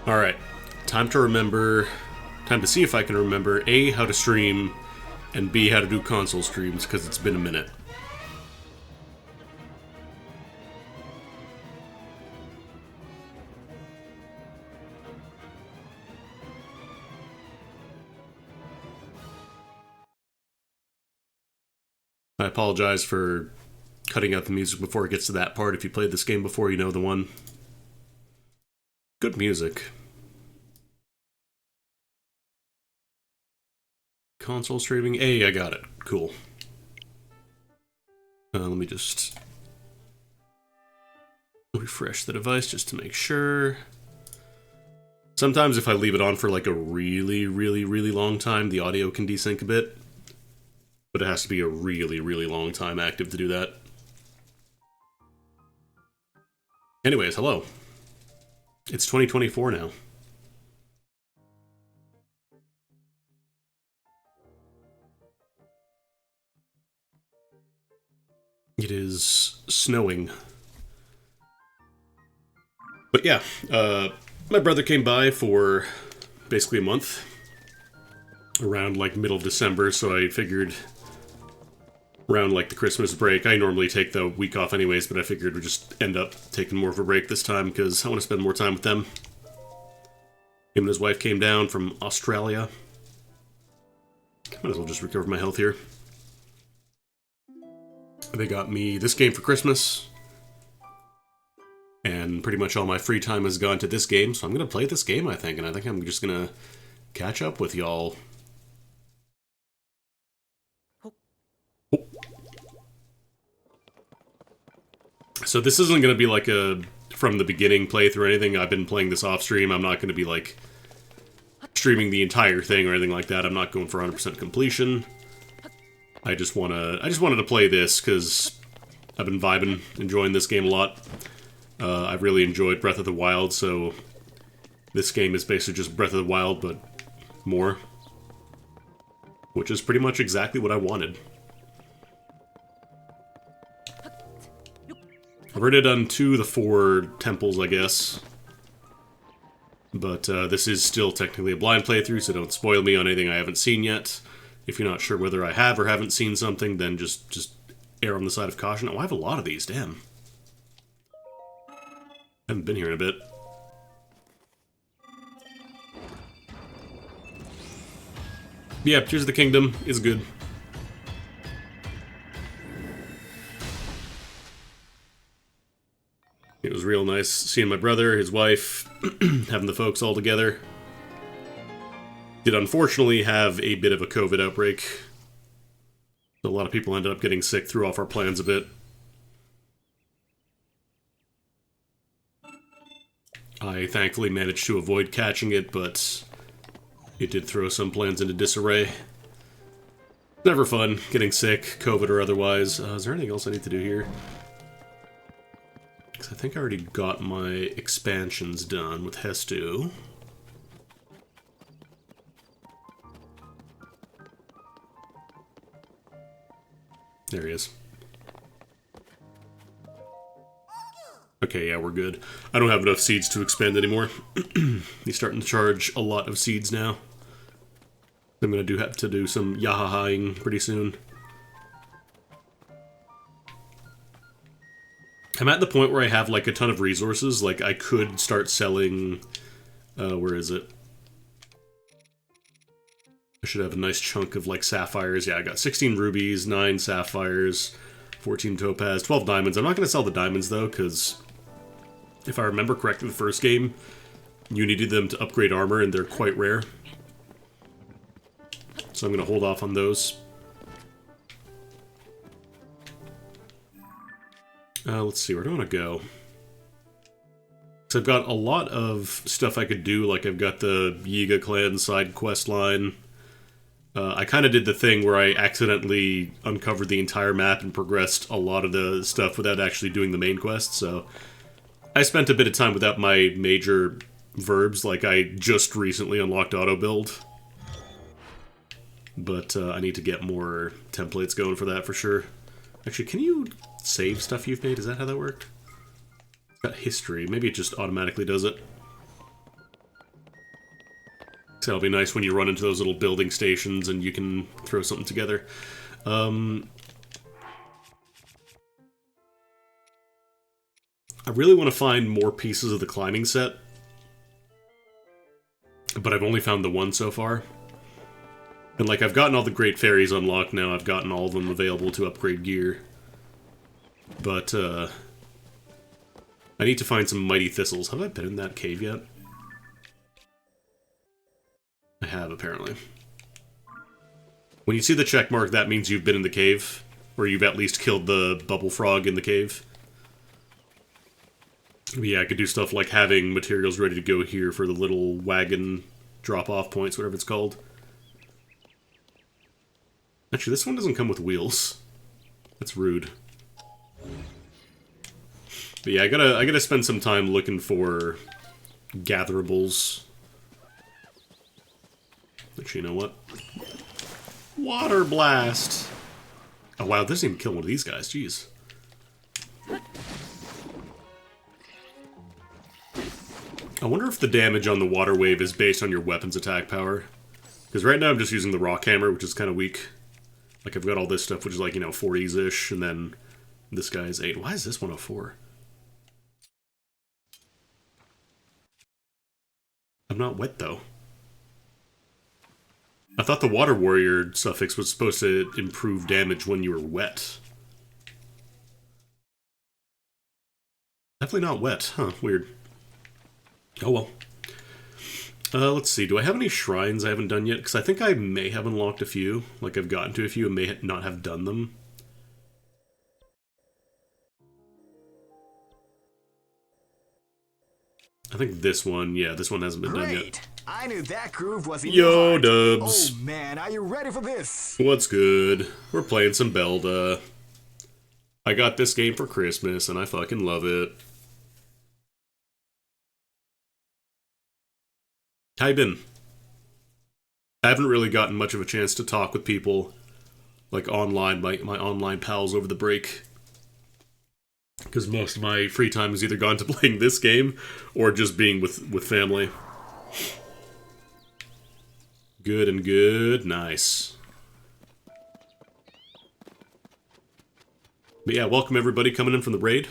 Alright, time to remember... Time to see if I can remember A, how to stream, and B, how to do console streams, because it's been a minute. I apologize for cutting out the music before it gets to that part. If you played this game before, you know the one. Good music. Console streaming. Hey, I got it. Cool. Let me just refresh the device just to make sure. Sometimes if I leave it on for like a really long time, the audio can desync a bit. But it has to be a really long time active to do that. Anyways, hello. It's 2024 now. It is snowing. But yeah, my brother came by for basically a month. Around like middle of December, so I figured around like the Christmas break. I normally take the week off anyways, but I figured we'd just end up taking more of a break this time because I want to spend more time with them. Him and his wife came down from Australia. Might as well just recover my health here. They got me this game for Christmas. And pretty much all my free time has gone to this game, so I'm going to play this game, I think. And I think I'm just going to catch up with y'all. So this isn't going to be like a from the beginning playthrough or anything. I've been playing this off stream. I'm not going to be like streaming the entire thing or anything like that. I'm not going for 100% completion. I just wanted to play this because I've been vibing, enjoying this game a lot. I've really enjoyed Breath of the Wild, so this game is basically just Breath of the Wild, but more. Which is pretty much exactly what I wanted. I've already done 2 of the 4 temples, I guess. But this is still technically a blind playthrough, so don't spoil me on anything I haven't seen yet. If you're not sure whether I have or haven't seen something, then just err on the side of caution. Oh, I have a lot of these, damn. I haven't been here in a bit. Yeah, Tears of the Kingdom is good. It was real nice seeing my brother, his wife, having the folks all together. Did unfortunately have a bit of a COVID outbreak. A lot of people ended up getting sick, threw off our plans a bit. I thankfully managed to avoid catching it, but it did throw some plans into disarray. Never fun, getting sick, COVID or otherwise. Is there anything else I need to do here? Because I think I already got my expansions done with Hestu. There he is. Okay, yeah, we're good. I don't have enough seeds to expand anymore. He's starting to charge a lot of seeds now. I'm gonna have to do some yahahaing pretty soon. I'm at the point where I have like a ton of resources. Like I could start selling. Where is it? I should have a nice chunk of like sapphires. Yeah, I got 16 rubies, 9 sapphires, 14 topaz, 12 diamonds. I'm not gonna sell the diamonds though, because if I remember correctly, the first game you needed them to upgrade armor, and they're quite rare. So I'm gonna hold off on those. Let's see, where do I want to go? So I've got a lot of stuff I could do, like I've got the Yiga clan side quest line. I kind of did the thing where I accidentally uncovered the entire map and progressed a lot of the stuff without actually doing the main quest, so I spent a bit of time without my major verbs, like I just recently unlocked auto build. But I need to get more templates going for that for sure. Actually, can you save stuff you've made? Is that how that worked? Got history. Maybe it just automatically does it. So it'll be nice when you run into those little building stations and you can throw something together. I really want to find more pieces of the climbing set, but I've only found the one so far. And, like, I've gotten all the Great Fairies unlocked now. I've gotten all of them available to upgrade gear. But, I need to find some Mighty Thistles. Have I been in that cave yet? I have, apparently. When you see the check mark, that means you've been in the cave. Or you've at least killed the bubble frog in the cave. But yeah, I could do stuff like having materials ready to go here for the little wagon drop-off points, whatever it's called. Actually, this one doesn't come with wheels. That's rude. But yeah, I gotta spend some time looking for gatherables. Actually, you know what? Water blast! Oh wow, this didn't even kill one of these guys, jeez. I wonder if the damage on the water wave is based on your weapon's attack power. Because right now I'm just using the rock hammer, which is kind of weak. Like, I've got all this stuff, which is like, you know, 40s-ish, and then this guy is 8. Why is this 104? I'm not wet, though. I thought the Water Warrior suffix was supposed to improve damage when you were wet. Definitely not wet. Huh, weird. Oh well. Let's see, do I have any shrines I haven't done yet? Because I think I may have unlocked a few. Like, I've gotten to a few and may not have done them. I think this one, yeah, this one hasn't been done yet. I knew that groove was in Yo, your heart. Dubs. Oh man, are you ready for this? What's good? We're playing some Belda. I got this game for Christmas, and I fucking love it. How you been? I haven't really gotten much of a chance to talk with people, like online, my online pals over the break. Because most of my free time has either gone to playing this game, or just being with family. Good and good, nice. But yeah, welcome everybody coming in from the raid.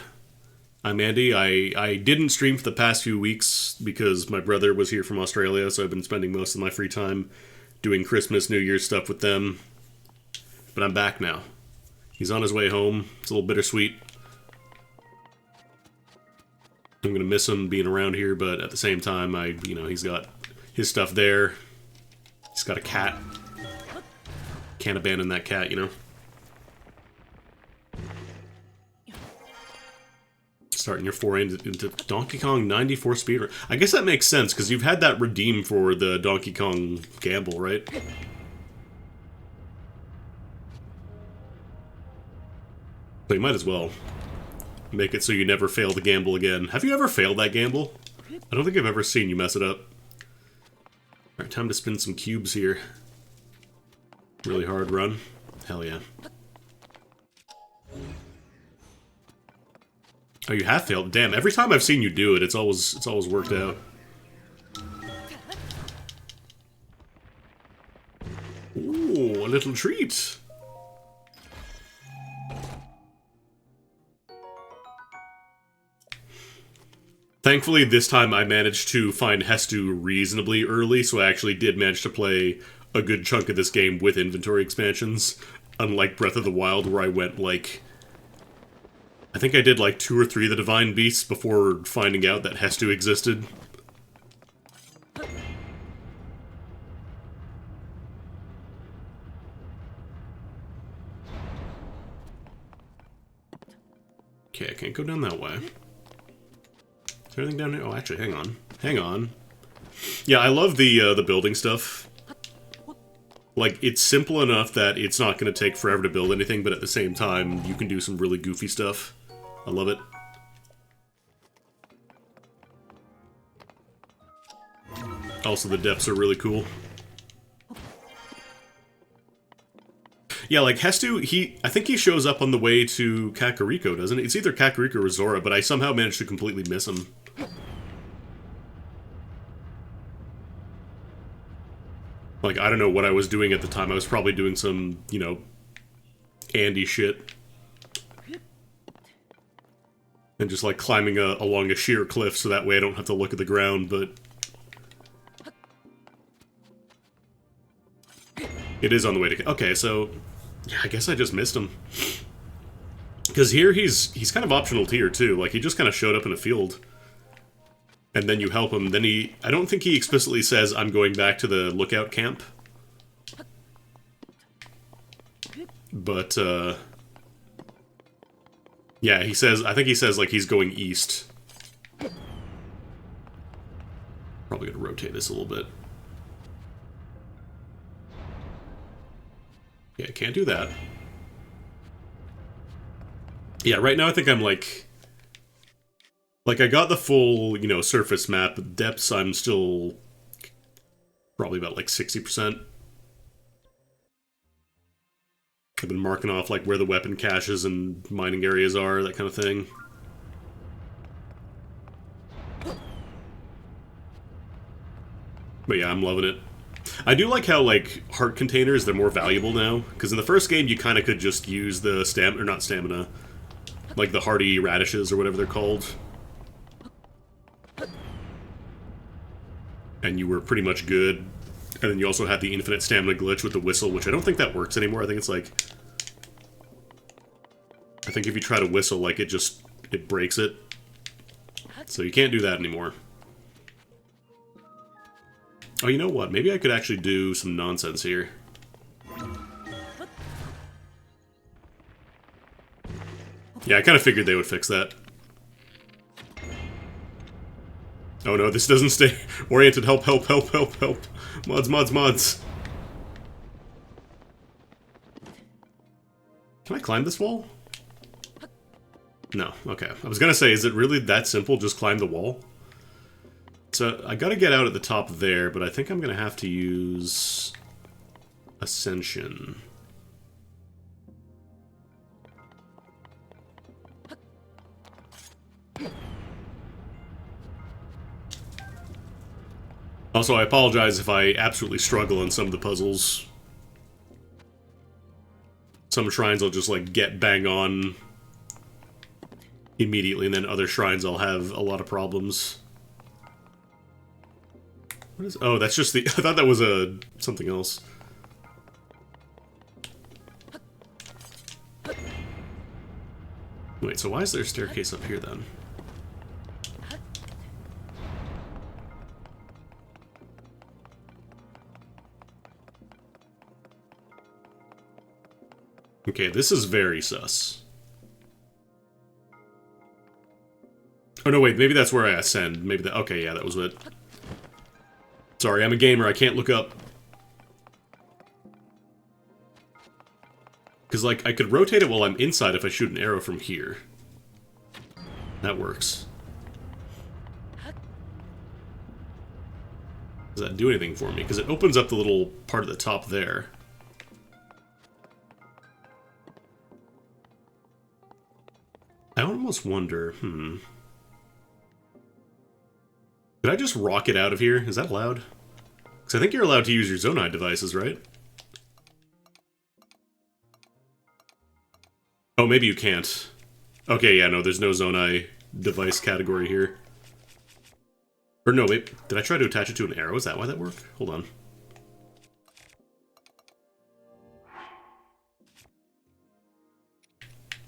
I'm Andy. I didn't stream for the past few weeks because my brother was here from Australia, so I've been spending most of my free time doing Christmas, New Year's stuff with them. But I'm back now. He's on his way home. It's a little bittersweet. I'm gonna miss him being around here, but at the same time, he's got his stuff there. He's got a cat. Can't abandon that cat, you know? Starting your foray into Donkey Kong 94 speedrun. I guess that makes sense, because you've had that redeem for the Donkey Kong gamble, right? So you might as well make it so you never fail to gamble again. Have you ever failed that gamble? I don't think I've ever seen you mess it up. Alright, time to spin some cubes here. Really hard run. Hell yeah. Oh, you have failed? Damn, every time I've seen you do it, it's always worked out. Ooh, a little treat. Thankfully, this time I managed to find Hestu reasonably early, so I actually did manage to play a good chunk of this game with inventory expansions. Unlike Breath of the Wild, where I went, like... I think I did, like, 2 or 3 of the Divine Beasts before finding out that Hestu existed. Okay, I can't go down that way. Is there anything down here? Oh, actually, hang on. Hang on. Yeah, I love the building stuff. Like, it's simple enough that it's not going to take forever to build anything, but at the same time, you can do some really goofy stuff. I love it. Also, the depths are really cool. Yeah, like, Hestu, I think he shows up on the way to Kakariko, doesn't he? It's either Kakariko or Zora, but I somehow managed to completely miss him. Like, I don't know what I was doing at the time. I was probably doing some, you know, Andy shit. And just, like, climbing along a sheer cliff so that way I don't have to look at the ground, but... It is on the way to... Okay, so... Yeah, I guess I just missed him. Because here he's kind of optional tier, too. Like, he just kind of showed up in a field. And then you help him. Then he... I don't think he explicitly says, I'm going back to the lookout camp. But, yeah, he says... I think he says, like, he's going east. Probably gonna rotate this a little bit. Yeah, can't do that. Yeah, right now I think I'm like... Like, I got the full, you know, surface map. Depths, I'm still... Probably about, like, 60%. I've been marking off, like, where the weapon caches and mining areas are, that kind of thing. But yeah, I'm loving it. I do like how, like, heart containers, they're more valuable now. Because in the first game, you kind of could just use the or not stamina. Like the hardy radishes, or whatever they're called. And you were pretty much good. And then you also had the infinite stamina glitch with the whistle, which I don't think that works anymore. I think it's like... I think if you try to whistle, like, it breaks it. So you can't do that anymore. Oh, you know what? Maybe I could actually do some nonsense here. Yeah, I kind of figured they would fix that. Oh no, this doesn't stay oriented. Help, help, help, help, help. Mods, mods, mods. Can I climb this wall? No, okay. I was gonna say, is it really that simple? Just climb the wall? So, I gotta get out at the top there, but I think I'm gonna have to use... Ascension. Also, I apologize if I absolutely struggle in some of the puzzles. Some shrines I'll just, like, get bang on immediately, and then other shrines I'll have a lot of problems. What is... Oh, that's just the... I thought that was something else. Wait, so why is there a staircase up here, then? Okay, this is very sus. Oh, no, wait, maybe that's where I ascend. Maybe that... Okay, yeah, that was it. Sorry, I'm a gamer, I can't look up. Because, like, I could rotate it while I'm inside if I shoot an arrow from here. That works. Does that do anything for me? Because it opens up the little part at the top there. I almost wonder, Did I just rocket out of here? Is that allowed? Because I think you're allowed to use your Zonai devices, right? Oh, maybe you can't. Okay, yeah, no, there's no Zonai device category here. Or no, wait, did I try to attach it to an arrow? Is that why that worked? Hold on.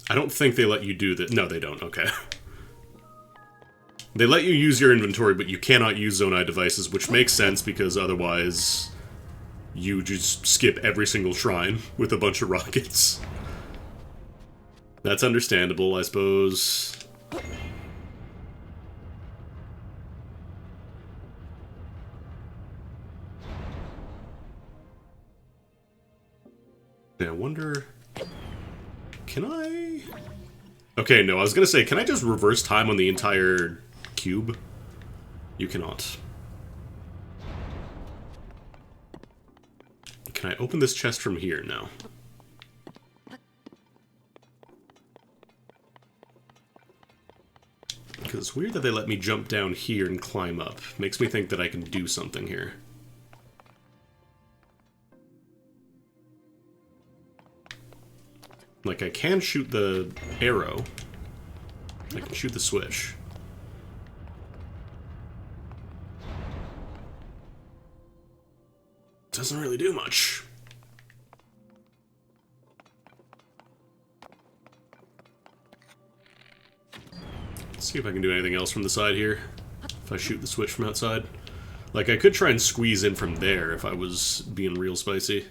I don't think they let you do that. No, they don't. Okay. They let you use your inventory, but you cannot use Zonai devices, which makes sense because otherwise you just skip every single shrine with a bunch of rockets. That's understandable, I suppose. I wonder... Can I... Okay, no, I was gonna say, can I just reverse time on the entire cube? You cannot. Can I open this chest from here? No. Because it's weird that they let me jump down here and climb up. Makes me think that I can do something here. Like, I can shoot the arrow. I can shoot the switch. Doesn't really do much. Let's see if I can do anything else from the side here. If I shoot the switch from outside. Like, I could try and squeeze in from there if I was being real spicy.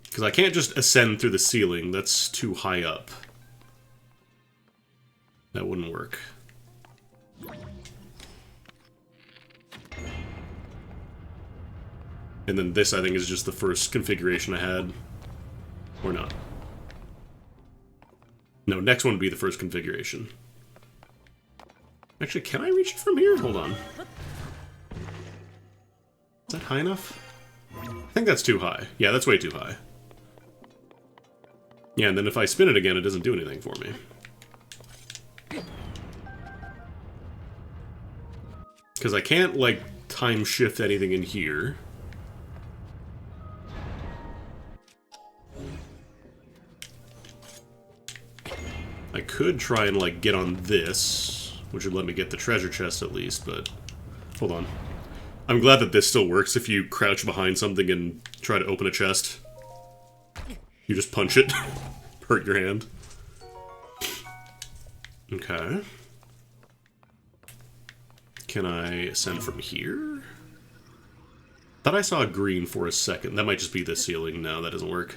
Because I can't just ascend through the ceiling. That's too high up. That wouldn't work. And then this, I think, is just the first configuration I had. Or not. No, next one would be the first configuration. Actually, can I reach it from here? Hold on. Is that high enough? I think that's too high. Yeah, that's way too high. Yeah, and then if I spin it again, it doesn't do anything for me. Because I can't, like, time shift anything in here. I could try and, like, get on this, which would let me get the treasure chest at least, but... Hold on. I'm glad that this still works if you crouch behind something and try to open a chest. You just punch it. Hurt your hand. Okay. Can I ascend from here? Thought I saw green for a second. That might just be the ceiling. No, that doesn't work.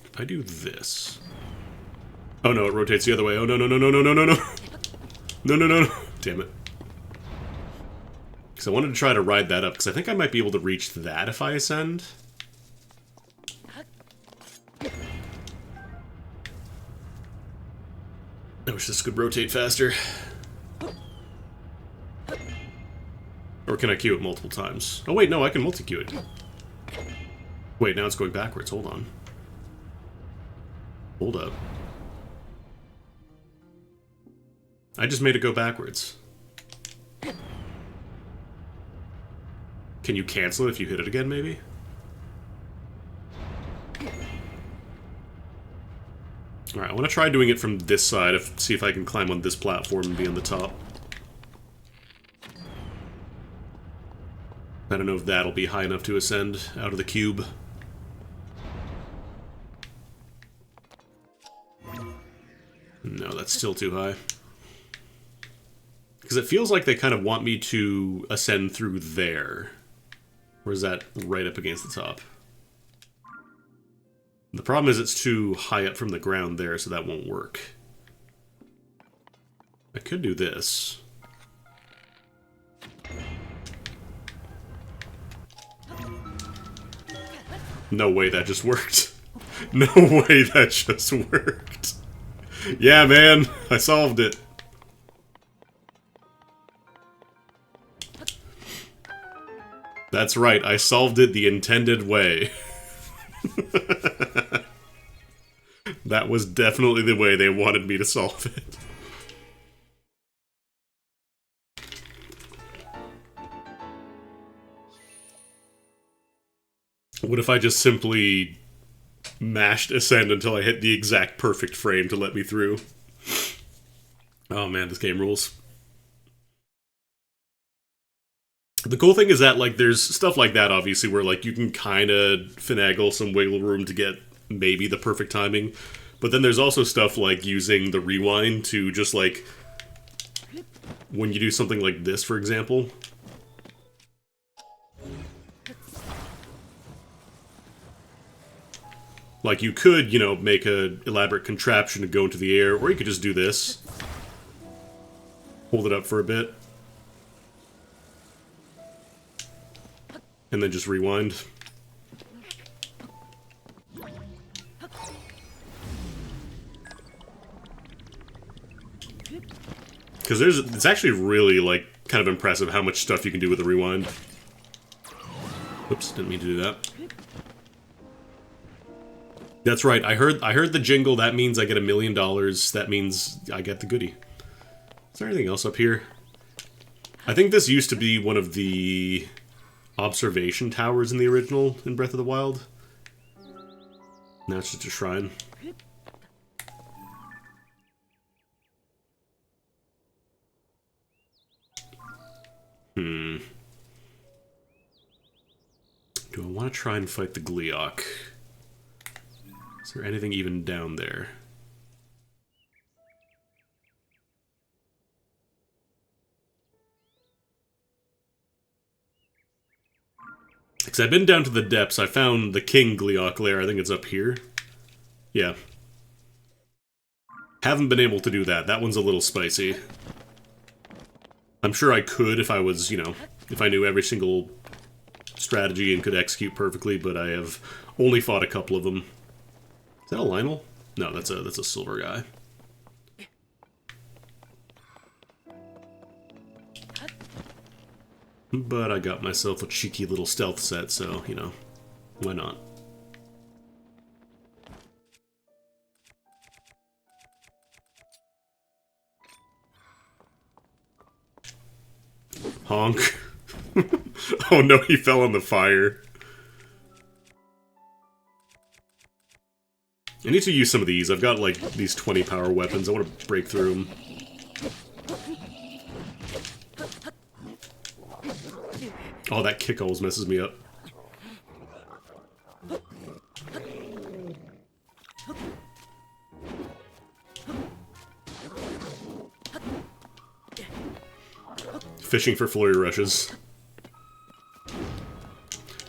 If I do this... Oh no, it rotates the other way. Oh no, no, no, no, no, no, no, no. No, no, no, no. Damn it. Because I wanted to try to ride that up, because I think I might be able to reach that if I ascend. I wish this could rotate faster. Or can I queue it multiple times? Oh wait, no, I can multi-queue it. Wait, now it's going backwards. Hold on. Hold up. I just made it go backwards. Can you cancel it if you hit it again, maybe? Alright, I want to try doing it from this side, see if I can climb on this platform and be on the top. I don't know if that'll be high enough to ascend out of the cube. No, that's still too high. Because it feels like they kind of want me to ascend through there. Or is that right up against the top? The problem is it's too high up from the ground there, so that won't work. I could do this. No way that just worked. No way that just worked. Yeah, man, I solved it. That's right, I solved it the intended way. That was definitely the way they wanted me to solve it. What if I just simply mashed ascend until I hit the exact perfect frame to let me through? Oh man, this game rules. The cool thing is that, like, there's stuff like that, obviously, where, like, you can kind of finagle some wiggle room to get maybe the perfect timing. But then there's also stuff like using the rewind to just, like, when you do something like this, for example. Like, you could, you know, make an elaborate contraption to go into the air, or you could just do this. Hold it up for a bit. And then just rewind. Because it's actually really, like, kind of impressive how much stuff you can do with the rewind. Oops, didn't mean to do that. That's right. I heard the jingle. That means I get $1 million. That means I get the goodie. Is there anything else up here? I think this used to be one of the observation towers in the original in Breath of the Wild. Now it's just a shrine. Do I want to try and fight the Gleeok? Is there anything even down there? Because I've been down to the depths. I found the King Gleeok lair. I think it's up here. Yeah. Haven't been able to do that. That one's a little spicy. I'm sure I could if I was, you know, if I knew every single strategy and could execute perfectly, but I have only fought a couple of them. Is that a Lionel? No, that's a silver guy. But I got myself a cheeky little stealth set, so, you know, why not? Honk. Oh no, he fell in the fire. I need to use some of these. I've got, like, these 20 power weapons. I want to break through them. Oh, that kick always messes me up. Fishing for flurry rushes.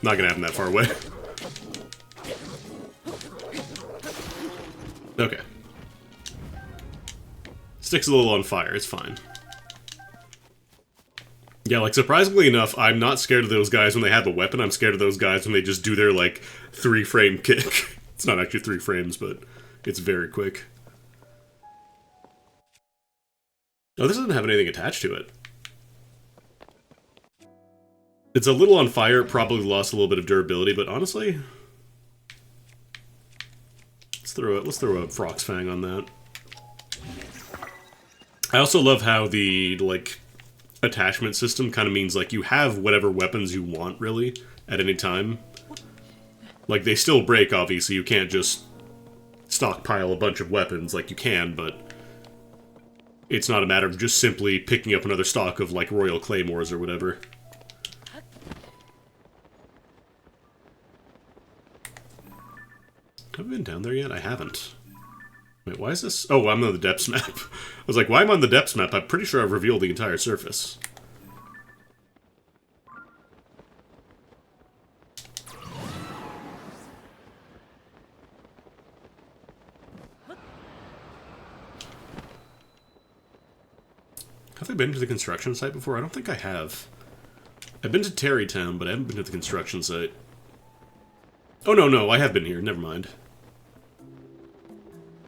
Not gonna happen that far away. Okay. Stick's a little on fire, it's fine. Yeah, like, surprisingly enough, I'm not scared of those guys when they have a weapon. I'm scared of those guys when they just do their, like, 3-frame kick. It's not actually 3 frames, but it's very quick. Oh, this doesn't have anything attached to it. It's a little on fire, it probably lost a little bit of durability, but honestly... Let's throw a Frox Fang on that. I also love how the, like, attachment system kind of means, like, you have whatever weapons you want, really, at any time. Like, they still break, obviously. You can't just stockpile a bunch of weapons like you can, but it's not a matter of just simply picking up another stock of, like, Royal Claymores or whatever. Have I been down there yet? I haven't. Wait, why is this? Oh, I'm on the depths map. I was like, why am I on the depths map? I'm pretty sure I've revealed the entire surface. Have I been to the construction site before? I don't think I have. I've been to Terrytown, but I haven't been to the construction site. Oh, no, I have been here. Never mind.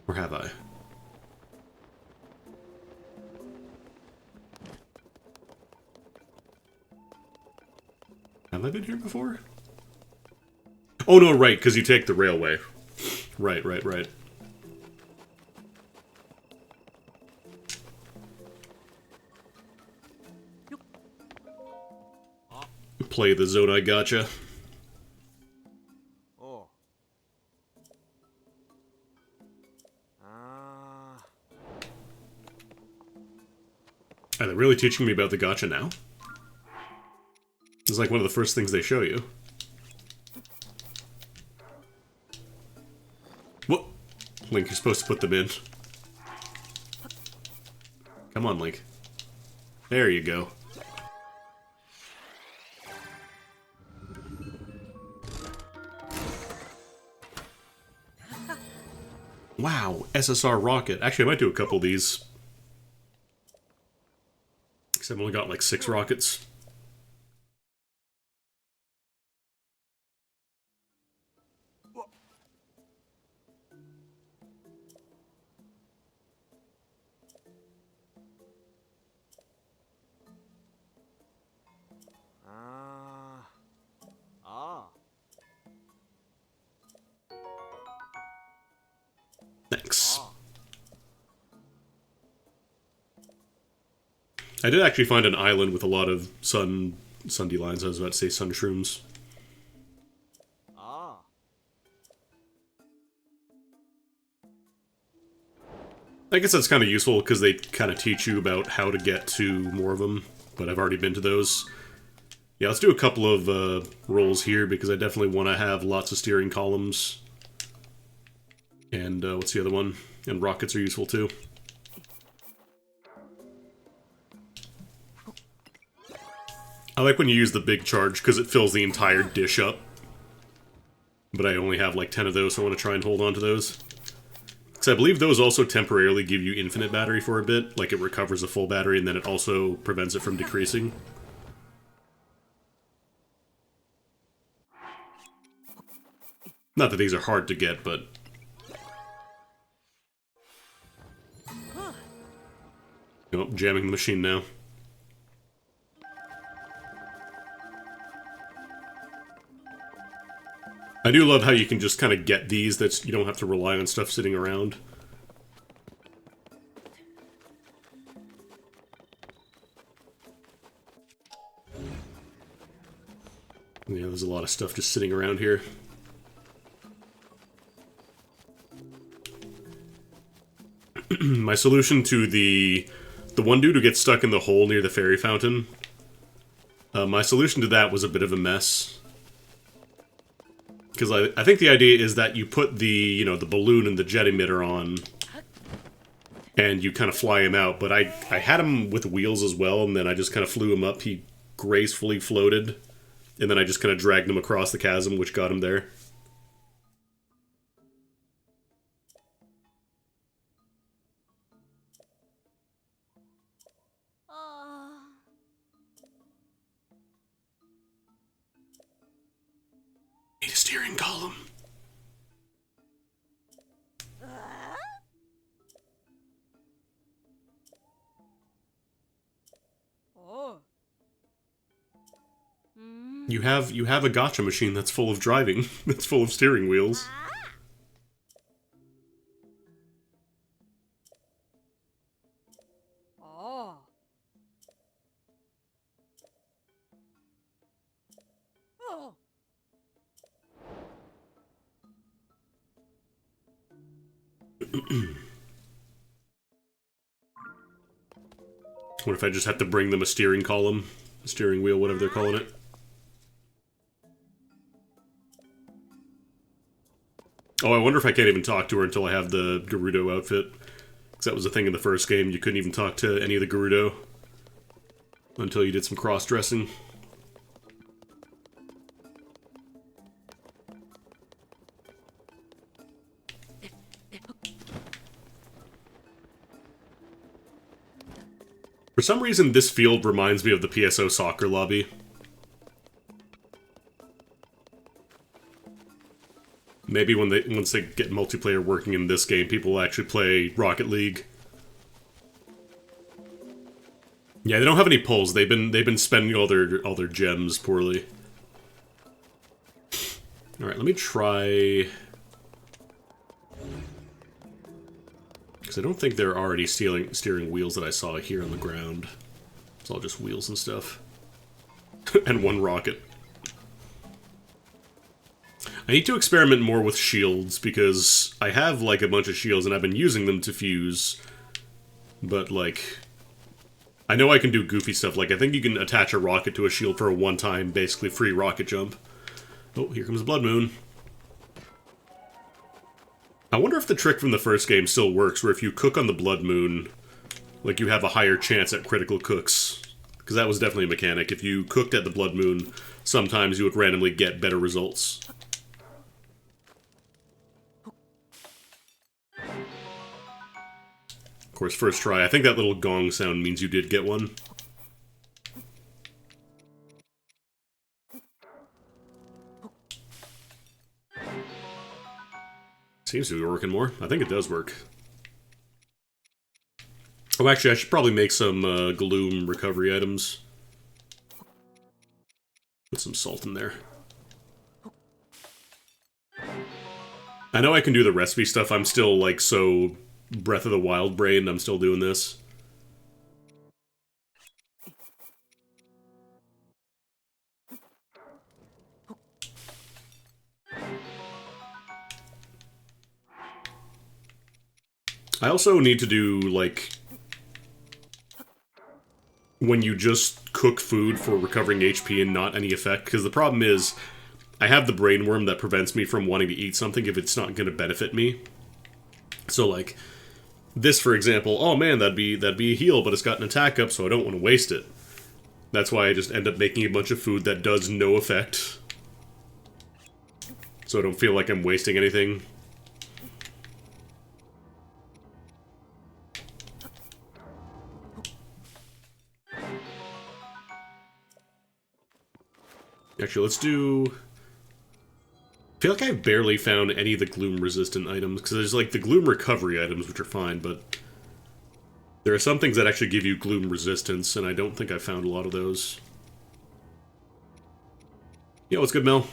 Or have I? Have I been here before? Oh, no, right, because you take the railway. Right. Play the Zonai Gotcha. Oh. Are they really teaching me about the gotcha now? It's like one of the first things they show you. What? Link, you're supposed to put them in. Come on, Link. There you go. Wow, SSR rocket. Actually, I might do a couple of these. Because I've only got like 6 rockets. Thanks. I did actually find an island with a lot of Sundelions. I was about to say sun shrooms. I guess that's kind of useful because they kind of teach you about how to get to more of them, but I've already been to those. Yeah, let's do a couple of rolls here because I definitely want to have lots of steering columns. And what's the other one? And rockets are useful too. I like when you use the big charge because it fills the entire dish up. But I only have like 10 of those, so I want to try and hold on to those. Because I believe those also temporarily give you infinite battery for a bit. Like it recovers a full battery and then it also prevents it from decreasing. Not that these are hard to get, but... Oh, jamming the machine now. I do love how you can just kind of get these, that you don't have to rely on stuff sitting around. Yeah, there's a lot of stuff just sitting around here. My solution to the one dude who gets stuck in the hole near the fairy fountain, my solution to that was a bit of a mess. Because I think the idea is that you put the, the balloon and the jet emitter on, and you kind of fly him out, but I had him with wheels as well, and then I just kind of flew him up. He gracefully floated, and then I just kind of dragged him across the chasm, which got him there. Need a steering column. You have a gacha machine that's full of driving, that's full of steering wheels. What if I just have to bring them a steering column? A steering wheel, whatever they're calling it. Oh, I wonder if I can't even talk to her until I have the Gerudo outfit. Because that was a thing in the first game, you couldn't even talk to any of the Gerudo until you did some cross-dressing. For some reason, this field reminds me of the PSO soccer lobby. Maybe once they get multiplayer working in this game, people will actually play Rocket League. Yeah, they don't have any pulls. They've been spending all their gems poorly. All right, let me try. Because I don't think there are already steering wheels that I saw here on the ground. It's all just wheels and stuff. And one rocket. I need to experiment more with shields, because I have, like, a bunch of shields, and I've been using them to fuse. But, like, I know I can do goofy stuff. Like, I think you can attach a rocket to a shield for a one-time, basically free rocket jump. Oh, here comes Blood Moon. I wonder if the trick from the first game still works, where if you cook on the Blood Moon, like, you have a higher chance at critical cooks. Because that was definitely a mechanic. If you cooked at the Blood Moon, sometimes you would randomly get better results. Of course, first try. I think that little gong sound means you did get one. Seems to be working more. I think it does work. Oh, actually, I should probably make some Gloom recovery items. Put some salt in there. I know I can do the recipe stuff. I'm still, like, so Breath of the Wild brain. I'm still doing this. I also need to do, like, when you just cook food for recovering HP and not any effect, because the problem is, I have the brain worm that prevents me from wanting to eat something if it's not going to benefit me. So, like, this, for example, oh man, that'd be a heal, but it's got an attack up, so I don't want to waste it. That's why I just end up making a bunch of food that does no effect. So I don't feel like I'm wasting anything. Actually, let's do... I feel like I've barely found any of the gloom-resistant items, because there's, like, the gloom recovery items, which are fine, but... there are some things that actually give you gloom resistance, and I don't think I found a lot of those. Yo, what's good, Mel?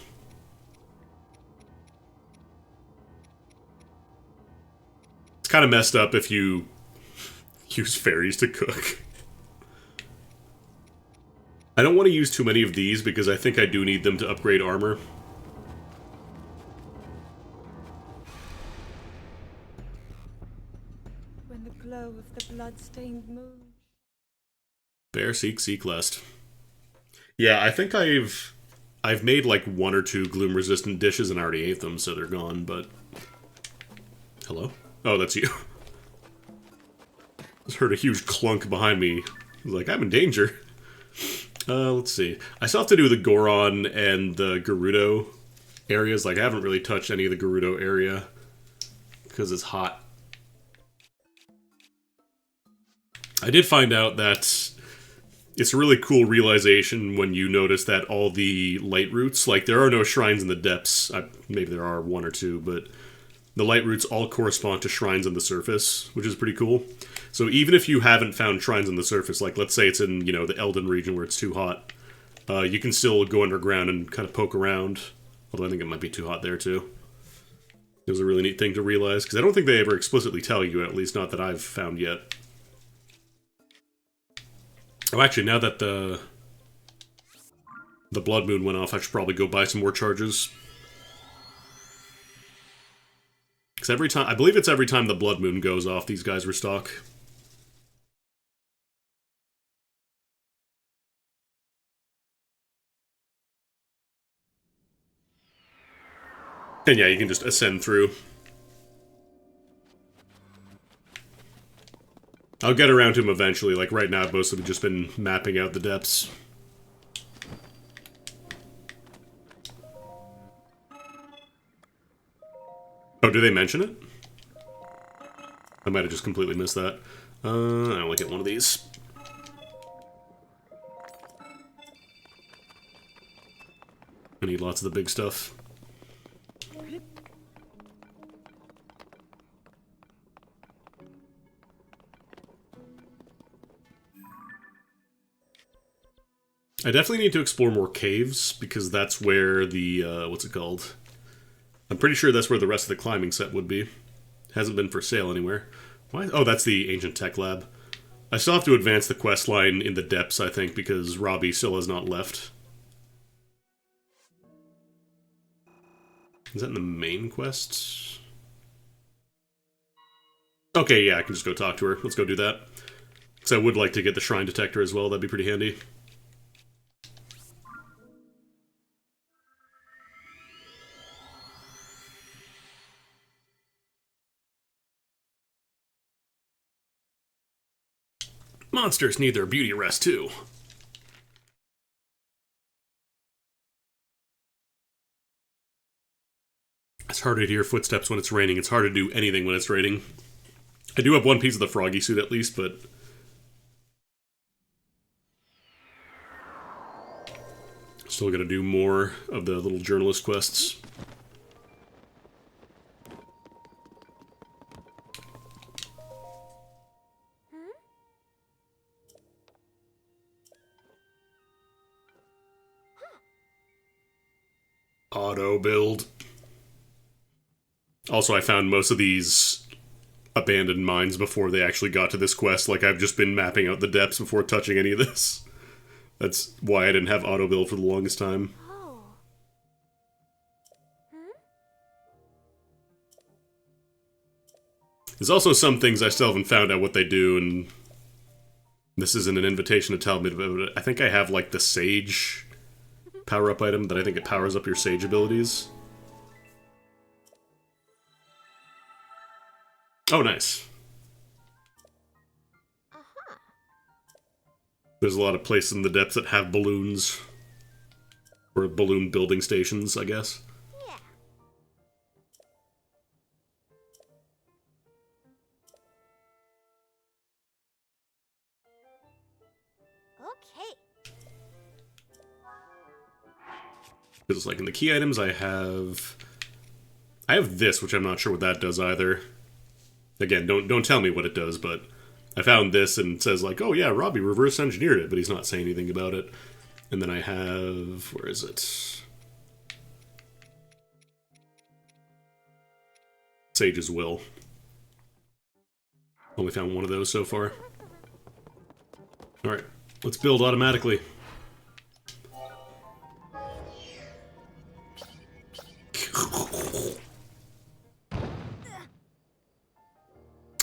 It's kind of messed up if you use fairies to cook. I don't want to use too many of these, because I think I do need them to upgrade armor. When the glow of the blood-stained moon. Bear seek lest. Yeah, I think I've made like 1 or 2 gloom resistant dishes and I already ate them, so they're gone, but... Hello? Oh, that's you. I just heard a huge clunk behind me. I was like, I'm in danger. Let's see. I still have to do the Goron and the Gerudo areas. Like, I haven't really touched any of the Gerudo area because it's hot. I did find out that it's a really cool realization when you notice that all the light roots, like, there are no shrines in the depths. Maybe there are 1 or 2, but the light roots all correspond to shrines on the surface, which is pretty cool. So even if you haven't found shrines on the surface, like, let's say it's in, you know, the Elden region where it's too hot, you can still go underground and kind of poke around. Although I think it might be too hot there, too. It was a really neat thing to realize, because I don't think they ever explicitly tell you, at least not that I've found yet. Oh, actually, now that the Blood Moon went off, I should probably go buy some more charges. Because every time, I believe it's every time the Blood Moon goes off, these guys restock. And yeah, you can just ascend through. I'll get around to him eventually. Like, right now, I've mostly just been mapping out the depths. Oh, do they mention it? I might have just completely missed that. I only get one of these. I need lots of the big stuff. I definitely need to explore more caves, because that's where the, what's it called? I'm pretty sure that's where the rest of the climbing set would be. Hasn't been for sale anywhere. Why? Oh, that's the Ancient Tech Lab. I still have to advance the quest line in the depths, I think, because Robbie still has not left. Is that in the main quest? Okay, yeah, I can just go talk to her. Let's go do that. Because I would like to get the Shrine Detector as well, that'd be pretty handy. Monsters need their beauty rest, too. It's harder to hear footsteps when it's raining. It's hard to do anything when it's raining. I do have one piece of the Froggy suit, at least, but... still gotta do more of the little journalist quests. Auto build. Also, I found most of these abandoned mines before they actually got to this quest. Like, I've just been mapping out the depths before touching any of this. That's why I didn't have auto build for the longest time. Oh. There's also some things I still haven't found out what they do, and this isn't an invitation to tell me about it. I think I have, like, the Sage power-up item that I think it powers up your Sage abilities. Oh, nice. Uh-huh. There's a lot of places in the depths that have balloons. Or balloon building stations, I guess. Yeah. Okay. Because, like, in the key items, I have this, which I'm not sure what that does either. Again, don't tell me what it does, but I found this and it says, like, oh yeah, Robbie reverse engineered it, but he's not saying anything about it. And then I have... where is it? Sage's Will. Only found one of those so far. Alright, let's build automatically.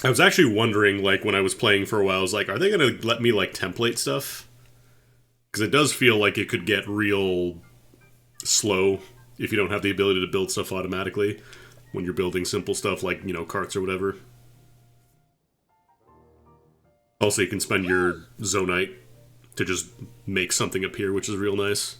I was actually wondering, like, when I was playing for a while, I was like, are they gonna let me, like, template stuff? Because it does feel like it could get real slow if you don't have the ability to build stuff automatically when you're building simple stuff like, you know, carts or whatever. Also, you can spend your Zonite to just make something appear, which is real nice.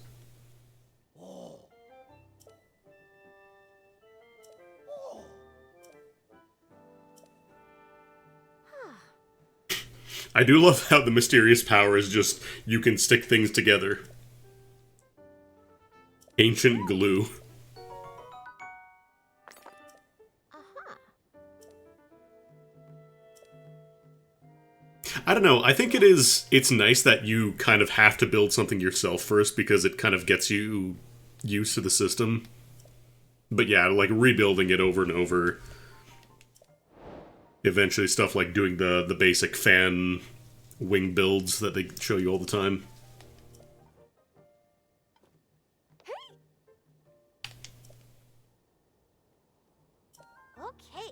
I do love how the mysterious power is just, you can stick things together. Ancient glue. I don't know, I think it's nice that you kind of have to build something yourself first because it kind of gets you used to the system. But yeah, like rebuilding it over and over. Eventually stuff like doing the basic fan wing builds that they show you all the time. Okay.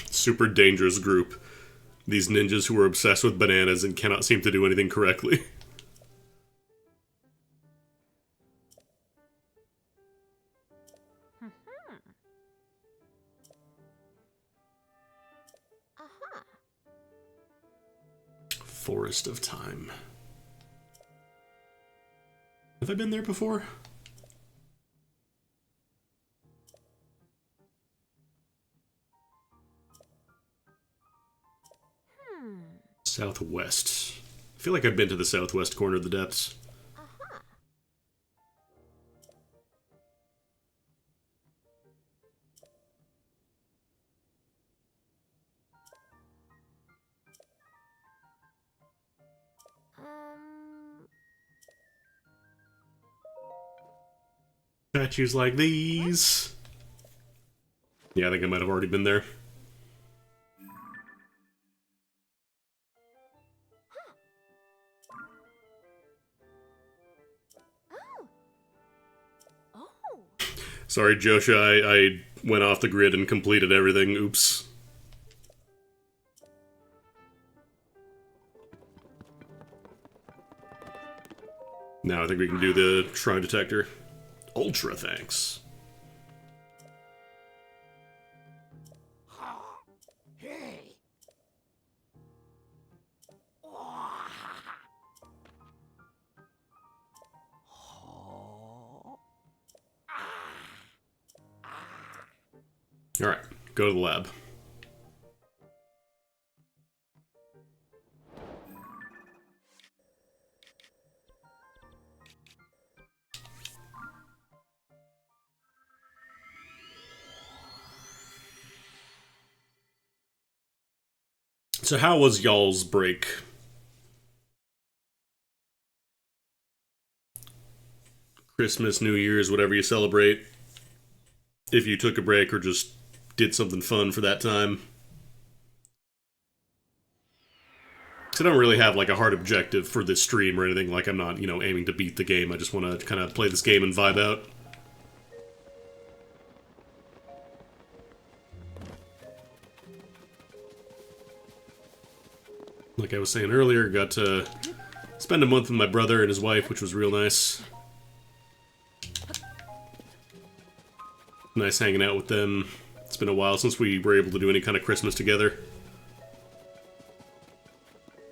Super dangerous group. These ninjas who are obsessed with bananas and cannot seem to do anything correctly. Uh-huh. Forest of Time. Have I been there before? Southwest. I feel like I've been to the southwest corner of the depths. Uh-huh. Statues like these. Yeah, I think I might have already been there. Oh. Sorry, Josha, I went off the grid and completed everything. Oops. Now I think we can do the shrine detector. Ultra thanks. Hey. Alright, go to the lab. So how was y'all's break? Christmas, New Year's, whatever you celebrate. If you took a break or just did something fun for that time. 'Cause I don't really have like a hard objective for this stream or anything. Like I'm not, you know, aiming to beat the game. I just want to kind of play this game and vibe out. Like I was saying earlier, got to spend a month with my brother and his wife, which was real nice. Nice hanging out with them. It's been a while since we were able to do any kind of Christmas together.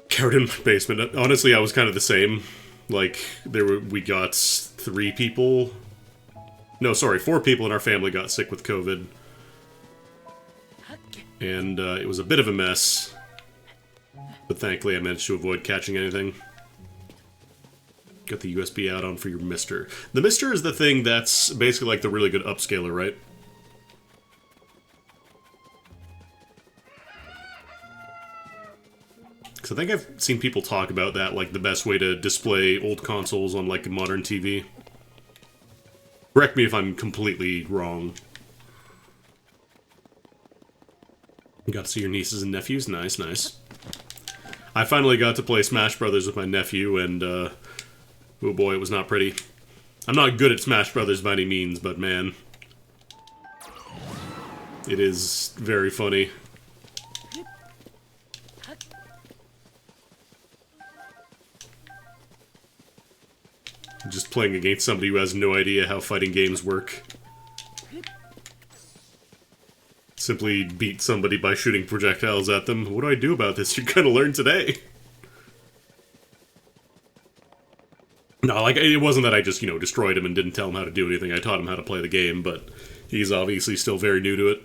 Cowered in my basement. Honestly, I was kind of the same. Like, we got 3 people. No, sorry, 4 people in our family got sick with COVID. And it was a bit of a mess. But thankfully I managed to avoid catching anything. Got the USB add-on for your Mister. The Mister is the thing that's basically like the really good upscaler, right? Because I think I've seen people talk about that, like the best way to display old consoles on like a modern TV. Correct me if I'm completely wrong. You got to see your nieces and nephews? Nice, nice. I finally got to play Smash Brothers with my nephew, and, oh boy, it was not pretty. I'm not good at Smash Brothers by any means, but man, it is very funny. Just playing against somebody who has no idea how fighting games work. Simply beat somebody by shooting projectiles at them. What do I do about this? You're gonna learn today. No, like, it wasn't that I just, you know, destroyed him and didn't tell him how to do anything. I taught him how to play the game, but he's obviously still very new to it.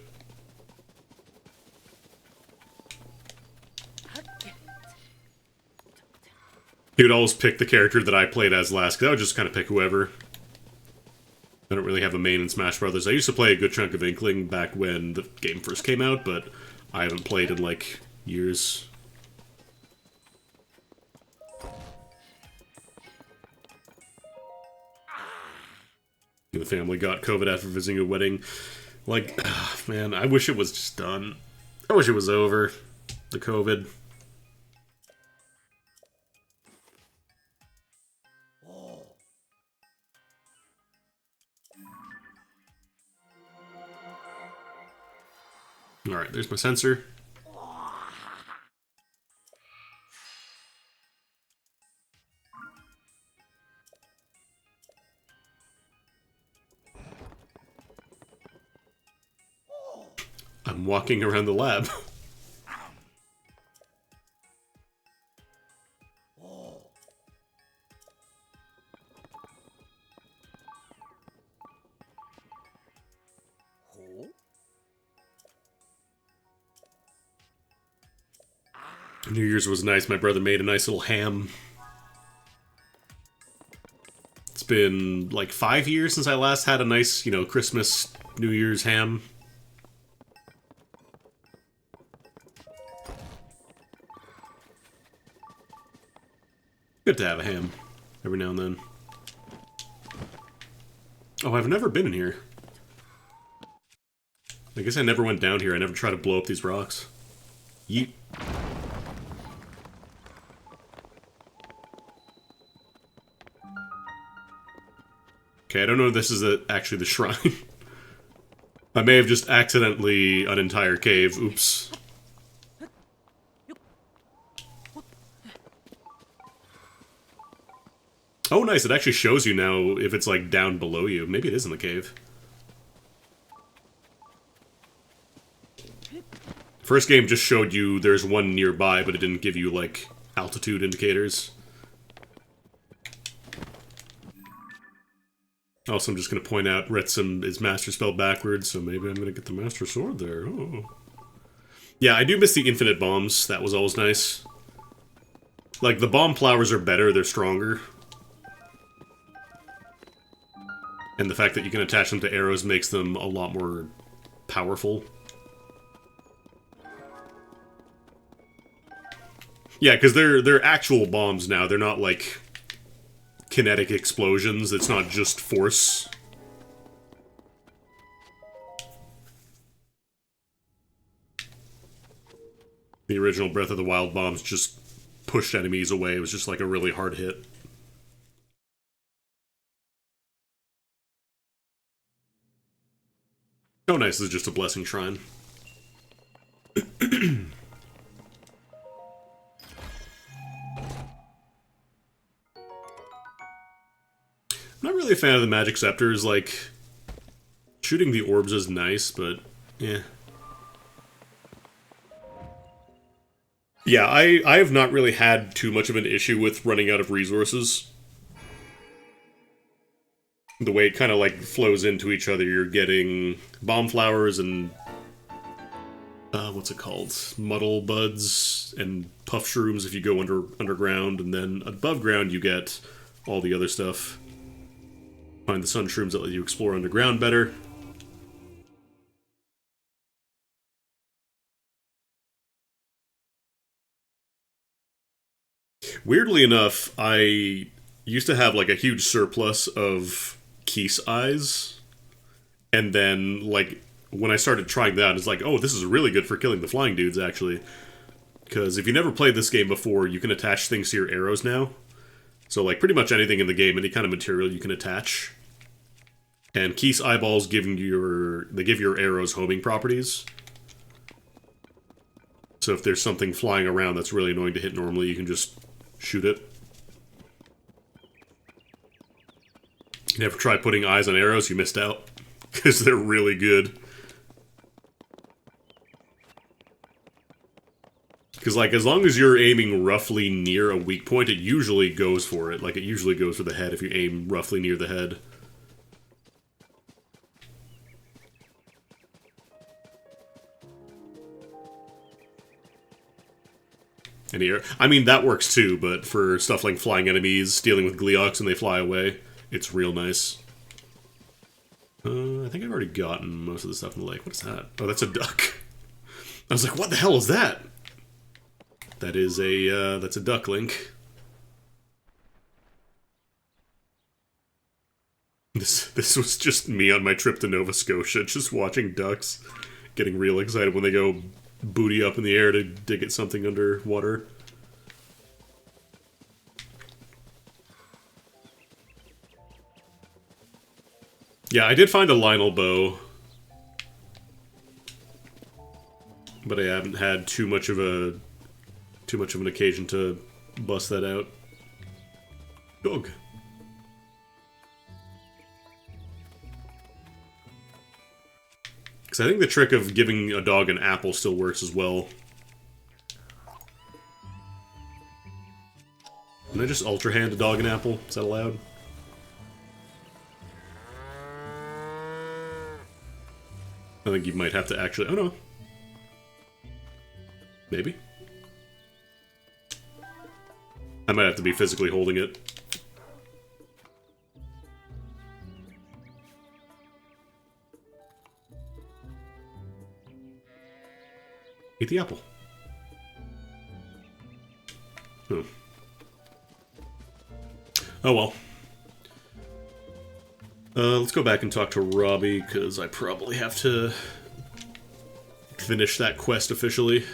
He would always pick the character that I played as last, because I would just kind of pick whoever. I don't really have a main in Smash Brothers. I used to play a good chunk of Inkling back when the game first came out, but I haven't played in, like, years. The family got COVID after visiting a wedding. Like, man, I wish it was just done. I wish it was over. The COVID. Alright, there's my sensor. I'm walking around the lab. New Year's was nice. My brother made a nice little ham. It's been like 5 years since I last had a nice, you know, Christmas, New Year's ham. Good to have a ham every now and then. Oh, I've never been in here. I guess I never went down here. I never tried to blow up these rocks. Yeet. Okay, I don't know if this is actually the shrine. I may have just accidentally an entire cave. Oops. Oh, nice. It actually shows you now if it's, like, down below you. Maybe it is in the cave. First game just showed you there's one nearby, but it didn't give you, like, altitude indicators. Also, I'm just going to point out Retsum is Master spelled backwards, so maybe I'm going to get the Master Sword there. Oh. Yeah, I do miss the infinite bombs. That was always nice. Like, the bomb flowers are better, they're stronger. And the fact that you can attach them to arrows makes them a lot more powerful. Yeah, because they're actual bombs now. They're not like kinetic explosions. It's not just force. The original Breath of the Wild bombs just pushed enemies away. It was just like a really hard hit. Oh, nice. This is just a blessing shrine. I'm not really a fan of the magic scepters. Like, shooting the orbs is nice, but yeah. Yeah, I have not really had too much of an issue with running out of resources. The way it kind of like flows into each other. You're getting bomb flowers and what's it called? Muddle buds and puff shrooms if you go underground, and then above ground you get all the other stuff. Find the sun shrooms that let you explore underground better. Weirdly enough, I used to have like a huge surplus of Keese eyes, and then like when I started trying that, it's like, oh, this is really good for killing the flying dudes, actually. Because if you never played this game before, you can attach things to your arrows now. So like pretty much anything in the game, any kind of material you can attach. And Keese eyeballs give your arrows homing properties. So if there's something flying around that's really annoying to hit normally, you can just shoot it. You never tried putting eyes on arrows? You missed out. Because they're really good. Because, like, as long as you're aiming roughly near a weak point, it usually goes for it. Like, it usually goes for the head if you aim roughly near the head. And here, I mean, that works too, but for stuff like flying enemies, dealing with Gleeoks and they fly away, it's real nice. I think I've already gotten most of the stuff in the lake. What is that? Oh, that's a duck. I was like, what the hell is that? That is a, that's a duck, Link. This was just me on my trip to Nova Scotia, just watching ducks, getting real excited when they go booty up in the air to dig at something underwater. Yeah, I did find a Lionel bow, but I haven't had too much of an occasion to bust that out. Dog. Because I think the trick of giving a dog an apple still works as well. Can I just ultra hand a dog an apple? Is that allowed? I think you might have to actually... Oh, no. Maybe. I might have to be physically holding it. Eat the apple. Oh. Oh well. Let's go back and talk to Robbie, because I probably have to finish that quest officially.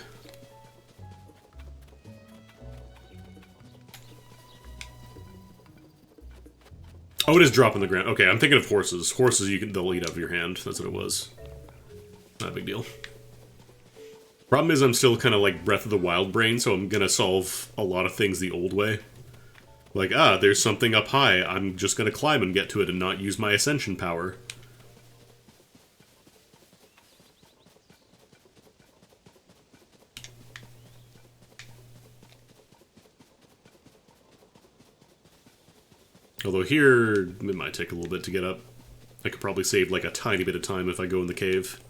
Oh, it is dropping the ground. Okay, I'm thinking of horses. Horses, they'll eat out of your hand. That's what it was. Not a big deal. Problem is, I'm still kind of like Breath of the Wild brain, so I'm gonna solve a lot of things the old way. Like, there's something up high. I'm just gonna climb and get to it and not use my ascension power. Although here, it might take a little bit to get up. I could probably save like a tiny bit of time if I go in the cave.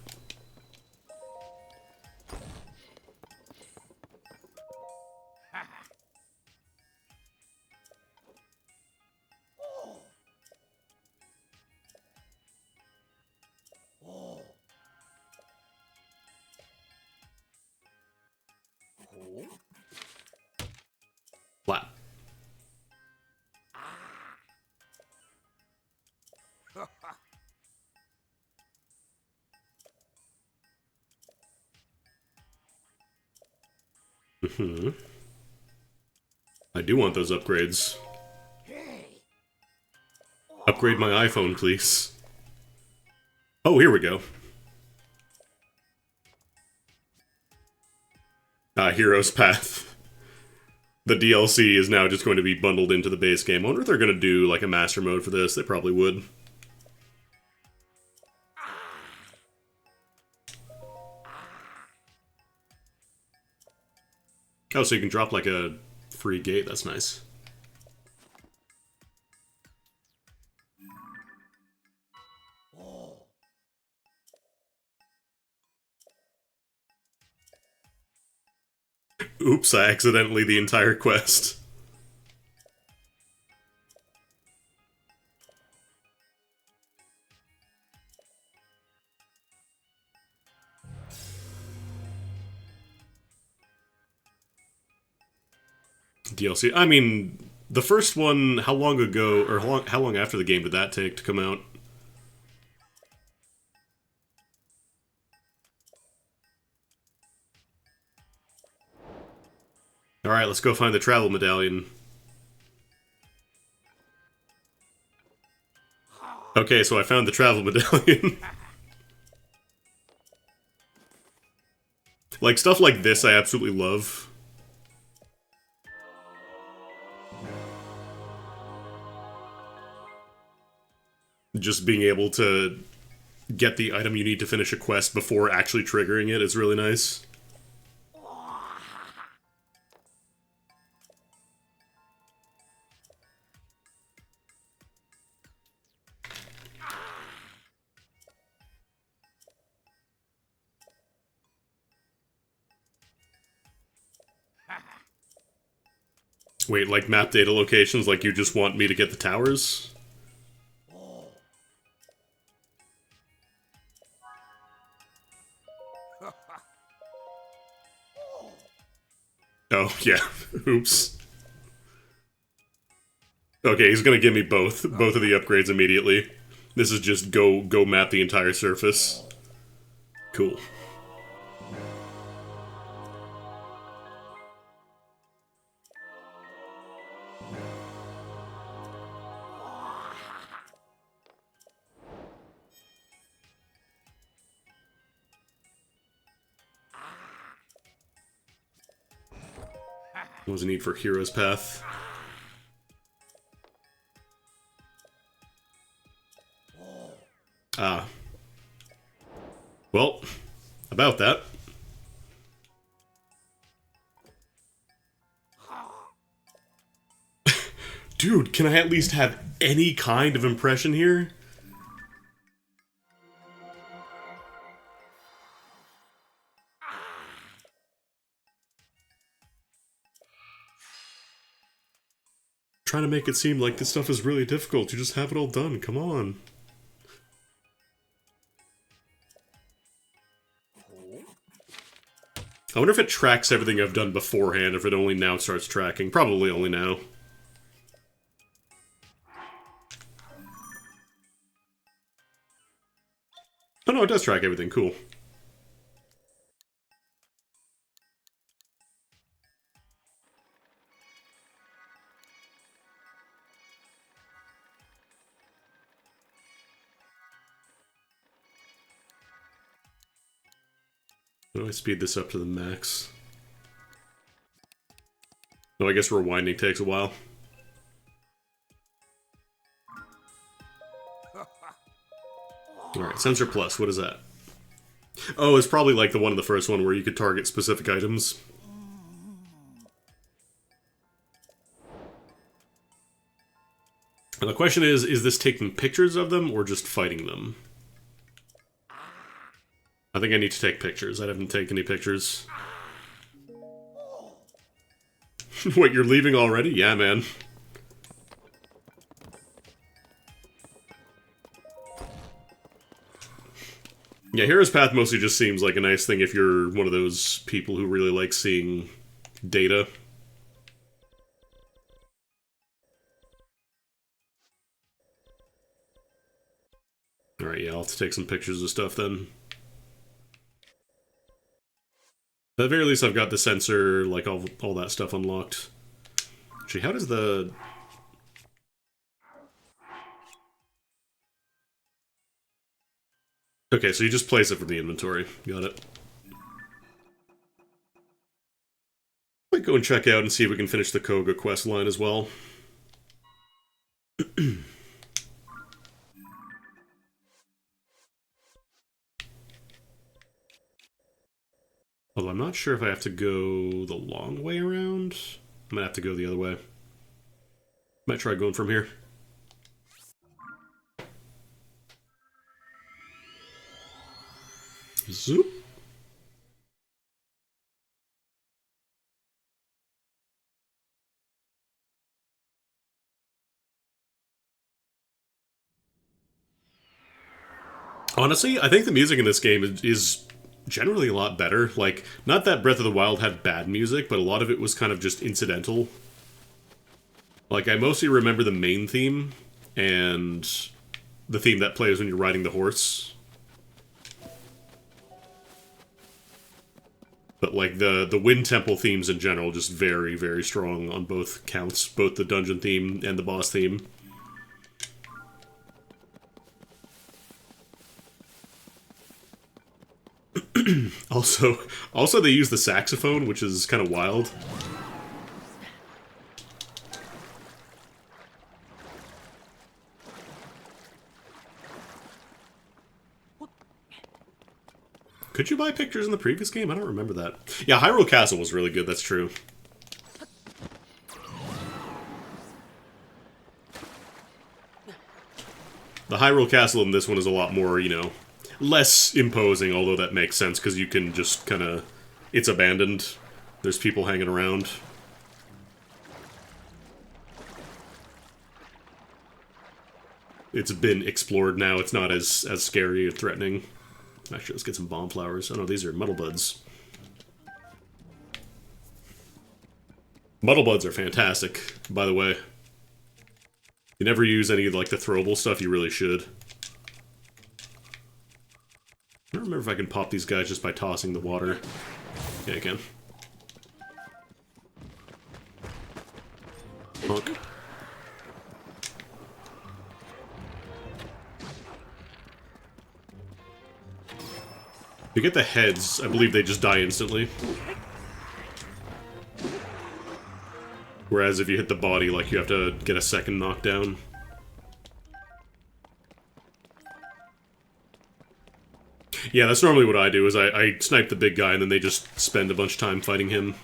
I do want those upgrades. Upgrade my iPhone, please. Oh, here we go. Hero's Path. The DLC is now just going to be bundled into the base game. I wonder if they're going to do, like, a master mode for this. They probably would. Oh, so you can drop, like, a free gate. That's nice. Oops, I accidentally the entire quest. DLC. I mean, the first one, how long ago, or how long after the game did that take to come out? Alright, let's go find the travel medallion. Okay, so I found the travel medallion. Like, stuff like this I absolutely love. Just being able to get the item you need to finish a quest before actually triggering it is really nice. Wait, like map data locations, like you just want me to get the towers? Oh, yeah. Oops. Okay, he's gonna give me both of the upgrades immediately. This is just go map the entire surface. Cool. What was the need for Hero's Path? Ah. Well, about that. Dude, can I at least have any kind of impression here? Trying to make it seem like this stuff is really difficult. You just have it all done. Come on. I wonder if it tracks everything I've done beforehand, if it only now starts tracking. Probably only now. Oh no, it does track everything. Cool. How do I speed this up to the max? Oh, I guess rewinding takes a while. Alright, Sensor Plus, what is that? Oh, it's probably like the one in the first one where you could target specific items. And the question is this taking pictures of them or just fighting them? I think I need to take pictures. I haven't taken any pictures. What, you're leaving already? Yeah, man. Yeah, Hero's Path mostly just seems like a nice thing if you're one of those people who really like seeing data. Alright, yeah, I'll have to take some pictures of stuff then. At the very least, I've got the sensor, like all that stuff unlocked. Actually, how does the... Okay, so you just place it from the inventory. Got it. Might go and check out and see if we can finish the Koga quest line as well. Although I'm not sure if I have to go the long way around. I might have to go the other way. Might try going from here. Zoop. Honestly, I think the music in this game is generally a lot better. Like, not that Breath of the Wild had bad music, but a lot of it was kind of just incidental. Like, I mostly remember the main theme, and the theme that plays when you're riding the horse. But, like, the Wind Temple themes in general, just very, very strong on both counts. Both the dungeon theme and the boss theme. Also they use the saxophone, which is kind of wild. Could you buy pictures in the previous game? I don't remember that. Yeah, Hyrule Castle was really good, that's true. The Hyrule Castle in this one is a lot more, you know, less imposing, although that makes sense, because you can just kind of... It's abandoned. There's people hanging around. It's been explored now. It's not as scary or threatening. Actually, let's get some bomb flowers. Oh no, these are muddle buds. Muddle buds are fantastic, by the way. You never use any of, like, the throwable stuff, you really should. I don't remember if I can pop these guys just by tossing the water. Yeah, I can. Honk. If you get the heads, I believe they just die instantly. Whereas if you hit the body, like, you have to get a second knockdown. Yeah, that's normally what I do, is I snipe the big guy and then they just spend a bunch of time fighting him.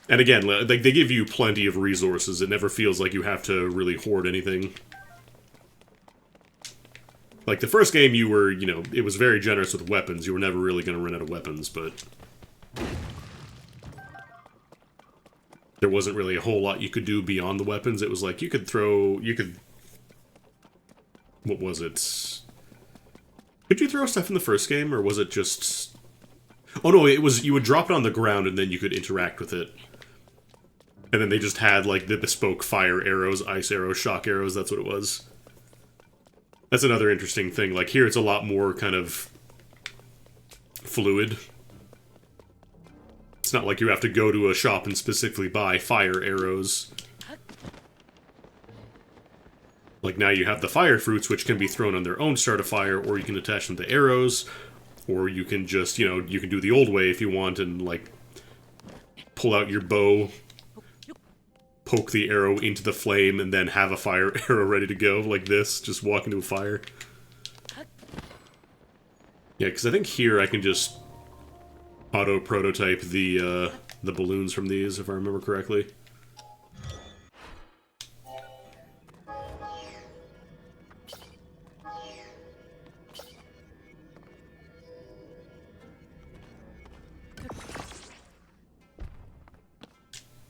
And again, like, they give you plenty of resources. It never feels like you have to really hoard anything. Like, the first game you were, you know, it was very generous with weapons. You were never really going to run out of weapons, but... there wasn't really a whole lot you could do beyond the weapons. It was like, you could throw... What was it? Could you throw stuff in the first game, or was it just... Oh no, it was, you would drop it on the ground and then you could interact with it. And then they just had, like, the bespoke fire arrows, ice arrows, shock arrows, that's what it was. That's another interesting thing. Like, here it's a lot more kind of fluid. It's not like you have to go to a shop and specifically buy fire arrows. Like, now you have the fire fruits, which can be thrown on their own start a fire, or you can attach them to arrows, or you can just, you know, you can do the old way if you want and, like, pull out your bow, poke the arrow into the flame, and then have a fire arrow ready to go, like this, just walk into a fire. Yeah, because I think here I can just auto-prototype the balloons from these, if I remember correctly.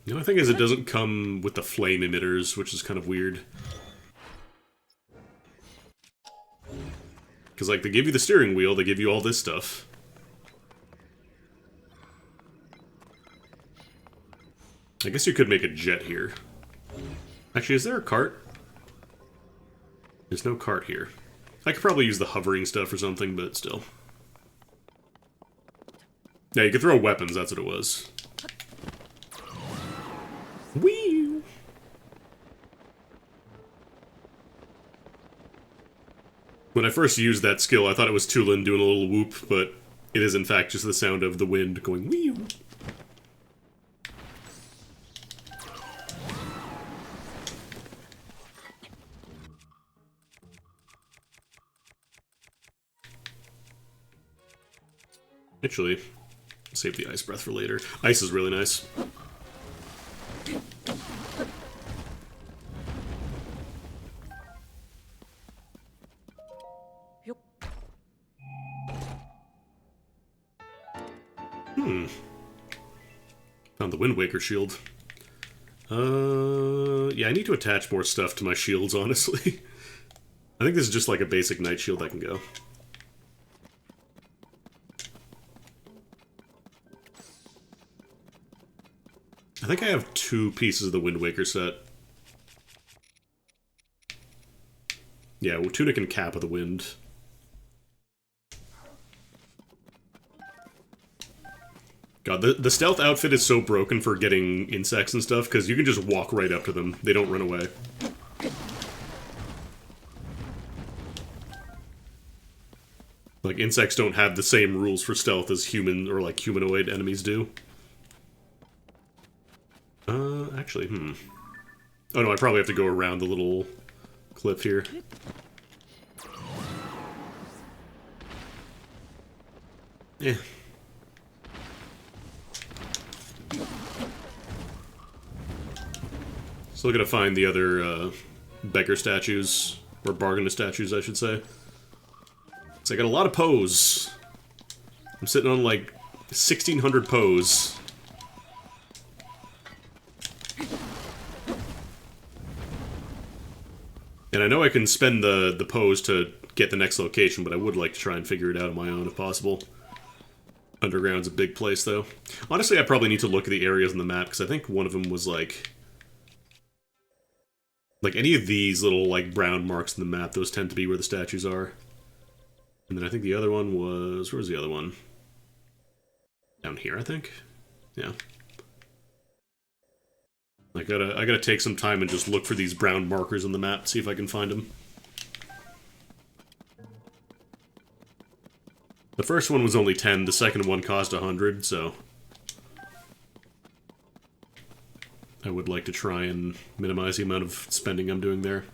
The only thing is it doesn't come with the flame emitters, which is kind of weird. Because, like, they give you the steering wheel, they give you all this stuff. I guess you could make a jet here. Actually, is there a cart? There's no cart here. I could probably use the hovering stuff or something, but still. Yeah, you could throw weapons, that's what it was. Whee! When I first used that skill, I thought it was Tulin doing a little whoop, but it is in fact just the sound of the wind going whee! Actually, save the ice breath for later. Ice is really nice. Found the Wind Waker shield. Yeah, I need to attach more stuff to my shields, honestly. I think this is just like a basic knight shield that can go. I think I have 2 pieces of the Wind Waker set. Yeah, well, Tunic and Cap of the Wind. God, the stealth outfit is so broken for getting insects and stuff, because you can just walk right up to them. They don't run away. Like, insects don't have the same rules for stealth as human or, like, humanoid enemies do. Actually, Oh no, I probably have to go around the little cliff here. Yeah. Still gotta find the other, beggar statues, or bargain statues, I should say. So I got a lot of pose. I'm sitting on, like, 1,600 pose. And I know I can spend the pose to get the next location, but I would like to try and figure it out on my own if possible. Underground's a big place, though. Honestly, I probably need to look at the areas on the map, because I think one of them was, like, any of these little, like, brown marks in the map, those tend to be where the statues are. And then I think the other one was... Where was the other one? Down here, I think? Yeah. I gotta take some time and just look for these brown markers on the map, see if I can find them. The first one was only 10, the second one cost 100, so... I would like to try and minimize the amount of spending I'm doing there.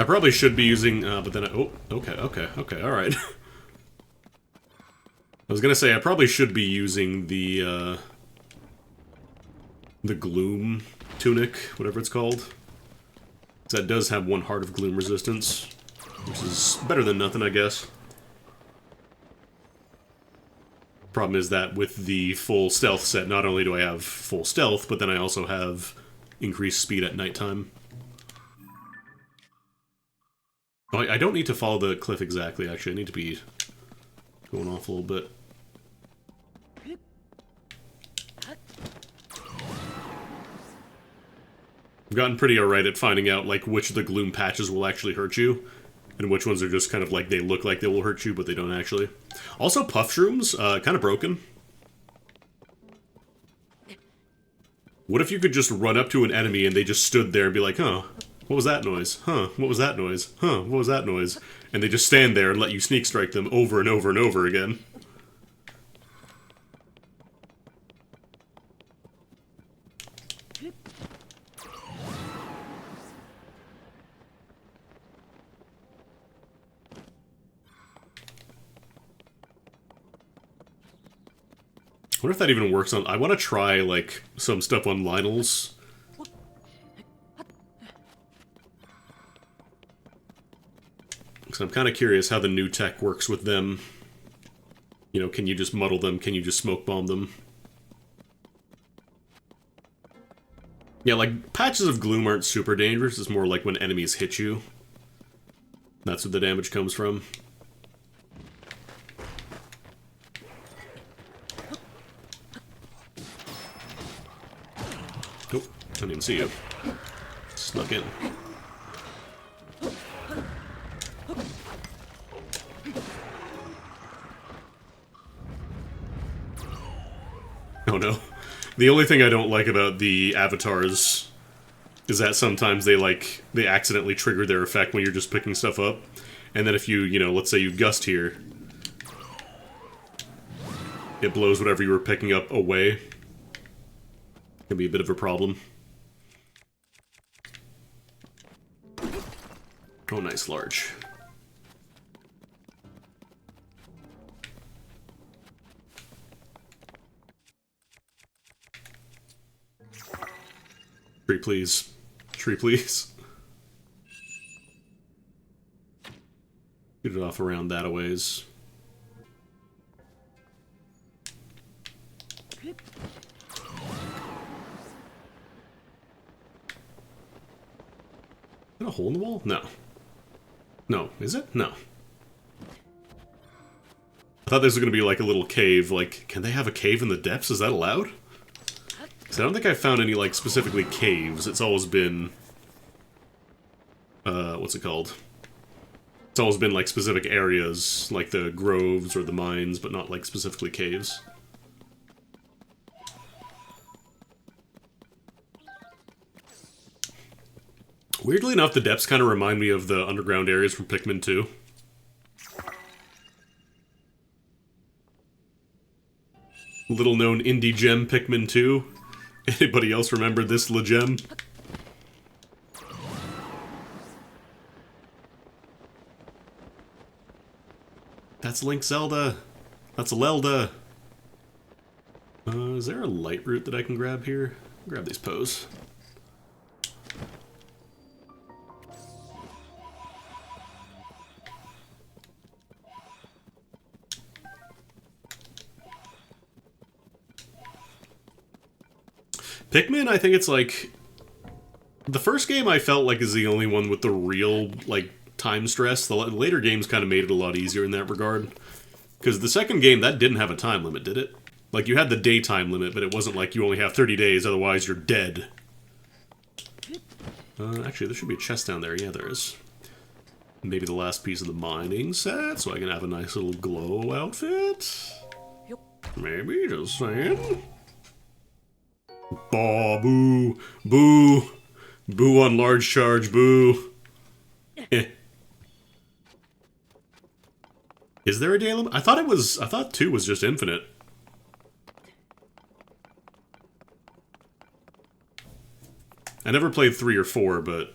I probably should be using, but then oh, okay, alright. I was gonna say, I probably should be using the Gloom Tunic, whatever it's called. Because that does have 1 Heart of Gloom resistance, which is better than nothing, I guess. Problem is that with the full stealth set, not only do I have full stealth, but then I also have increased speed at nighttime. Oh, I don't need to follow the cliff exactly, actually. I need to be going off a little bit. I've gotten pretty alright at finding out, like, which of the gloom patches will actually hurt you, and which ones are just kind of like, they look like they will hurt you, but they don't actually. Also, puff shrooms, kind of broken. What if you could just run up to an enemy and they just stood there and be like, huh, what was that noise? Huh, what was that noise? Huh, what was that noise? And they just stand there and let you sneak strike them over and over and over again. I wonder if that even works on... I want to try, like, some stuff on Lynel's. Because I'm kind of curious how the new tech works with them. You know, can you just muddle them? Can you just smoke bomb them? Yeah, like, patches of gloom aren't super dangerous. It's more like when enemies hit you. That's where the damage comes from. didn't even see you. Snuck in. Oh no. The only thing I don't like about the avatars is that sometimes they accidentally trigger their effect when you're just picking stuff up. And then if you know, let's say you gust here, it blows whatever you were picking up away. Can be a bit of a problem. Oh, nice, large. Tree, please. Tree, please. Get it off around that a ways. Is that a hole in the wall? No. No, is it? No. I thought this was going to be like a little cave. Like, can they have a cave in the depths? Is that allowed? So I don't think I've found any, like, specifically caves. It's always been... what's it called? It's always been, like, specific areas, like the groves or the mines, but not, like, specifically caves. Weirdly enough, the depths kind of remind me of the underground areas from Pikmin 2. Little known indie gem Pikmin 2. Anybody else remember this legem? That's Link Zelda. That's Lelda. Is there a light root that I can grab here? Grab these Poes. Pikmin, I think it's like... The first game I felt like is the only one with the real, like, time stress. The later games kind of made it a lot easier in that regard. Because the second game, that didn't have a time limit, did it? Like, you had the daytime limit, but it wasn't like you only have 30 days, otherwise you're dead. Actually, there should be a chest down there. Yeah, there is. Maybe the last piece of the mining set, so I can have a nice little glow outfit? Maybe, just saying. Baw, boo, boo, boo on large charge, boo. Is there a day limit? I thought 2 was just infinite. I never played 3 or 4, but...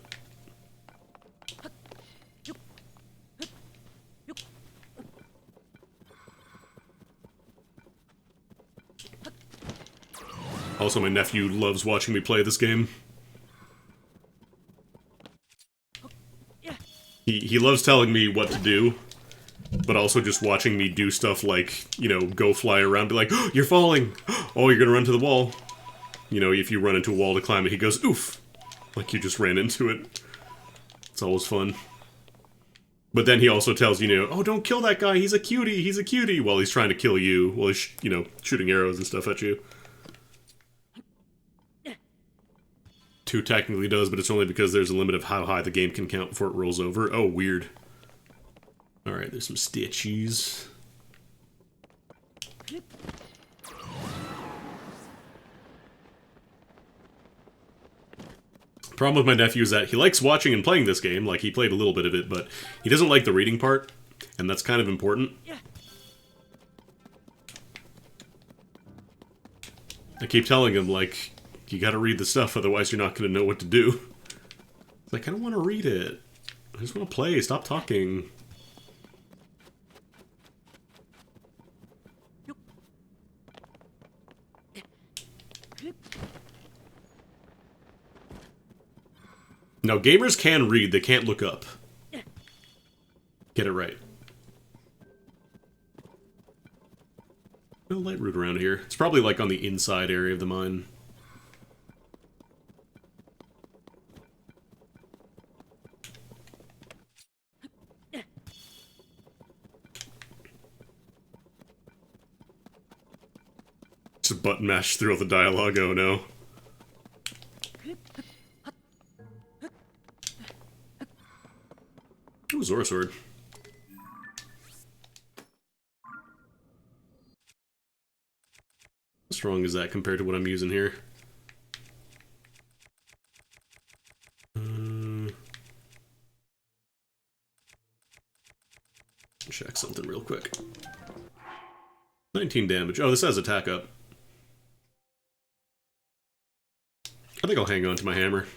Also, my nephew loves watching me play this game. He loves telling me what to do, but also just watching me do stuff like, you know, go fly around, be like, oh, you're falling! Oh, you're gonna run to the wall. You know, if you run into a wall to climb it, he goes, oof! Like you just ran into it. It's always fun. But then he also tells you, know, oh, don't kill that guy, he's a cutie, while he's trying to kill you, while he's, you know, shooting arrows and stuff at you. 2 technically does, but it's only because there's a limit of how high the game can count before it rolls over. Oh, weird. Alright, there's some stitchies. Problem with my nephew is that he likes watching and playing this game, like he played a little bit of it, but he doesn't like the reading part, and that's kind of important. I keep telling him, like, you gotta read the stuff, otherwise you're not gonna know what to do. It's like, I don't want to read it. I just want to play, stop talking. Now, gamers can read, they can't look up. Get it right. No light root around here. It's probably like on the inside area of the mine. Just button mash through all the dialogue, oh no. Zora Sword. How strong is that compared to what I'm using here? Check something real quick. 19 damage. Oh, this has attack up. I think I'll hang on to my hammer.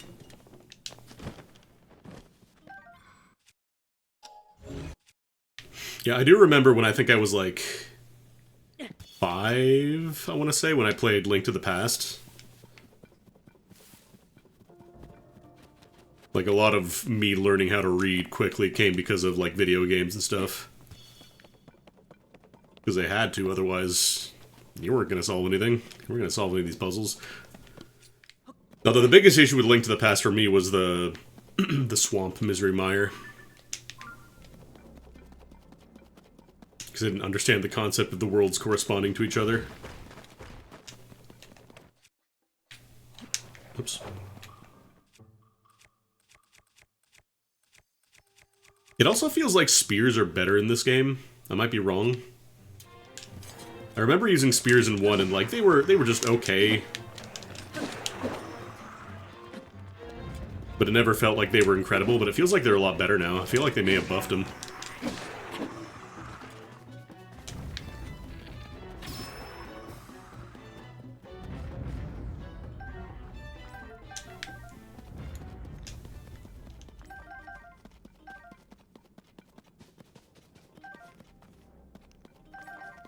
Yeah, I do remember when I think I was like 5, I want to say, when I played Link to the Past. Like, a lot of me learning how to read quickly came because of, like, video games and stuff. Because they had to, otherwise you weren't going to solve anything. You weren't going to solve any of these puzzles. Although the biggest issue with Link to the Past for me was the the swamp Misery Mire. Because I didn't understand the concept of the worlds corresponding to each other. Oops. It also feels like spears are better in this game. I might be wrong. I remember using spears in 1 and like they were just okay. But it never felt like they were incredible, but it feels like they're a lot better now. I feel like they may have buffed them.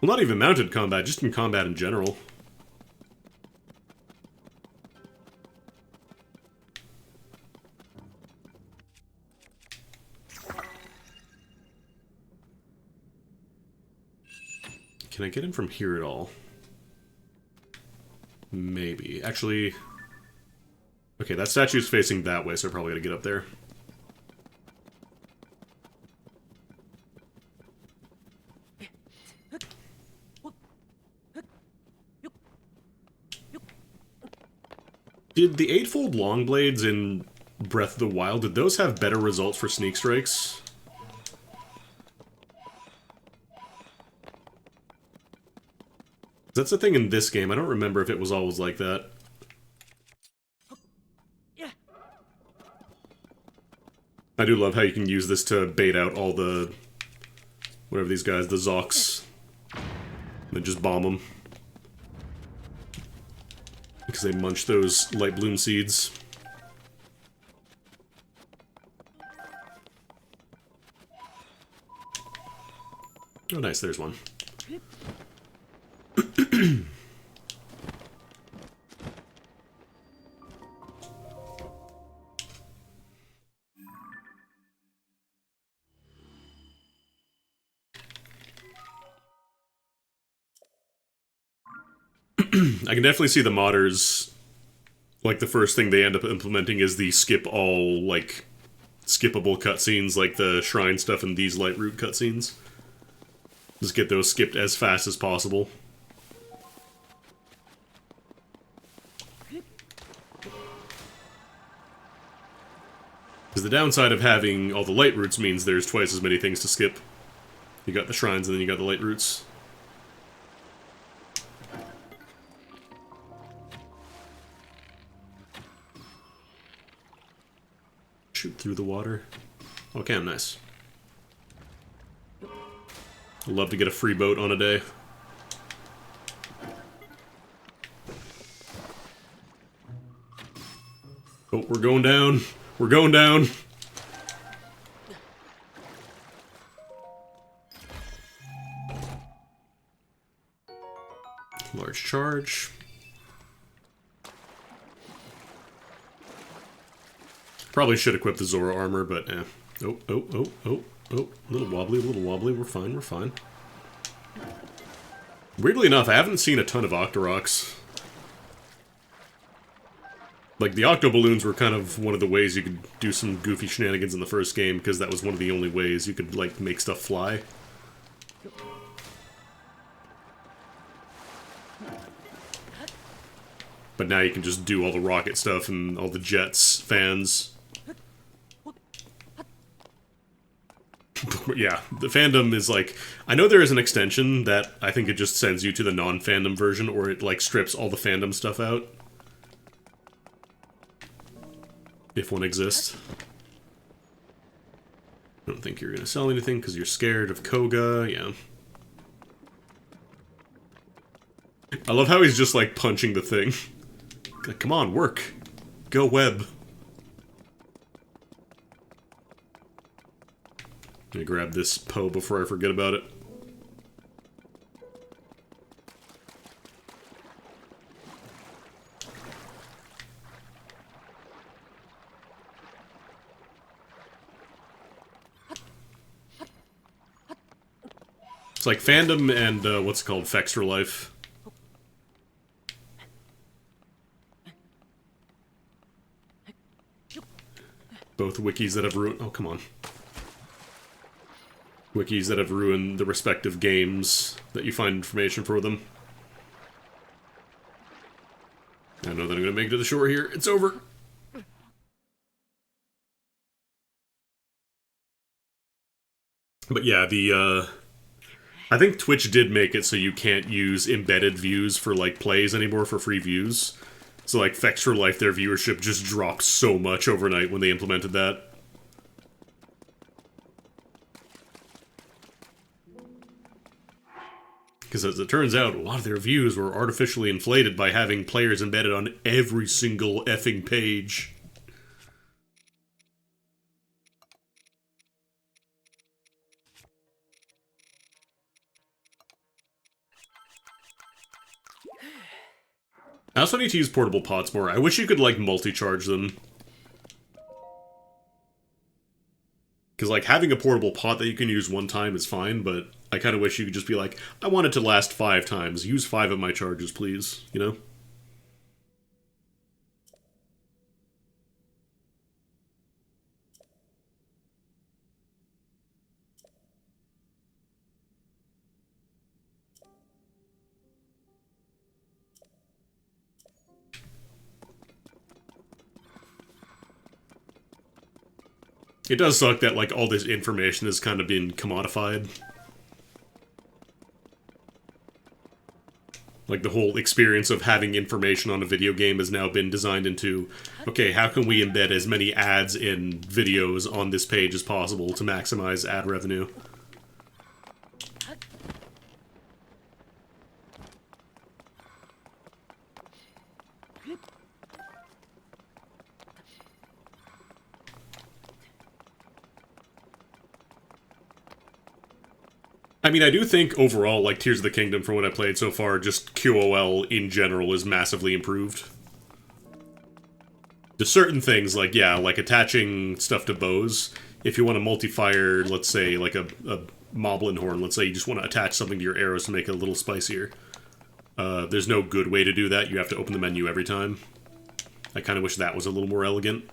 Well, not even mounted combat, just in combat in general. Can I get in from here at all? Maybe. Actually... Okay, that statue's facing that way, so I probably gotta get up there. Did the Eightfold Longblades in Breath of the Wild, did those have better results for sneak strikes? That's the thing in this game. I don't remember if it was always like that. I do love how you can use this to bait out all the... whatever these guys, the Zocs. And then just bomb them. Because they munch those light bloom seeds. Oh nice, there's one. I can definitely see the modders, like, the first thing they end up implementing is the skip all, like, skippable cutscenes, like the shrine stuff and these Lightroot cutscenes. Just get those skipped as fast as possible. Because the downside of having all the Lightroots means there's twice as many things to skip. You got the shrines and then you got the Lightroots. Shoot through the water. Okay, I'm nice. I'd love to get a free boat on a day. Oh, we're going down. We're going down. Large charge. Probably should equip the Zora armor, but eh. Oh, oh, oh, oh, oh. A little wobbly, a little wobbly. We're fine, we're fine. Weirdly enough, I haven't seen a ton of Octoroks. Like, the Octo Balloons were kind of one of the ways you could do some goofy shenanigans in the first game, because that was one of the only ways you could, like, make stuff fly. But now you can just do all the rocket stuff and all the jets, fans. yeah, the fandom is like... I know there is an extension that I think it just sends you to the non-fandom version, or it, like, strips all the fandom stuff out. If one exists. I don't think you're gonna sell anything because you're scared of Koga, yeah. I love how he's just, like, punching the thing. Like, come on, work. Go web. Let me grab this Poe before I forget about it. It's like fandom and, what's it called, Fex for Life. Both wikis that have ruined... Oh, come on. Wikis that have ruined the respective games that you find information for them. I know that I'm gonna make it to the shore here. It's over! But yeah, I think Twitch did make it so you can't use embedded views for, like, plays anymore for free views. So, like, Fex for Life, their viewership just dropped so much overnight when they implemented that. Because as it turns out, a lot of their views were artificially inflated by having players embedded on every single effing page. I also need to use portable pots more. I wish you could, like, multi-charge them. Because, like, having a portable pot that you can use one time is fine, but I kind of wish you could just be like, I want it to last 5 times. Use 5 of my charges, please. You know? It does suck that, like, all this information has kind of been commodified. Like, the whole experience of having information on a video game has now been designed into, okay, how can we embed as many ads in videos on this page as possible to maximize ad revenue? I mean, I do think overall, like, Tears of the Kingdom, from what I played so far, just QOL in general is massively improved. There's certain things, like, yeah, like attaching stuff to bows. If you want to multi-fire, let's say, like a Moblin Horn, let's say you just want to attach something to your arrows to make it a little spicier. There's no good way to do that. You have to open the menu every time. I kind of wish that was a little more elegant.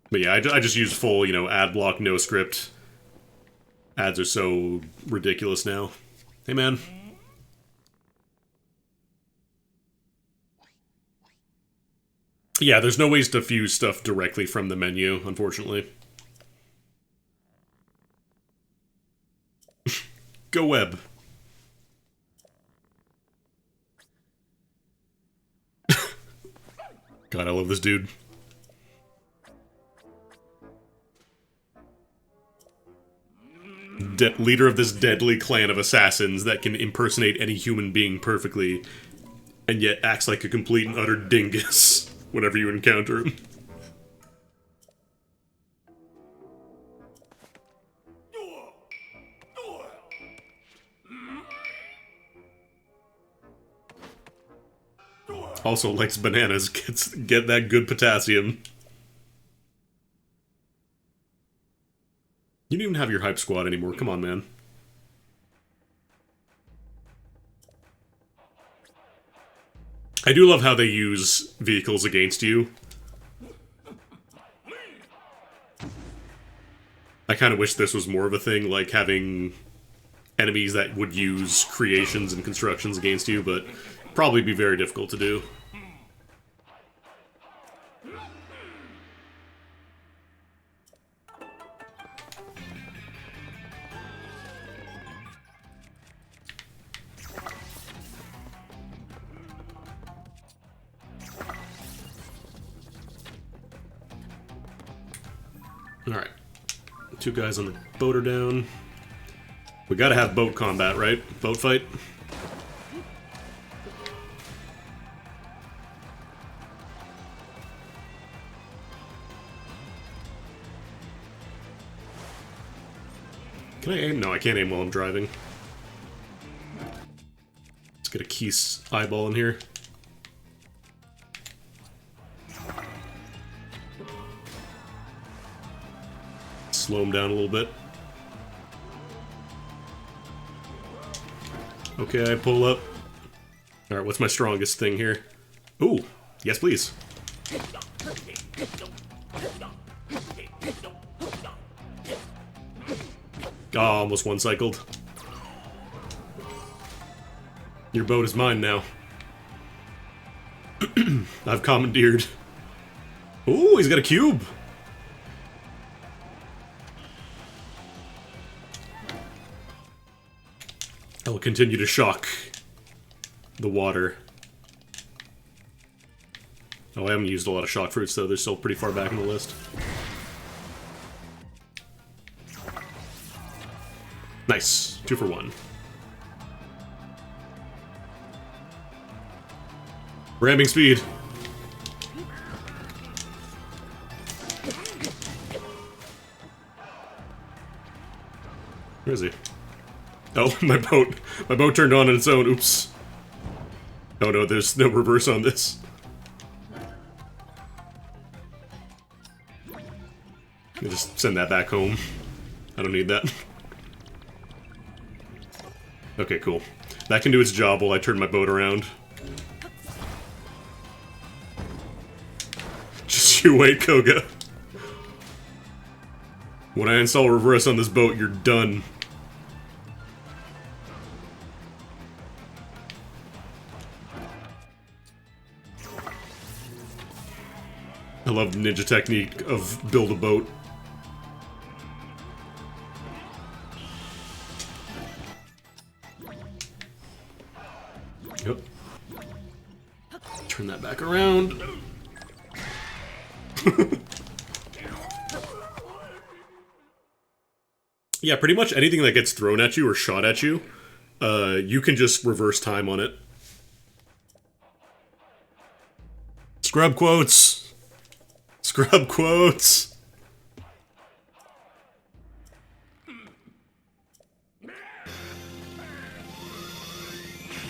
But yeah, I just use full, you know, ad block, no script. Ads are so ridiculous now. Hey, man. Yeah, there's no ways to fuse stuff directly from the menu, unfortunately. Go web. God, I love this dude. Leader of this deadly clan of assassins that can impersonate any human being perfectly, and yet acts like a complete and utter dingus whenever you encounter him. Also likes bananas, get that good potassium. You don't even have your hype squad anymore, come on, man. I do love how they use vehicles against you. I kind of wish this was more of a thing, like having enemies that would use creations and constructions against you, but probably be very difficult to do. Alright. 2 guys on the boat are down. We gotta have boat combat, right? Boat fight? Can I aim? No, I can't aim while I'm driving. Let's get a Keese eyeball in here. Slow him down a little bit. Okay, I pull up. Alright, what's my strongest thing here? Ooh, yes please. Ah, almost one-cycled. Your boat is mine now. I've commandeered. Ooh, he's got a cube! I will continue to shock the water. Oh, I haven't used a lot of shock fruits, though. They're still pretty far back in the list. Nice. 2 for 1. Ramming speed. Where is he? Oh, my boat turned on its own. Oops. Oh no, there's no reverse on this. I'll just send that back home. I don't need that. Okay, cool. That can do its job while I turn my boat around. Just you wait, Koga. When I install reverse on this boat, you're done. I love the ninja technique of build a boat. Yep. Turn that back around. Yeah, pretty much anything that gets thrown at you or shot at you, you can just reverse time on it. Scrub quotes! Scrub quotes!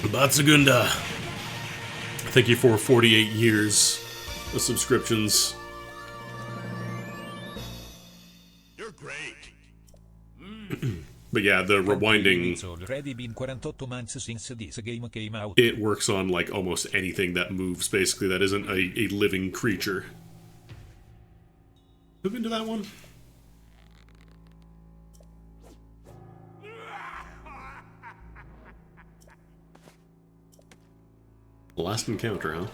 Batsugunda! Thank you for 48 years of subscriptions. You're great. But yeah, the rewinding, It's already been 48 months since this game came out. it works on like almost anything that moves, basically, that isn't a living creature. Move into that one. Last encounter, huh?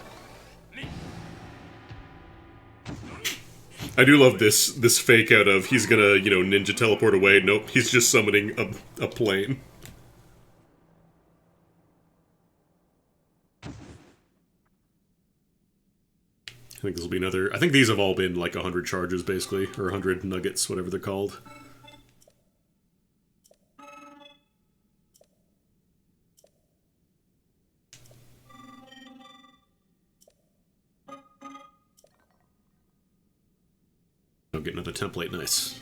I do love this fake out of he's gonna, you know, ninja teleport away. Nope, he's just summoning a plane. I think this will be another. I think these have all been like 100 charges, basically, or 100 nuggets, whatever they're called. I'll get another template, nice.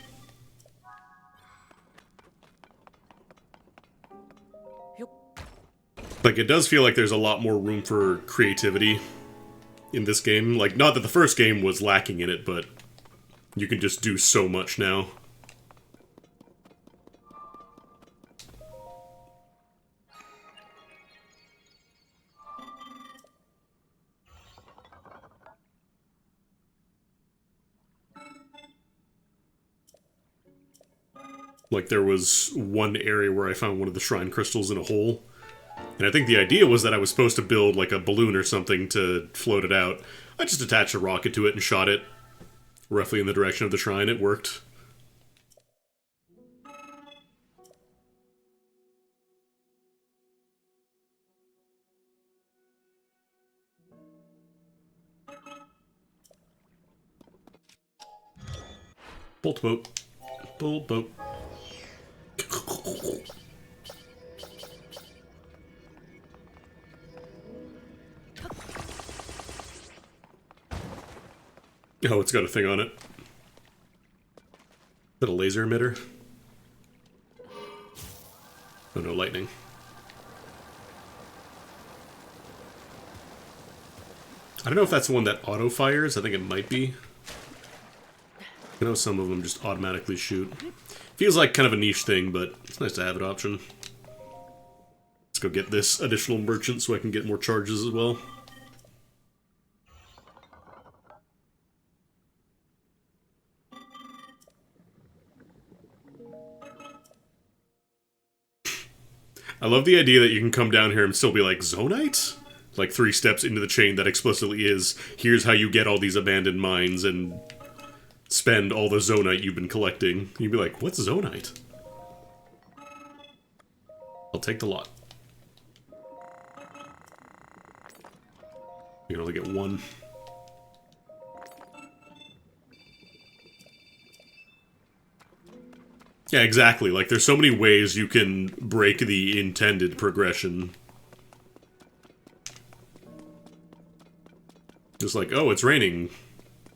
Like, it does feel like there's a lot more room for creativity in this game. Like, not that the first game was lacking in it, but you can just do so much now. Like, there was one area where I found one of the shrine crystals in a hole. And I think the idea was that I was supposed to build, like, a balloon or something to float it out. I just attached a rocket to it and shot it roughly in the direction of the shrine. It worked. Bolt boat. Bolt boat. Oh, it's got a thing on it. Is that a laser emitter? Oh no, lightning. I don't know if that's the one that auto-fires. I think it might be. I know some of them just automatically shoot. Feels like kind of a niche thing, but it's nice to have an option. Let's go get this additional merchant so I can get more charges as well. I love the idea that you can come down here and still be like, Zonite? Like 3 steps into the chain that explicitly is, here's how you get all these abandoned mines and spend all the Zonite you've been collecting. You'd be like, what's Zonite? I'll take the lot. You can only get 1. Yeah, exactly. Like, there's so many ways you can break the intended progression. Just like, oh, it's raining.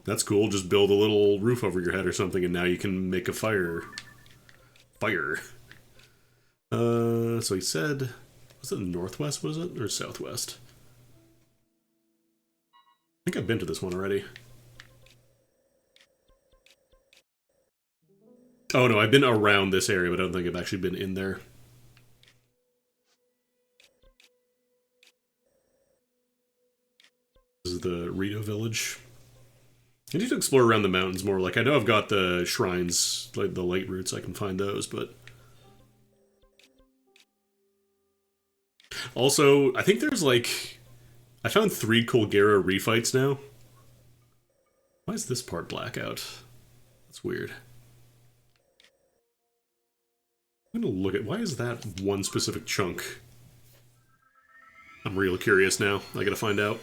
That's cool. Just build a little roof over your head or something, and now you can make a fire. Fire. So he said... Was it northwest, was it? Or southwest? I think I've been to this one already. Oh no, I've been around this area, but I don't think I've actually been in there. This is the Rito village. I need to explore around the mountains more. Like, I know I've got the shrines, like the light roots, I can find those, but... Also, I think there's like... I found 3 Colgera refights now. Why is this part black out? That's weird. I'm gonna look at... Why is that one specific chunk? I'm real curious now. I gotta find out.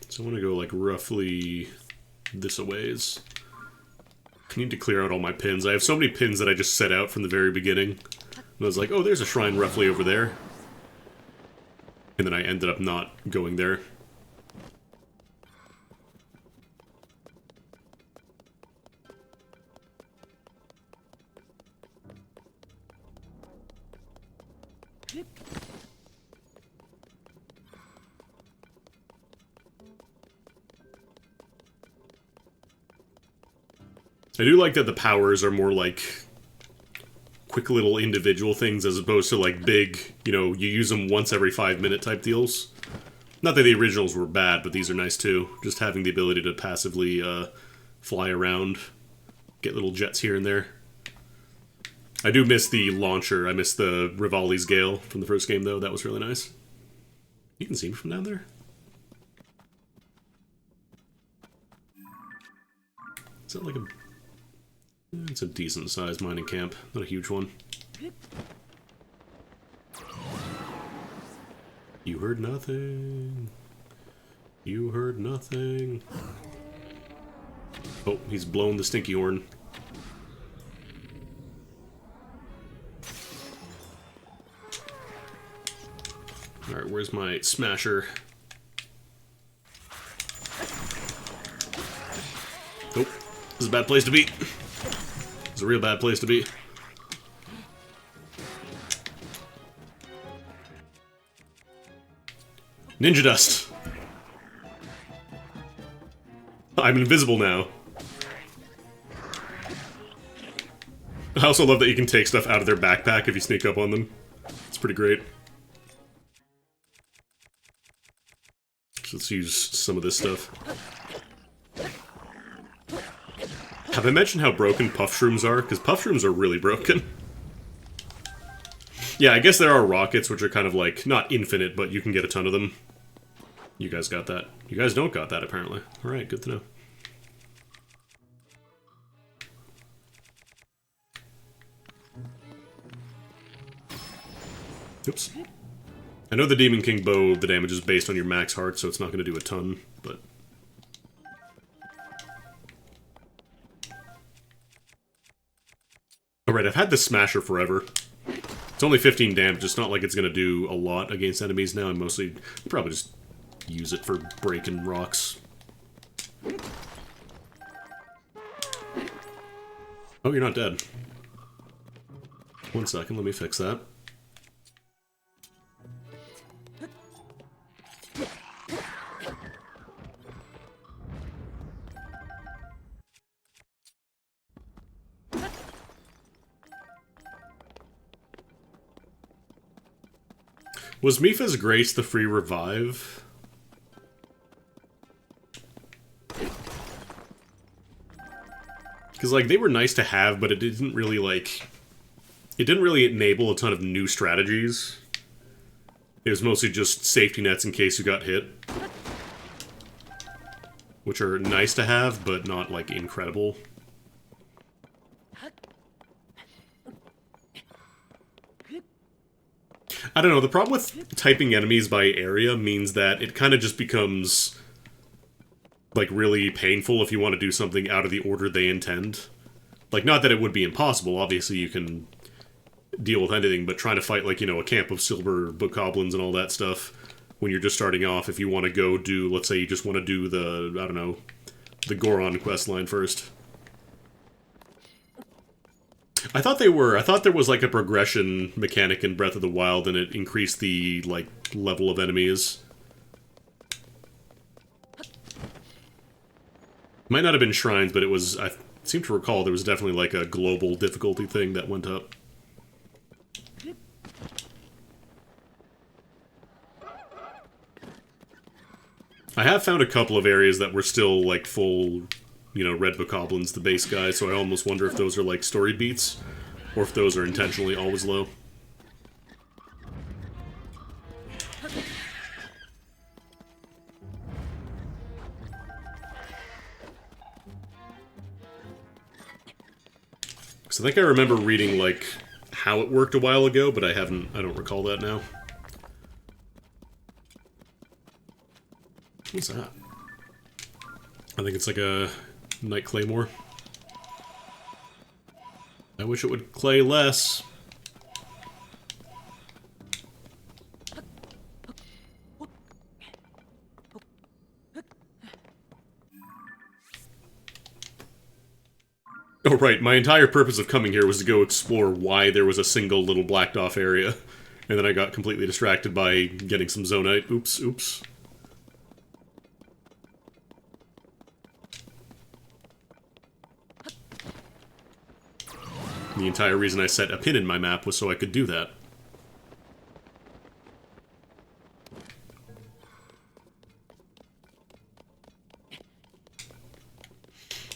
So I want to go, like, roughly this a ways. I need to clear out all my pins. I have so many pins that I just set out from the very beginning. And I was like, oh, there's a shrine roughly over there. And then I ended up not going there. I do like that the powers are more like quick little individual things as opposed to like big, you know, you use them once every 5-minute type deals. Not that the originals were bad, but these are nice too. Just having the ability to passively fly around, get little jets here and there. I do miss the launcher. I miss the Rivali's Gale from the first game though. That was really nice. You can see me from down there? Is that like a... It's a decent-sized mining camp, not a huge one. You heard nothing. You heard nothing. Oh, he's blown the stinky horn. Alright, where's my smasher? Nope. This is a bad place to be. It's a real bad place to be. Ninja dust. I'm invisible now. I also love that you can take stuff out of their backpack if you sneak up on them. It's pretty great. So let's use some of this stuff. Have I mentioned how broken puff shrooms are? Because puff shrooms are really broken. Yeah, I guess there are rockets, which are kind of like, not infinite, but you can get a ton of them. You guys got that. You guys don't got that, apparently. Alright, good to know. Oops. I know the Demon King bow, the damage is based on your max heart, so it's not going to do a ton, but... Alright, I've had this Smasher forever. It's only 15 damage, it's not like it's going to do a lot against enemies now. I mostly probably just use it for breaking rocks. Oh, you're not dead. 1 second, let me fix that. Was Mipha's Grace the free revive? Because, like, they were nice to have, but it didn't really, like... It didn't really enable a ton of new strategies. It was mostly just safety nets in case you got hit. Which are nice to have, but not, like, incredible. I don't know, the problem with typing enemies by area means that it kind of just becomes, like, really painful if you want to do something out of the order they intend. Like, not that it would be impossible, obviously you can deal with anything, but trying to fight, like, you know, a camp of silver bokoblins and all that stuff, when you're just starting off, if you want to go do, let's say you just want to do the, I don't know, the Goron questline first. I thought there was like a progression mechanic in Breath of the Wild and it increased the, like, level of enemies. Might not have been shrines, but it was, I seem to recall there was definitely like a global difficulty thing that went up. I have found a couple of areas that were still, like, full, you know, red bokoblins, the base guys, so I almost wonder if those are, like, story beats, or if those are intentionally always low. So I think I remember reading, like, how it worked a while ago, but I don't recall that now. What's that? I think it's like a Night Claymore. I wish it would clay less. Oh right, my entire purpose of coming here was to go explore why there was a single little blacked off area. And then I got completely distracted by getting some Zonite. Oops, oops. The entire reason I set a pin in my map was so I could do that.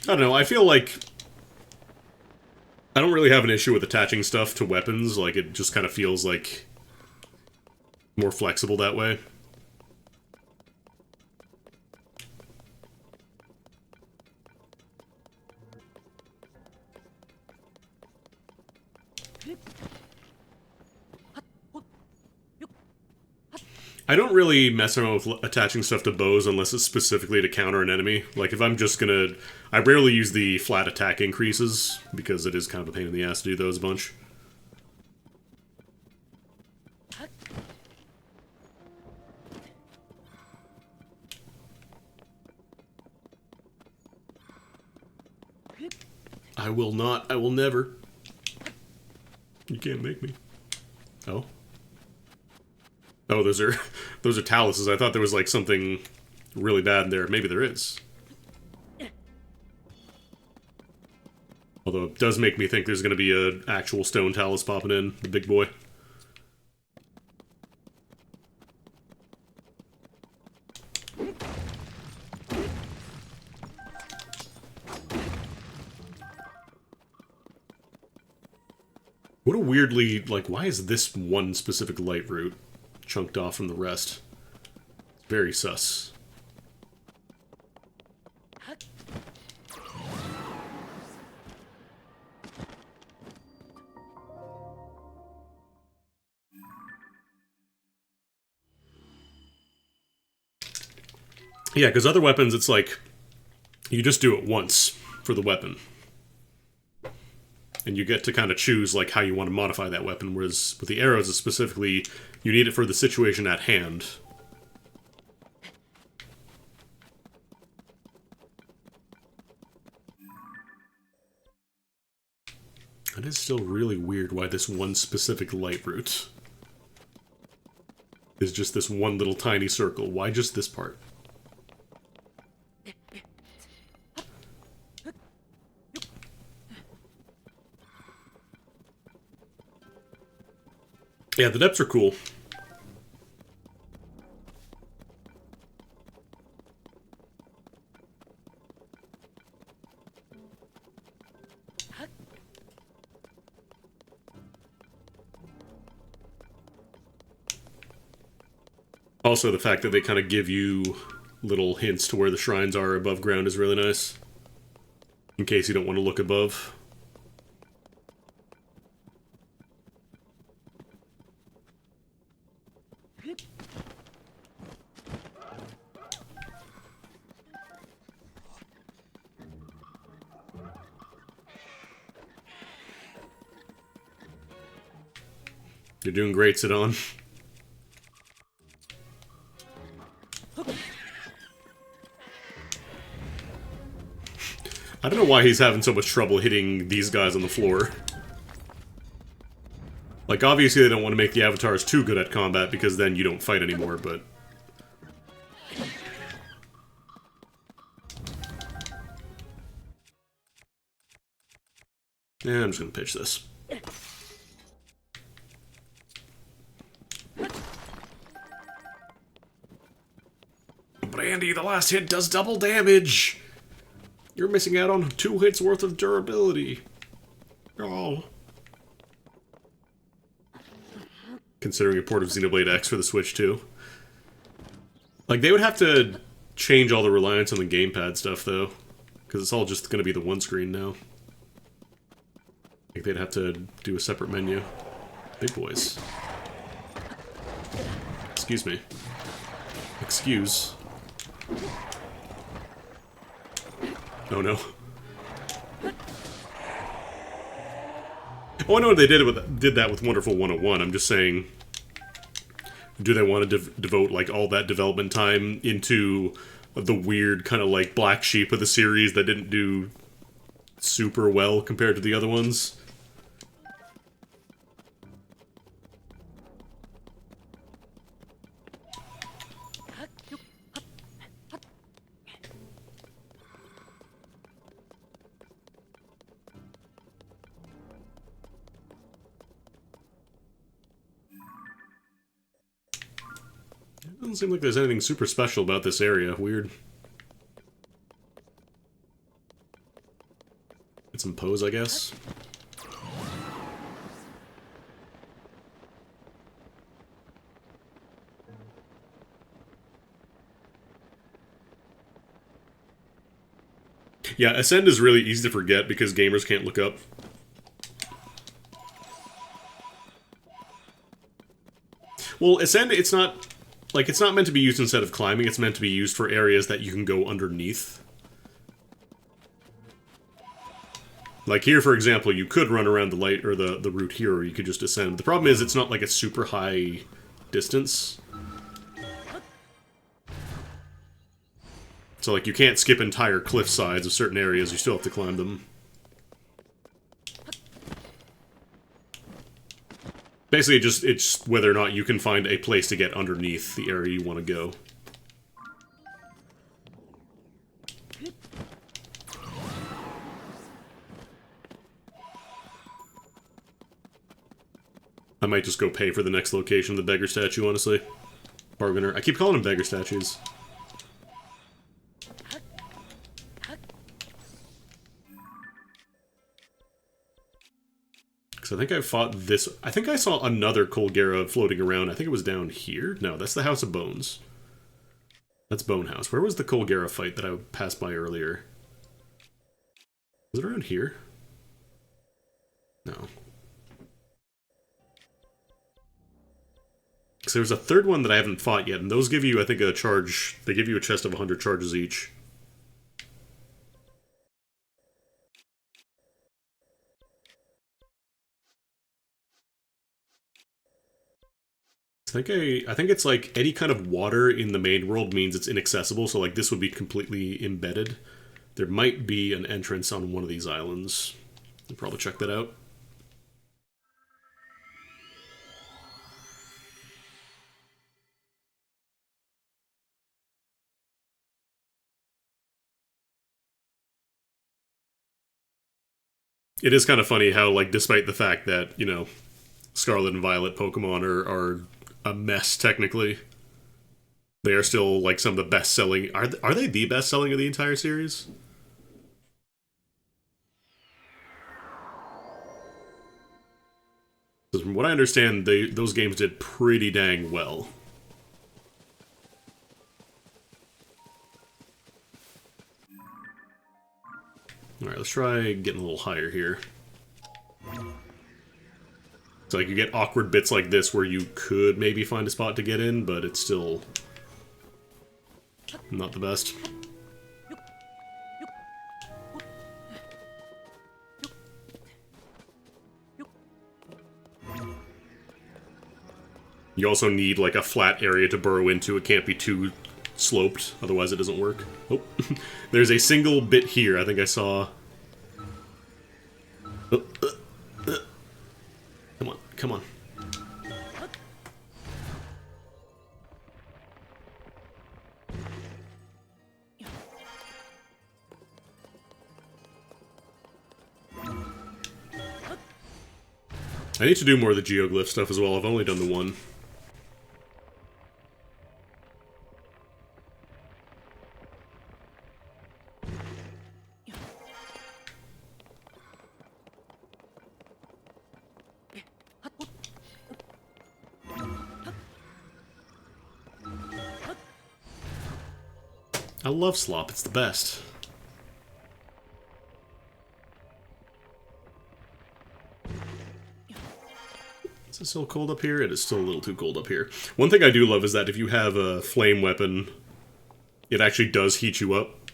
I don't know, I feel like I don't really have an issue with attaching stuff to weapons, like it just kind of feels like more flexible that way. I don't really mess around with attaching stuff to bows unless it's specifically to counter an enemy. Like, if I'm just gonna... I rarely use the flat attack increases, because it is kind of a pain in the ass to do those a bunch. I will not. I will never. You can't make me. Oh? Oh, those are taluses. I thought there was, like, something really bad in there. Maybe there is. Although, it does make me think there's gonna be an actual stone talus popping in, the big boy. What a weirdly, like, why is this one specific light route chunked off from the rest? Very sus. Yeah, because other weapons, it's like, you just do it once for the weapon. And you get to kind of choose, like, how you want to modify that weapon, whereas with the arrows, it's specifically, you need it for the situation at hand. It is still really weird why this one specific light route is just this one little tiny circle. Why just this part? Yeah, the depths are cool. Also, the fact that they kind of give you little hints to where the shrines are above ground is really nice. In case you don't want to look above. You're doing great, Sidon. I don't know why he's having so much trouble hitting these guys on the floor. Like, obviously they don't want to make the avatars too good at combat, because then you don't fight anymore, but... yeah, I'm just gonna pitch this. Brandy, the last hit does double damage! You're missing out on 2 hits worth of durability. Oh. Considering a port of Xenoblade X for the Switch, too. Like, they would have to change all the reliance on the gamepad stuff, though. Because it's all just going to be the one screen now. Like, they'd have to do a separate menu. Big boys. Excuse me. Excuse. Oh no. Oh, I know they did that with Wonderful 101. I'm just saying, do they want to devote like all that development time into the weird kind of like black sheep of the series that didn't do super well compared to the other ones? Doesn't seem like there's anything super special about this area. Weird. Get some pose, I guess. Yeah, Ascend is really easy to forget because gamers can't look up. Well, Ascend, it's not... like, it's not meant to be used instead of climbing, it's meant to be used for areas that you can go underneath. Like here, for example, you could run around the light, or the route here, or you could just ascend. The problem is, it's not like a super high distance. So, like, you can't skip entire cliff sides of certain areas, you still have to climb them. Basically, it's whether or not you can find a place to get underneath the area you want to go. I might just go pay for the next location of the beggar statue, honestly. Bargainer. I keep calling them beggar statues. Because I think I fought this... I think I saw another Colgera floating around. I think it was down here. No, that's the House of Bones. That's Bonehouse. Where was the Colgera fight that I passed by earlier? Was it around here? No. So there's a third one that I haven't fought yet, and those give you, I think, a charge. They give you a chest of 100 charges each. I think it's like any kind of water in the main world means it's inaccessible, so like this would be completely embedded. There might be an entrance on one of these islands. I'll probably check that out. It is kind of funny how, like, despite the fact that, you know, Scarlet and Violet Pokemon are a mess, technically, they are still, like, some of the best-selling... Are they the best-selling of the entire series? Because from what I understand, those games did pretty dang well. Alright, let's try getting a little higher here. So like you get awkward bits like this where you could maybe find a spot to get in, but it's still not the best. You also need like a flat area to burrow into. It can't be too sloped, otherwise it doesn't work. Oh, there's a single bit here. I think I saw. Come on, come on. I need to do more of the geoglyph stuff as well. I've only done the one. I love slop, it's the best. Is it still cold up here? It is still a little too cold up here. One thing I do love is that if you have a flame weapon, it actually does heat you up.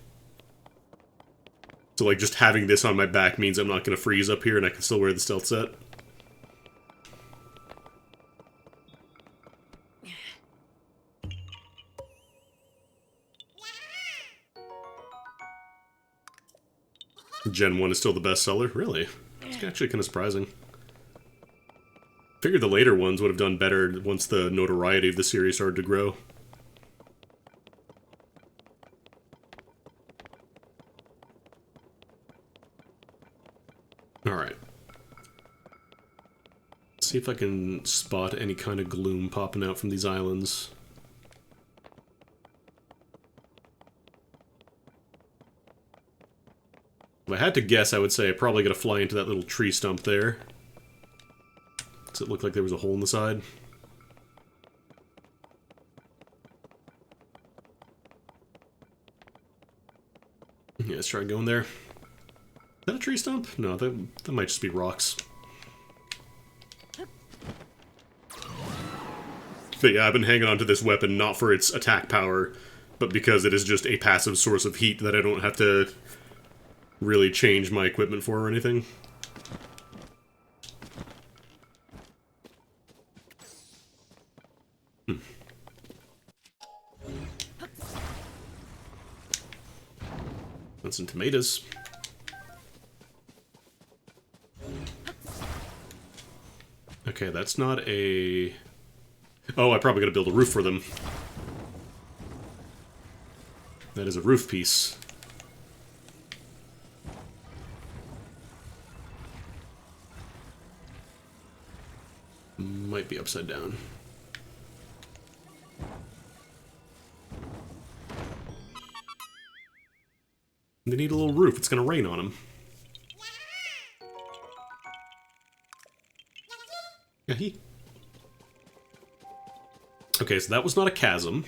So like just having this on my back means I'm not going to freeze up here and I can still wear the stealth set. Gen 1 is still the best seller? Really? It's actually kind of surprising. Figured the later ones would have done better once the notoriety of the series started to grow. Alright. Let's see if I can spot any kind of gloom popping out from these islands. If I had to guess, I would say I probably gotta fly into that little tree stump there. Does it look like there was a hole in the side? Yeah, let's try going there. Is that a tree stump? No, that might just be rocks. But yeah, I've been hanging on to this weapon not for its attack power, but because it is just a passive source of heat that I don't have to really change my equipment for or anything. And some tomatoes. Okay, that's not a... Oh, I probably gotta build a roof for them. That is a roof piece. Might be upside down. They need a little roof. It's gonna rain on them. Yeah, Okay, so that was not a chasm.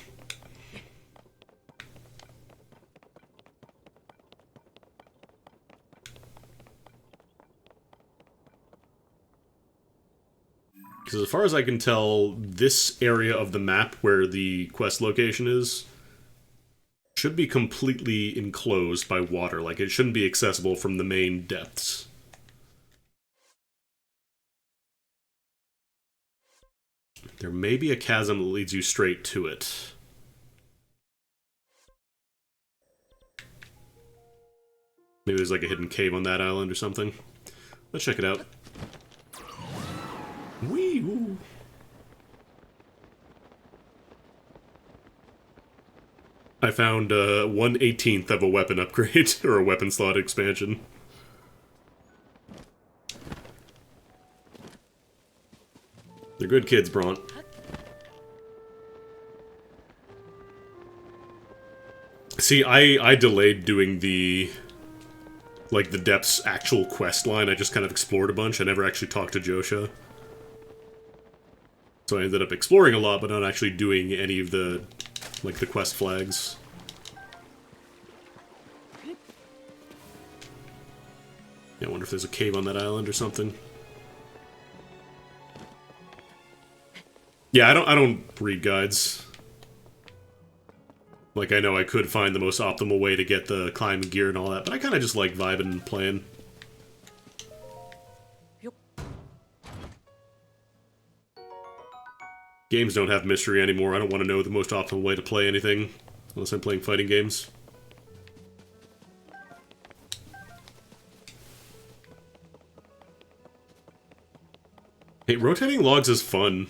Because as far as I can tell, this area of the map where the quest location is should be completely enclosed by water. Like, it shouldn't be accessible from the main depths. There may be a chasm that leads you straight to it. Maybe there's like a hidden cave on that island or something. Let's check it out. Wee-oo. I found 1/18 of a weapon upgrade, or a weapon slot expansion. They're good kids, Bront. See, I delayed doing the depths actual quest line. I just kind of explored a bunch. I never actually talked to Josha. So I ended up exploring a lot, but not actually doing any of the, like, the quest flags. Yeah, I wonder if there's a cave on that island or something. Yeah, I don't read guides. Like, I know I could find the most optimal way to get the climbing gear and all that, but I kind of just like vibing and playing. Games don't have mystery anymore. I don't want to know the most optimal way to play anything, unless I'm playing fighting games. Hey, rotating logs is fun.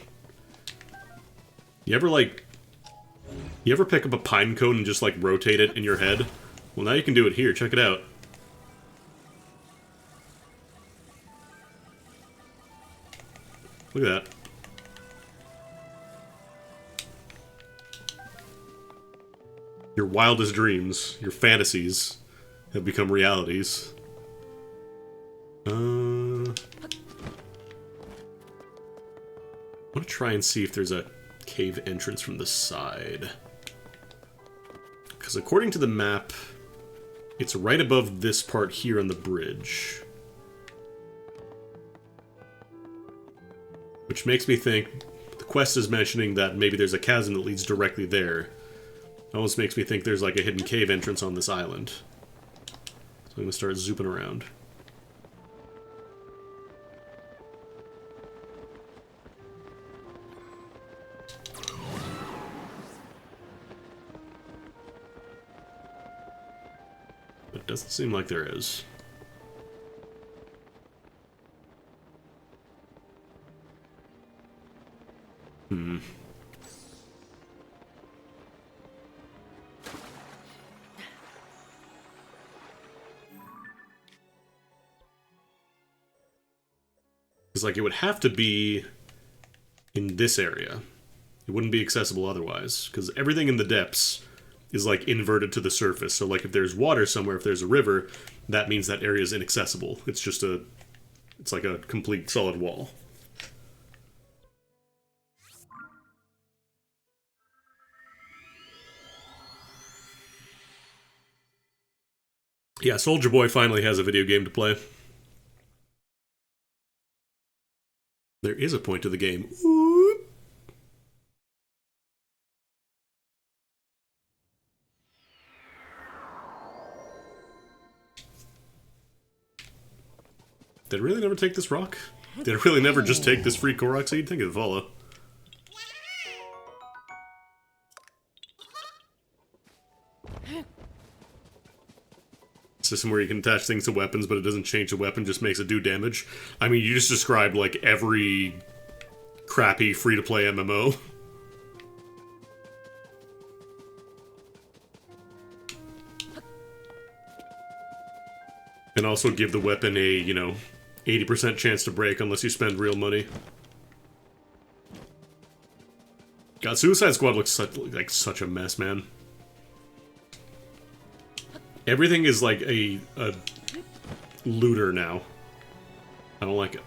You ever pick up a pine cone and just, like, rotate it in your head? Well, now you can do it here. Check it out. Look at that. Your wildest dreams, your fantasies, have become realities. I want to try and see if there's a cave entrance from the side. Because according to the map, it's right above this part here on the bridge. Which makes me think the quest is mentioning that maybe there's a chasm that leads directly there. It almost makes me think there's like a hidden cave entrance on this island. So I'm going to start zooping around. But it doesn't seem like there is. Because, like, it would have to be in this area. It wouldn't be accessible otherwise. Because everything in the depths is, like, inverted to the surface. So, like, if there's water somewhere, if there's a river, that means that area is inaccessible. It's just it's like a complete solid wall. Yeah, Soldier Boy finally has a video game to play. There is a point to the game. Whoop. Did it really never take this rock? Did it really never just take this free Korok seed? Think it'd follow. System where you can attach things to weapons, but it doesn't change the weapon, just makes it do damage. I mean, you just described, like, every crappy free-to-play MMO. And also give the weapon a, you know, 80% chance to break unless you spend real money. God, Suicide Squad looks like such a mess, man. Everything is like a looter now. I don't like it.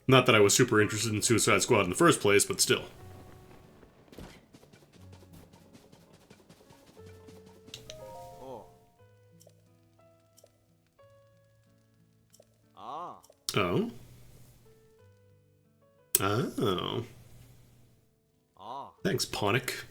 Not that I was super interested in Suicide Squad in the first place, but still. Oh. Ah. Oh? Oh. Ah. Thanks, Ponic.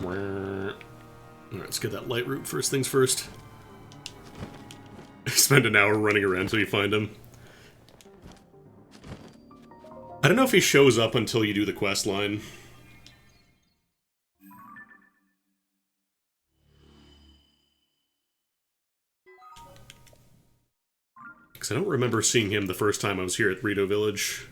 Alright, let's get that light root first things first. Spend an hour running around until you find him. I don't know if he shows up until you do the quest line. Because I don't remember seeing him the first time I was here at Rito Village.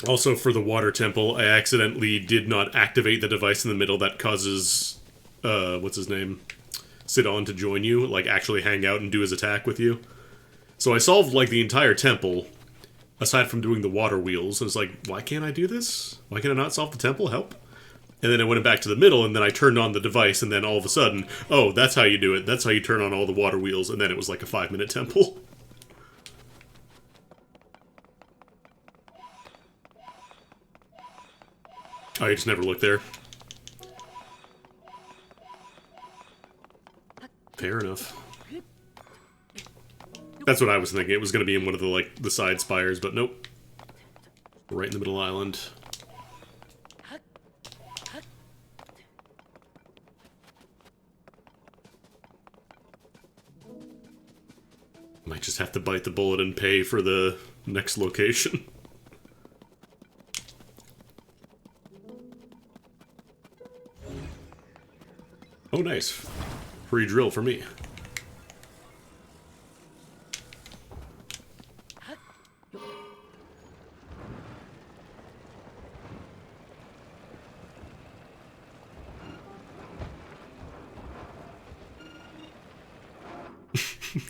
Also, for the water temple, I accidentally did not activate the device in the middle that causes, what's his name? Sidon to join you, like actually hang out and do his attack with you. So I solved, like, the entire temple, aside from doing the water wheels. I was like, why can't I do this? Why can I not solve the temple? Help. And then I went back to the middle, and then I turned on the device, and then all of a sudden, oh, that's how you do it. That's how you turn on all the water wheels, and then it was like a 5-minute temple. Oh, you just never looked there. Fair enough. That's what I was thinking. It was going to be in one of the, like, the side spires, but nope. Right in the middle island. Might just have to bite the bullet and pay for the next location. Oh, nice. Free drill for me.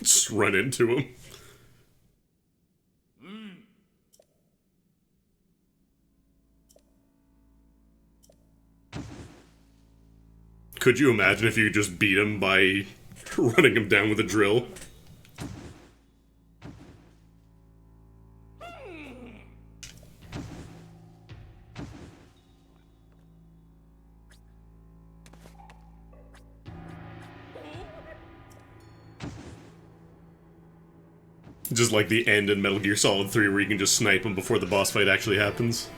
Just run into him. Could you imagine if you could just beat him by running him down with a drill? Just like the end in Metal Gear Solid 3 where you can just snipe him before the boss fight actually happens.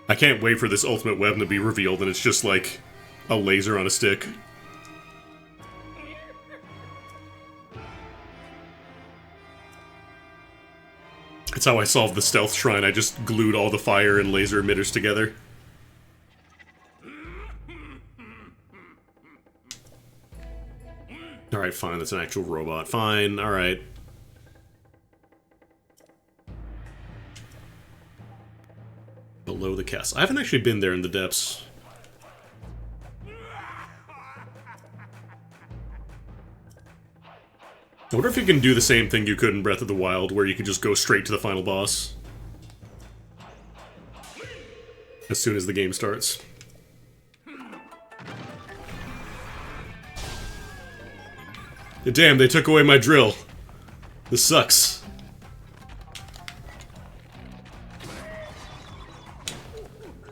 I can't wait for this ultimate weapon to be revealed and it's just like a laser on a stick. That's how I solved the stealth shrine. I just glued all the fire and laser emitters together. Alright, fine, that's an actual robot. Fine, alright. Below the castle. I haven't actually been there in the depths. I wonder if you can do the same thing you could in Breath of the Wild, where you can just go straight to the final boss. As soon as the game starts. Damn, they took away my drill. This sucks.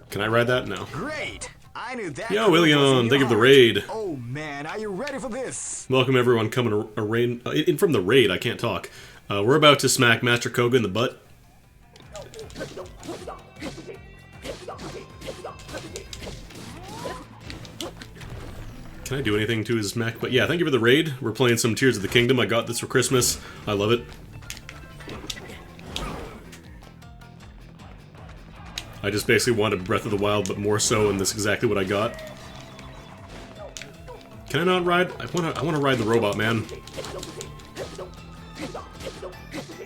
Can I ride that? No. Great! I knew that. Yo, William, thank you for the raid. Oh man, are you ready for this? Welcome everyone coming in from the raid. I can't talk. We're about to smack Master Koga in the butt. Can I do anything to his mech? But yeah, thank you for the raid. We're playing some Tears of the Kingdom. I got this for Christmas. I love it. I just basically wanted Breath of the Wild, but more so, and that's exactly what I got. Can I not ride? I wanna ride the robot, man.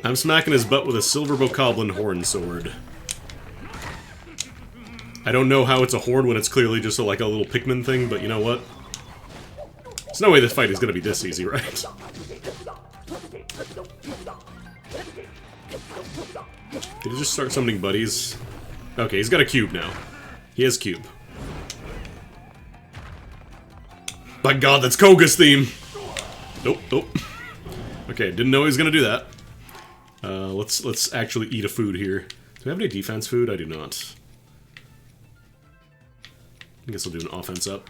I'm smacking his butt with a silver bokoblin horn sword. I don't know how it's a horn when it's clearly just like a little Pikmin thing, but you know what? There's no way this fight is gonna be this easy, right? Did he just start summoning buddies? Okay, he's got a cube now. He has cube. By God, that's Koga's theme! Nope, nope. Okay, didn't know he was gonna do that. Let's actually eat a food here. Do we have any defense food? I do not. I guess I'll do an offense up.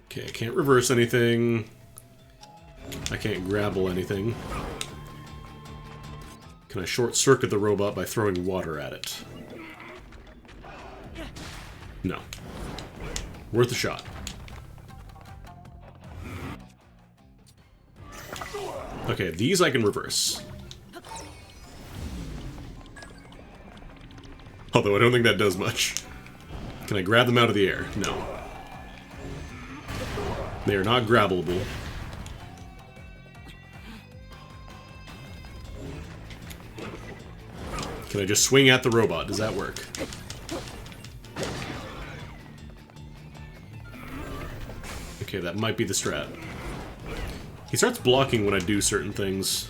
Okay, I can't reverse anything. I can't grapple anything. Can I short-circuit the robot by throwing water at it? No. Worth a shot. Okay, these I can reverse. Although I don't think that does much. Can I grab them out of the air? No. They are not grabbable. Can I just swing at the robot? Does that work? Okay, that might be the strat. He starts blocking when I do certain things.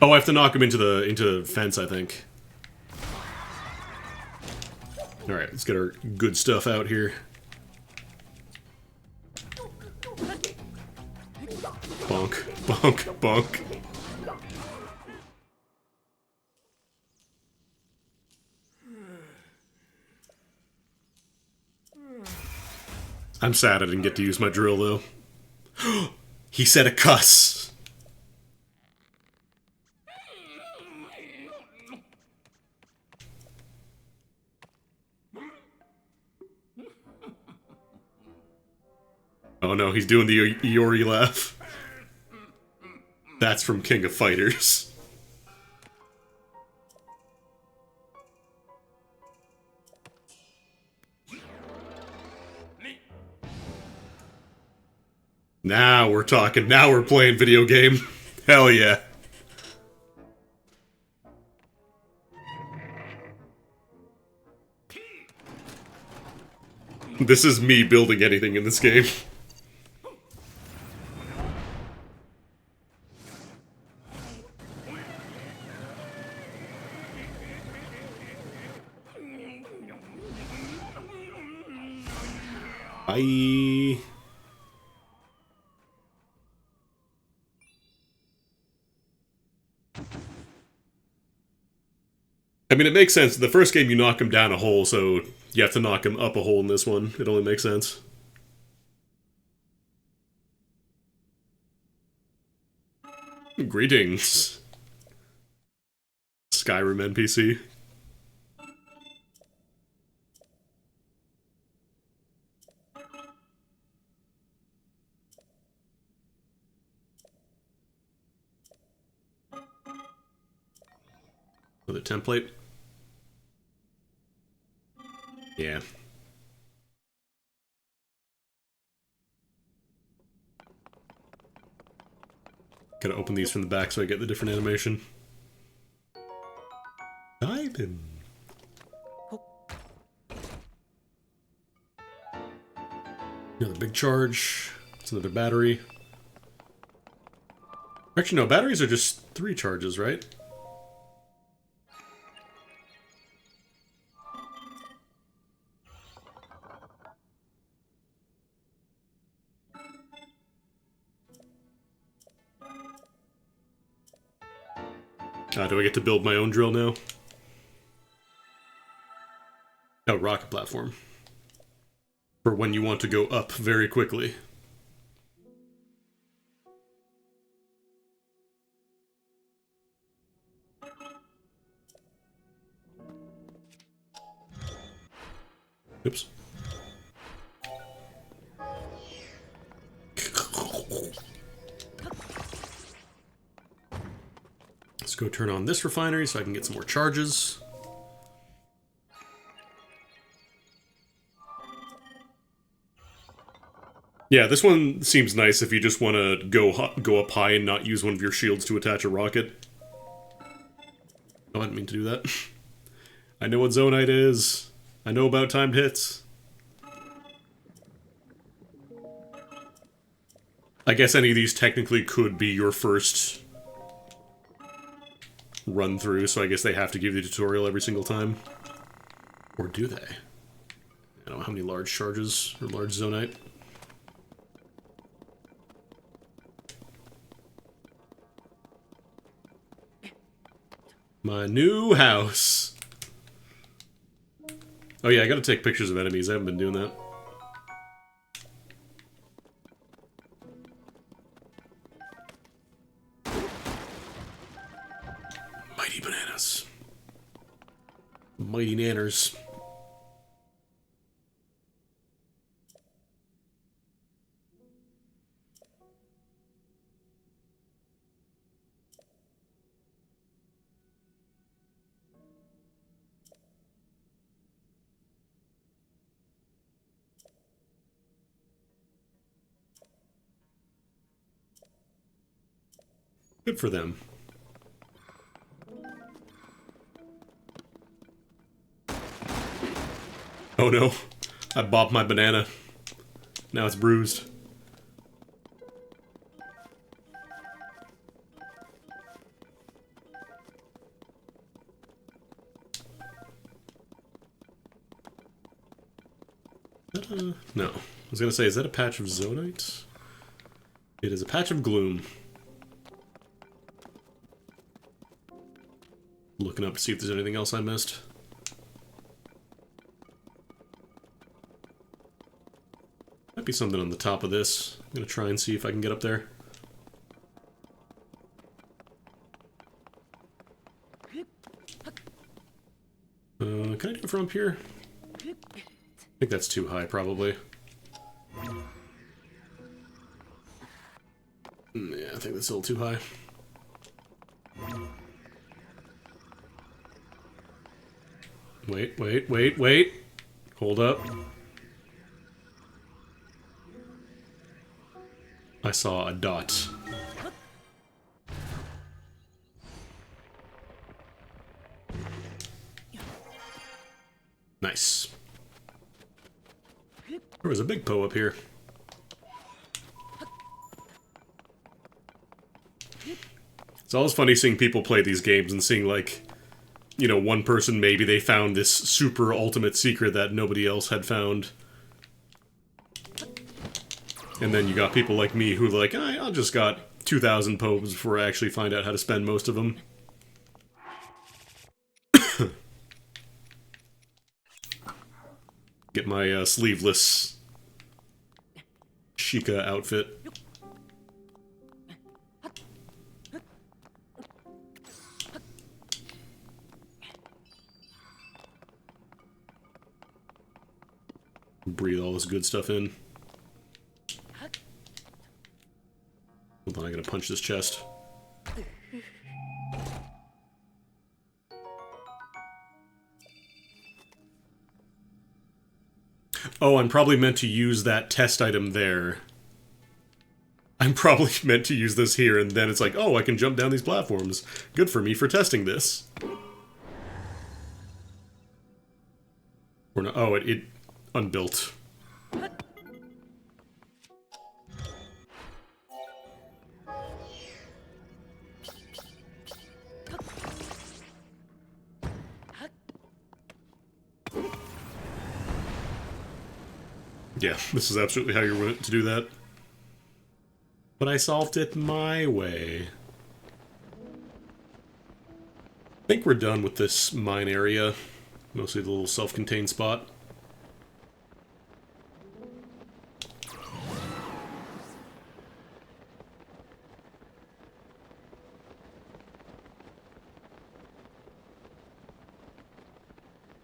Oh, I have to knock him into the fence, I think. Alright, let's get our good stuff out here. Bonk, bonk, bonk. I'm sad I didn't get to use my drill, though. He said a cuss! Oh no, he's doing the Iori laugh. That's from King of Fighters. Now we're talking. Now we're playing video game. Hell yeah. This is me building anything in this game. Bye. I mean, it makes sense. In the first game, you knock him down a hole, so you have to knock him up a hole in this one. It only makes sense. Greetings, Skyrim NPC. Another template. Yeah. Gotta open these from the back so I get the different animation. Diving. Another big charge. It's another battery. Actually, no, batteries are just 3 charges, right? Do I get to build my own drill now? Oh, rocket platform. For when you want to go up very quickly. Oops. Let's go turn on this refinery so I can get some more charges. Yeah, this one seems nice if you just want to go up high and not use one of your shields to attach a rocket. Oh, I didn't mean to do that. I know what Zonite is. I know about timed hits. I guess any of these technically could be your first run through, so I guess they have to give you the tutorial every single time. Or do they? I don't know how many large charges or large zonite. My new house. Oh yeah, I gotta take pictures of enemies. I haven't been doing that. Mighty bananas. Mighty nanners. Good for them. Oh no, I bopped my banana. Now it's bruised. No. I was gonna say, is that a patch of zonite? It is a patch of gloom. Looking up to see if there's anything else I missed. Might be something on the top of this. I'm gonna try and see if I can get up there. Can I do it from up here? I think that's too high, probably. Yeah, I think that's a little too high. Wait. Hold up. I saw a dot. Nice. There was a big Poe up here. It's always funny seeing people play these games and seeing, like, you know, one person, maybe they found this super ultimate secret that nobody else had found. And then you got people like me who are like, I just got 2,000 Poes before I actually find out how to spend most of them. Get my sleeveless Sheikah outfit. Breathe all this good stuff in. Hold on, I gotta punch this chest. Oh, I'm probably meant to use that test item there. I'm probably meant to use this here, and then it's like, oh, I can jump down these platforms. Good for me for testing this. Or no, oh, it unbuilt. Yeah, this is absolutely how you're meant to do that. But I solved it my way. I think we're done with this mine area. Mostly the little self-contained spot.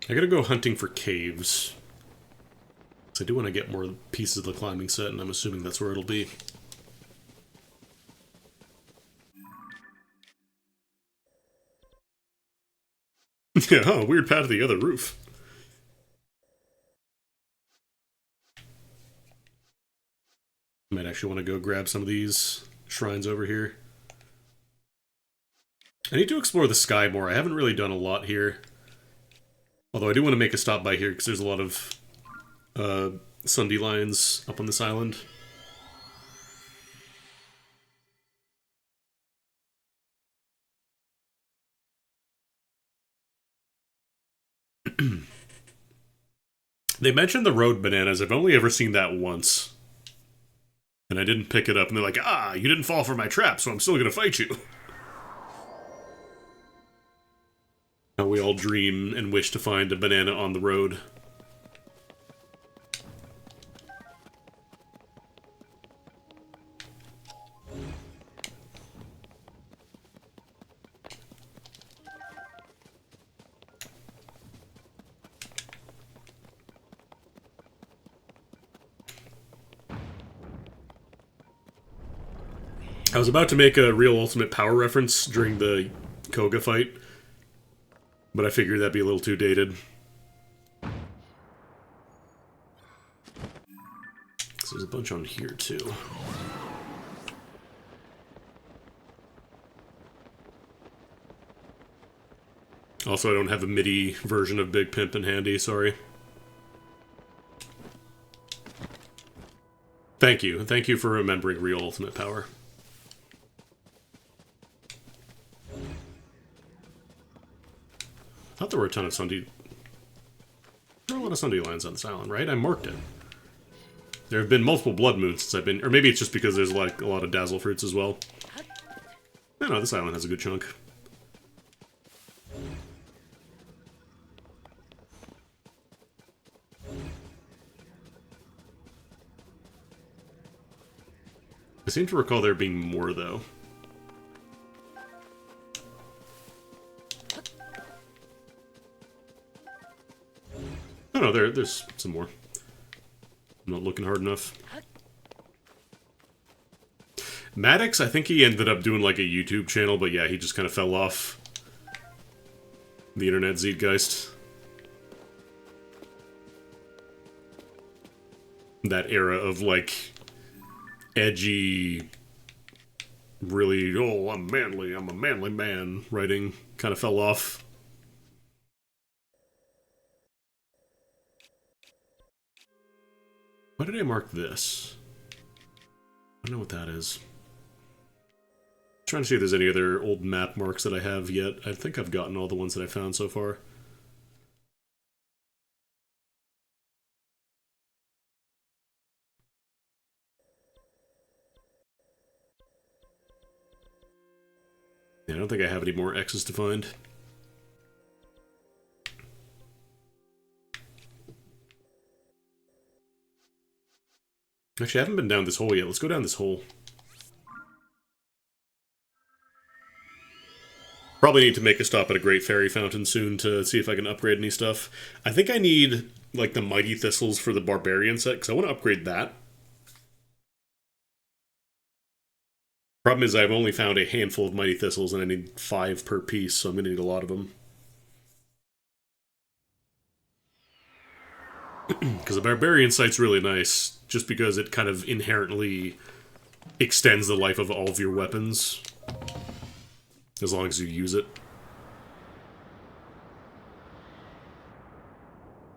I gotta go hunting for caves. I do want to get more pieces of the climbing set, and I'm assuming that's where it'll be. Yeah, oh, weird path to the other roof. Might actually want to go grab some of these shrines over here. I need to explore the sky more. I haven't really done a lot here. Although I do want to make a stop by here, because there's a lot of... Sunday lions up on this island. They mentioned the road bananas. I've only ever seen that once. And I didn't pick it up, and they're like, ah, you didn't fall for my trap, so I'm still gonna fight you. Now we all dream and wish to find a banana on the road. I was about to make a real Ultimate Power reference during the Koga fight, but I figured that'd be a little too dated. So there's a bunch on here, too. Also, I don't have a MIDI version of Big Pimpin' handy, sorry. Thank you. Thank you for remembering real Ultimate Power. I thought there were a ton of Sunday... There are a lot of Sunday lands on this island, right? I marked it. There have been multiple Blood Moons since I've been... Or maybe it's just because there's like a lot of Dazzle Fruits as well. I don't know, this island has a good chunk. I seem to recall there being more, though. Oh no, there's some more. I'm not looking hard enough. Maddox, I think he ended up doing like a YouTube channel, but yeah, he just kind of fell off the internet zeitgeist. That era of like edgy, really, oh, I'm manly, I'm a manly man writing kind of fell off. Why did I mark this? I don't know what that is. I'm trying to see if there's any other old map marks that I have yet. I think I've gotten all the ones that I found so far. Yeah, I don't think I have any more X's to find. Actually, I haven't been down this hole yet. Let's go down this hole. Probably need to make a stop at a Great Fairy Fountain soon to see if I can upgrade any stuff. I think I need, like, the Mighty Thistles for the Barbarian set, because I want to upgrade that. Problem is, I've only found a handful of Mighty Thistles, and I need 5 per piece, so I'm going to need a lot of them. Because the Barbarian site's really nice, just because it kind of inherently extends the life of all of your weapons. As long as you use it.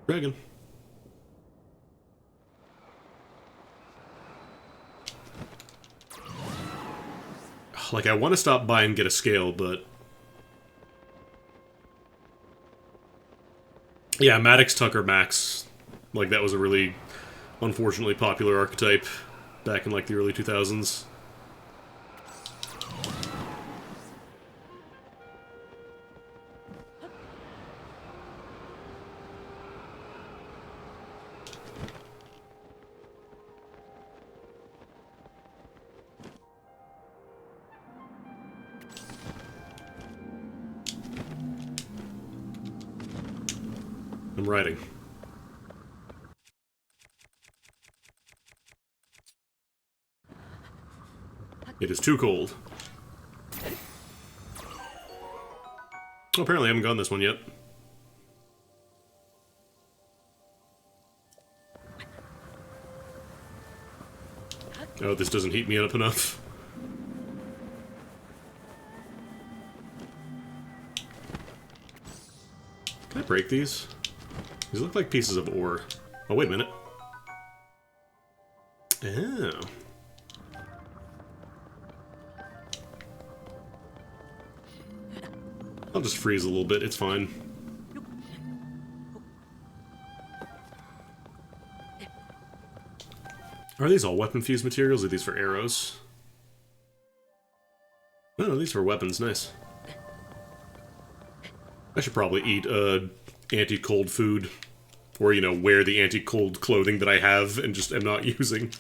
Dragon. Like, I want to stop by and get a scale, but... Yeah, Maddox Tucker Max. Like, that was a really, unfortunately popular archetype back in, like, the early 2000s. I'm riding. It is too cold. Oh, apparently I haven't gone this one yet. Oh, this doesn't heat me up enough. Can I break these? These look like pieces of ore. Oh, wait a minute. Oh. I'll just freeze a little bit, it's fine. Are these all weapon fused materials, or are these for arrows? Oh, these are weapons, nice. I should probably eat anti-cold food. Or, you know, wear the anti-cold clothing that I have and just am not using.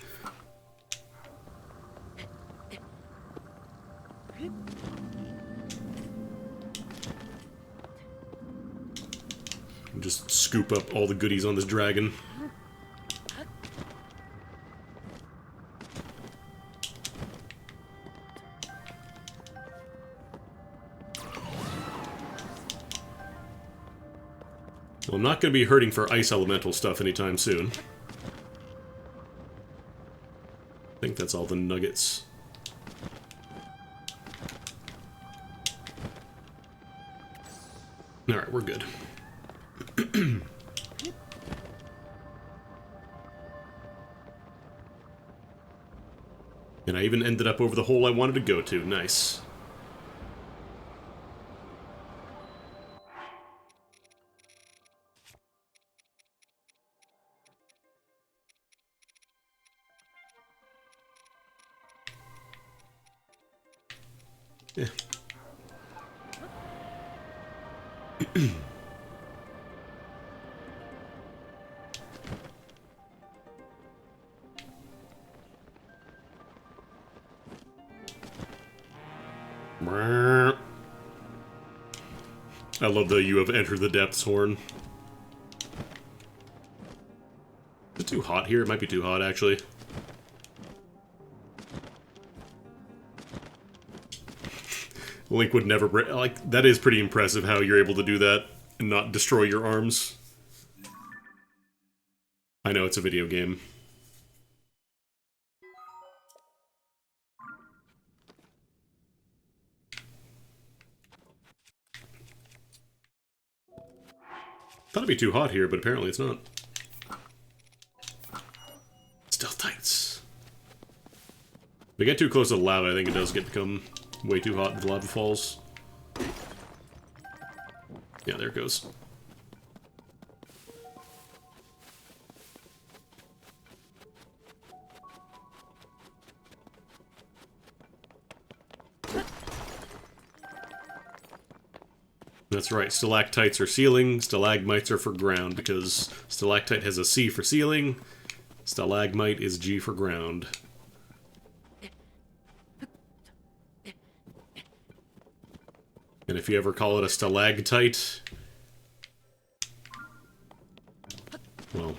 And just scoop up all the goodies on this dragon. Well, I'm not going to be hurting for ice elemental stuff anytime soon. I think that's all the nuggets. Alright, we're good. And I even ended up over the hole I wanted to go to. Nice. Yeah. I love the "you have entered the depths" horn. Is it too hot here? It might be too hot, actually. Link would never break. Like, that is pretty impressive how you're able to do that and not destroy your arms. I know it's a video game. Thought it'd be too hot here, but apparently it's not. Stealth tights. If we get too close to the lava, I think it does become way too hot with lava falls. Yeah, there it goes. That's right, stalactites are ceiling, stalagmites are for ground, because stalactite has a C for ceiling, stalagmite is G for ground. And if you ever call it a stalactite, well...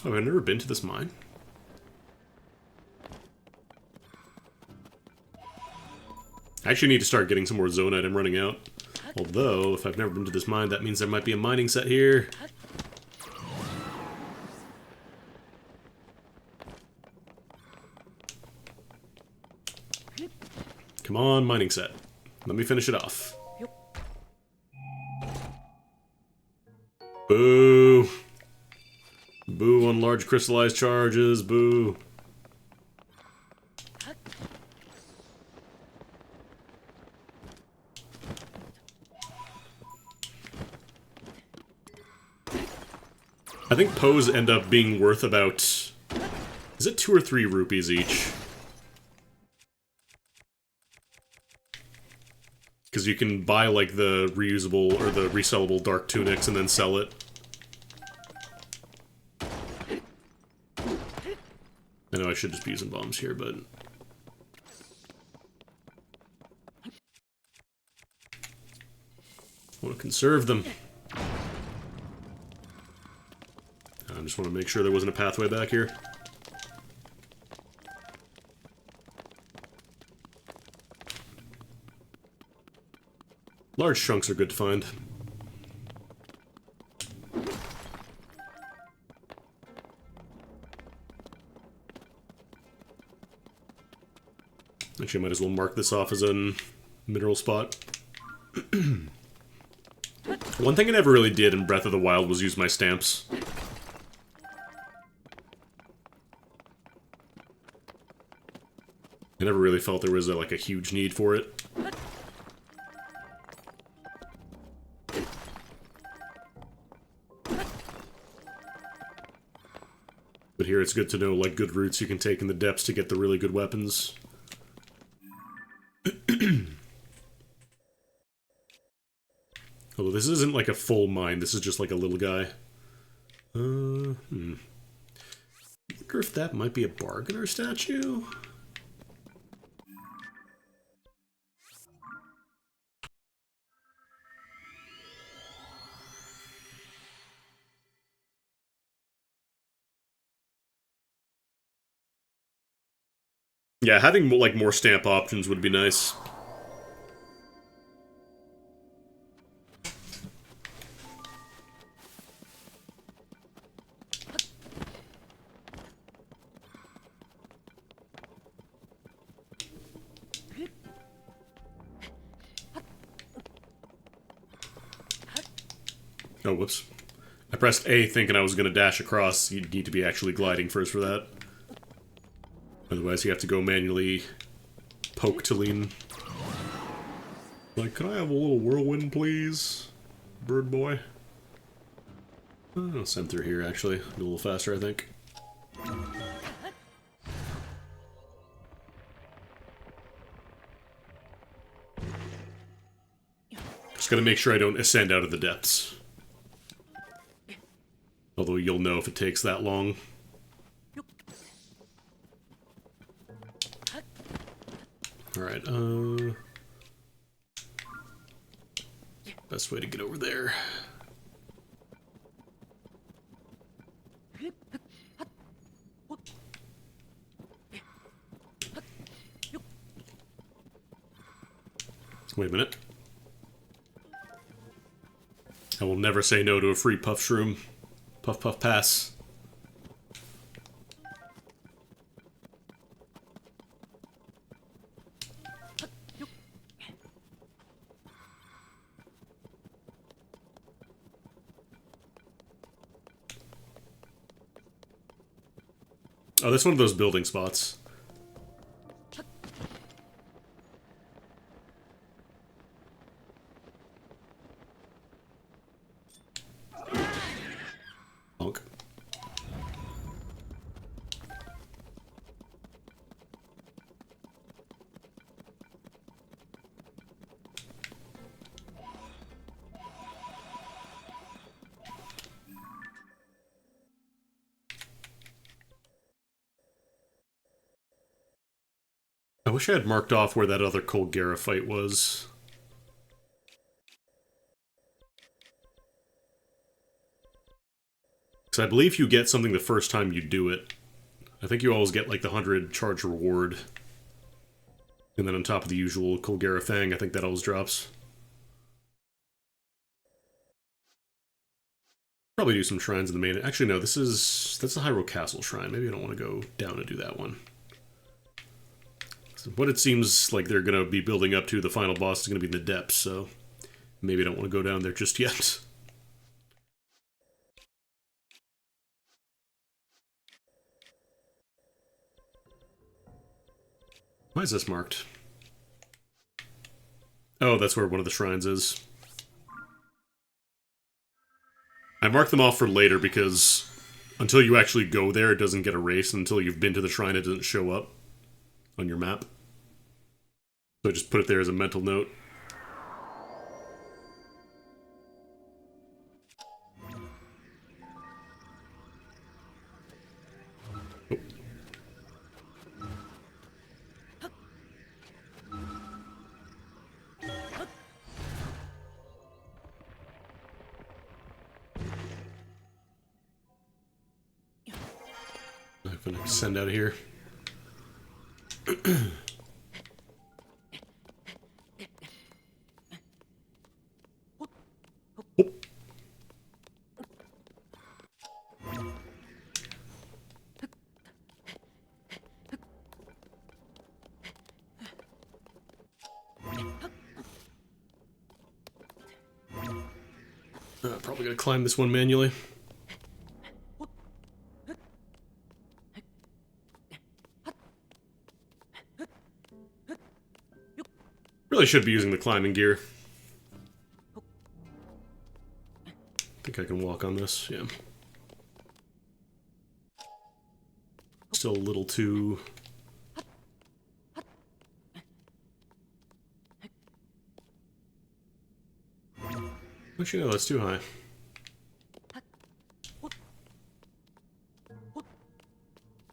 Oh, I've never been to this mine? I actually need to start getting some more Zonite. I'm running out. Although, if I've never been to this mine, that means there might be a mining set here. Come on, mining set. Let me finish it off. Boo! Boo on large crystallized charges, boo. I think Poes end up being worth about... Is it 2 or 3 rupees each? Because you can buy, like, the reusable or the resellable dark tunics and then sell it. I know I should just be using bombs here, but... I want to conserve them. I just want to make sure there wasn't a pathway back here. Large chunks are good to find. Actually, I might as well mark this off as a mineral spot. One thing I never really did in Breath of the Wild was use my stamps. I never really felt there was like a huge need for it. But here it's good to know, like, good routes you can take in the depths to get the really good weapons. Although this isn't like a full mine, this is just like a little guy. I wonder if that might be a bargainer statue? Yeah, having like more stamp options would be nice. Oh, whoops. I pressed A thinking I was going to dash across. You'd need to be actually gliding first for that. Otherwise, you have to go manually poke to lean. Like, can I have a little whirlwind, please? Bird boy? I'll send through here, actually. Be a little faster, I think. Just gotta make sure I don't ascend out of the depths. Although you'll know if it takes that long. Alright, best way to get over there. Wait a minute. I will never say no to a free puff shroom. Puff puff pass. Oh, that's one of those building spots. Honk. I wish I had marked off where that other Colgera fight was. Because I believe you get something the first time you do it. I think you always get like the 100 charge reward. And then on top of the usual Colgera Fang, I think that always drops. Probably do some shrines in the main. Actually, no, that's the Hyrule Castle shrine. Maybe I don't want to go down and do that one. So what it seems like they're going to be building up to, the final boss is going to be in the depths, so maybe I don't want to go down there just yet. Why is this marked? Oh, that's where one of the shrines is. I marked them off for later because until you actually go there, it doesn't get erased. Until you've been to the shrine, it doesn't show up on your map. So I just put it there as a mental note. I'm gonna send out of here. Probably gonna climb this one manually. Really should be using the climbing gear. I think I can walk on this, yeah. Still a little too... Actually, no, that's too high.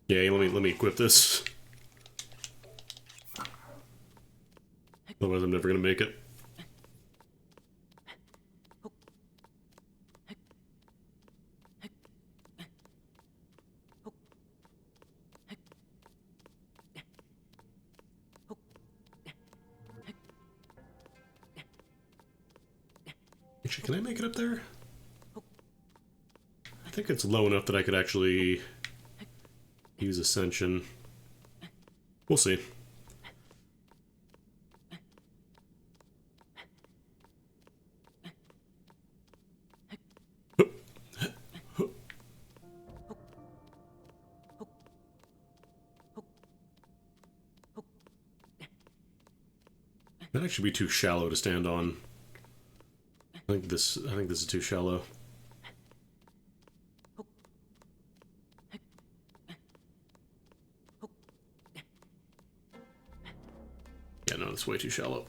Yeah, let me equip this. Otherwise, I'm never gonna make it. Actually, can I make it up there? I think it's low enough that I could actually use Ascension. We'll see. That actually be too shallow to stand on. I think this is too shallow. Yeah, no, it's way too shallow.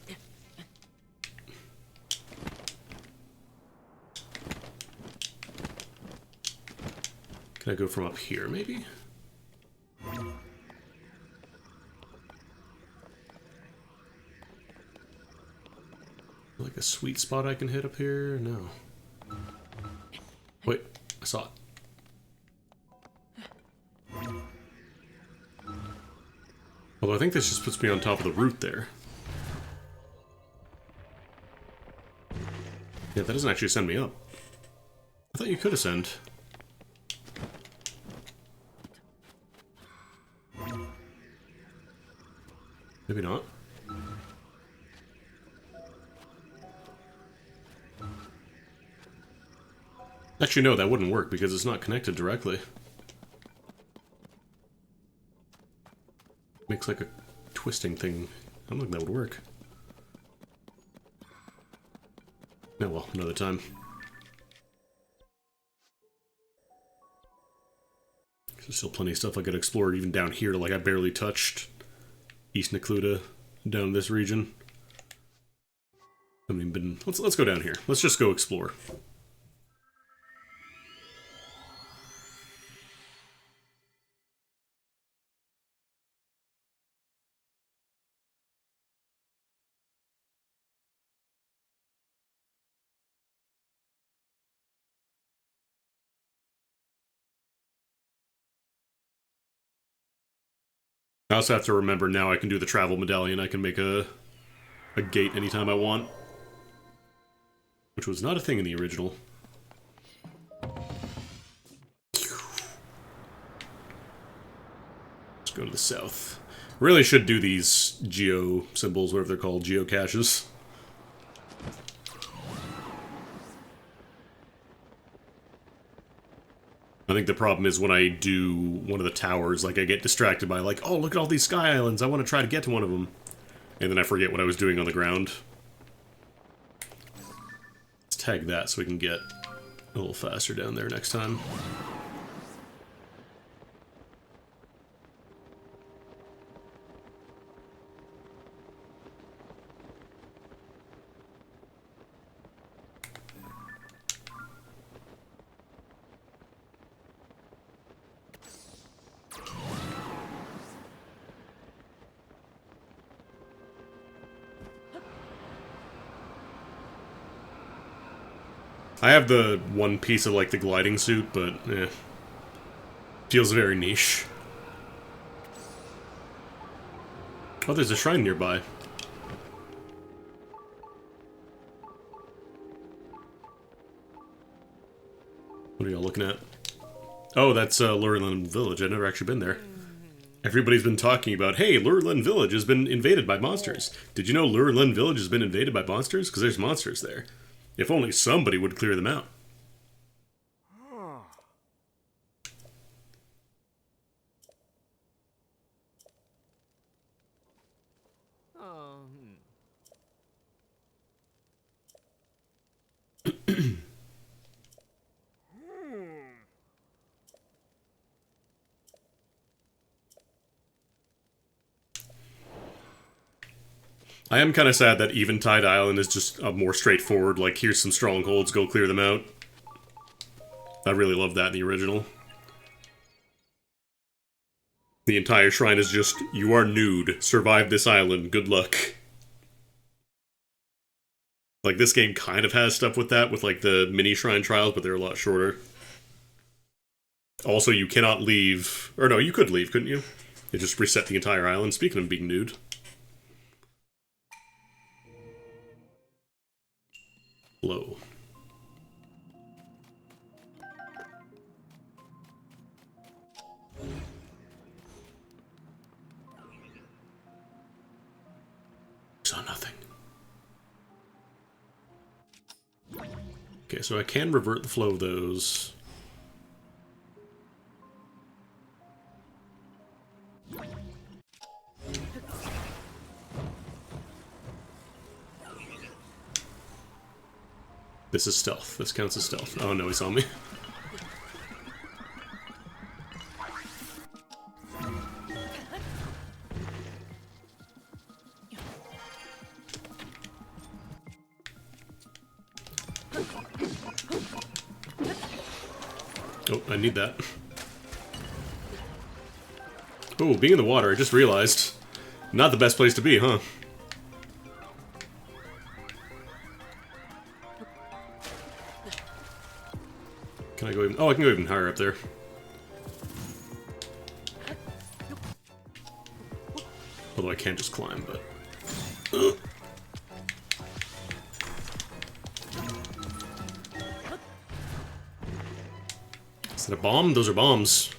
Can I go from up here, maybe? Like a sweet spot I can hit up here? No. Wait, I saw it. Although I think this just puts me on top of the root there. Yeah, that doesn't actually send me up. I thought you could ascend. Maybe not. Actually, no, that wouldn't work because it's not connected directly. Makes like a twisting thing. I don't think that would work. No, well, another time. There's still plenty of stuff I could explore even down here. Like, I barely touched East Necluda down this region. I haven't even been... Let's go down here. Let's just go explore. I also have to remember now I can do the travel medallion. I can make a gate anytime I want. Which was not a thing in the original. Let's go to the south. Really should do these geo symbols, whatever they're called, geocaches. I think the problem is when I do one of the towers, like I get distracted by like, oh, look at all these sky islands, I want to try to get to one of them. And then I forget what I was doing on the ground. Let's tag that so we can get a little faster down there next time. I have the one piece of, like, the gliding suit, but, feels very niche. Oh, there's a shrine nearby. What are y'all looking at? Oh, that's, Lurelin Village. I've never actually been there. Everybody's been talking about, hey, Lurelin Village has been invaded by monsters. Did you know Lurelin Village has been invaded by monsters? Because there's monsters there. If only somebody would clear them out. Oh, I am kind of sad that Eventide Island is just a more straightforward, like, here's some strongholds, go clear them out. I really love that in the original. The entire shrine is just, you are nude, survive this island, good luck. Like, this game kind of has stuff with that, with, like, the mini shrine trials, but they're a lot shorter. Also, you cannot leave... Or no, you could leave, couldn't you? It just reset the entire island, speaking of being nude. Low. Saw nothing. Okay, so I can revert the flow of those. This is stealth. This counts as stealth. Oh no, he saw me. Oh, I need that. Oh, being in the water, I just realized. Not the best place to be, huh? Can I go even... Oh, I can go even higher up there. Although I can't just climb, but... Ugh. Is that a bomb? Those are bombs.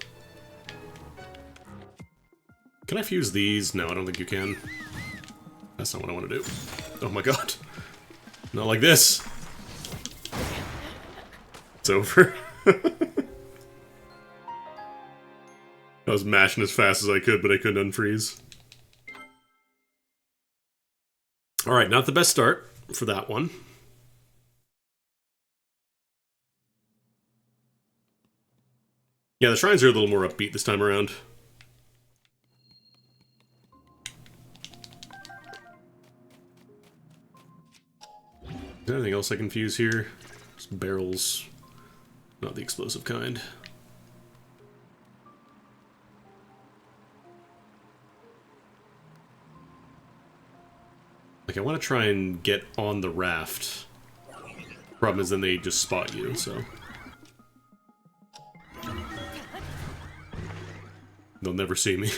Can I fuse these? No, I don't think you can. That's not what I want to do. Oh my god. Not like this. It's over. I was mashing as fast as I could, but I couldn't unfreeze. Alright, not the best start for that one. Yeah, the shrines are a little more upbeat this time around. Is there anything else I can fuse here? Some barrels. Not the explosive kind. Like, I want to try and get on the raft. Problem is then they just spot you, so... They'll never see me.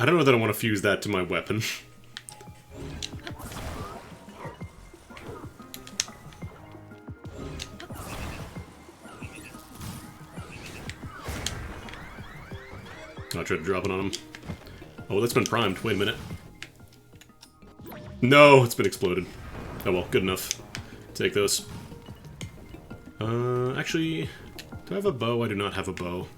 I don't know that I want to fuse that to my weapon. I tried to drop it on him. Oh, that's been primed. Wait a minute. No, it's been exploded. Oh well, good enough. Take those. Actually, do I have a bow? I do not have a bow.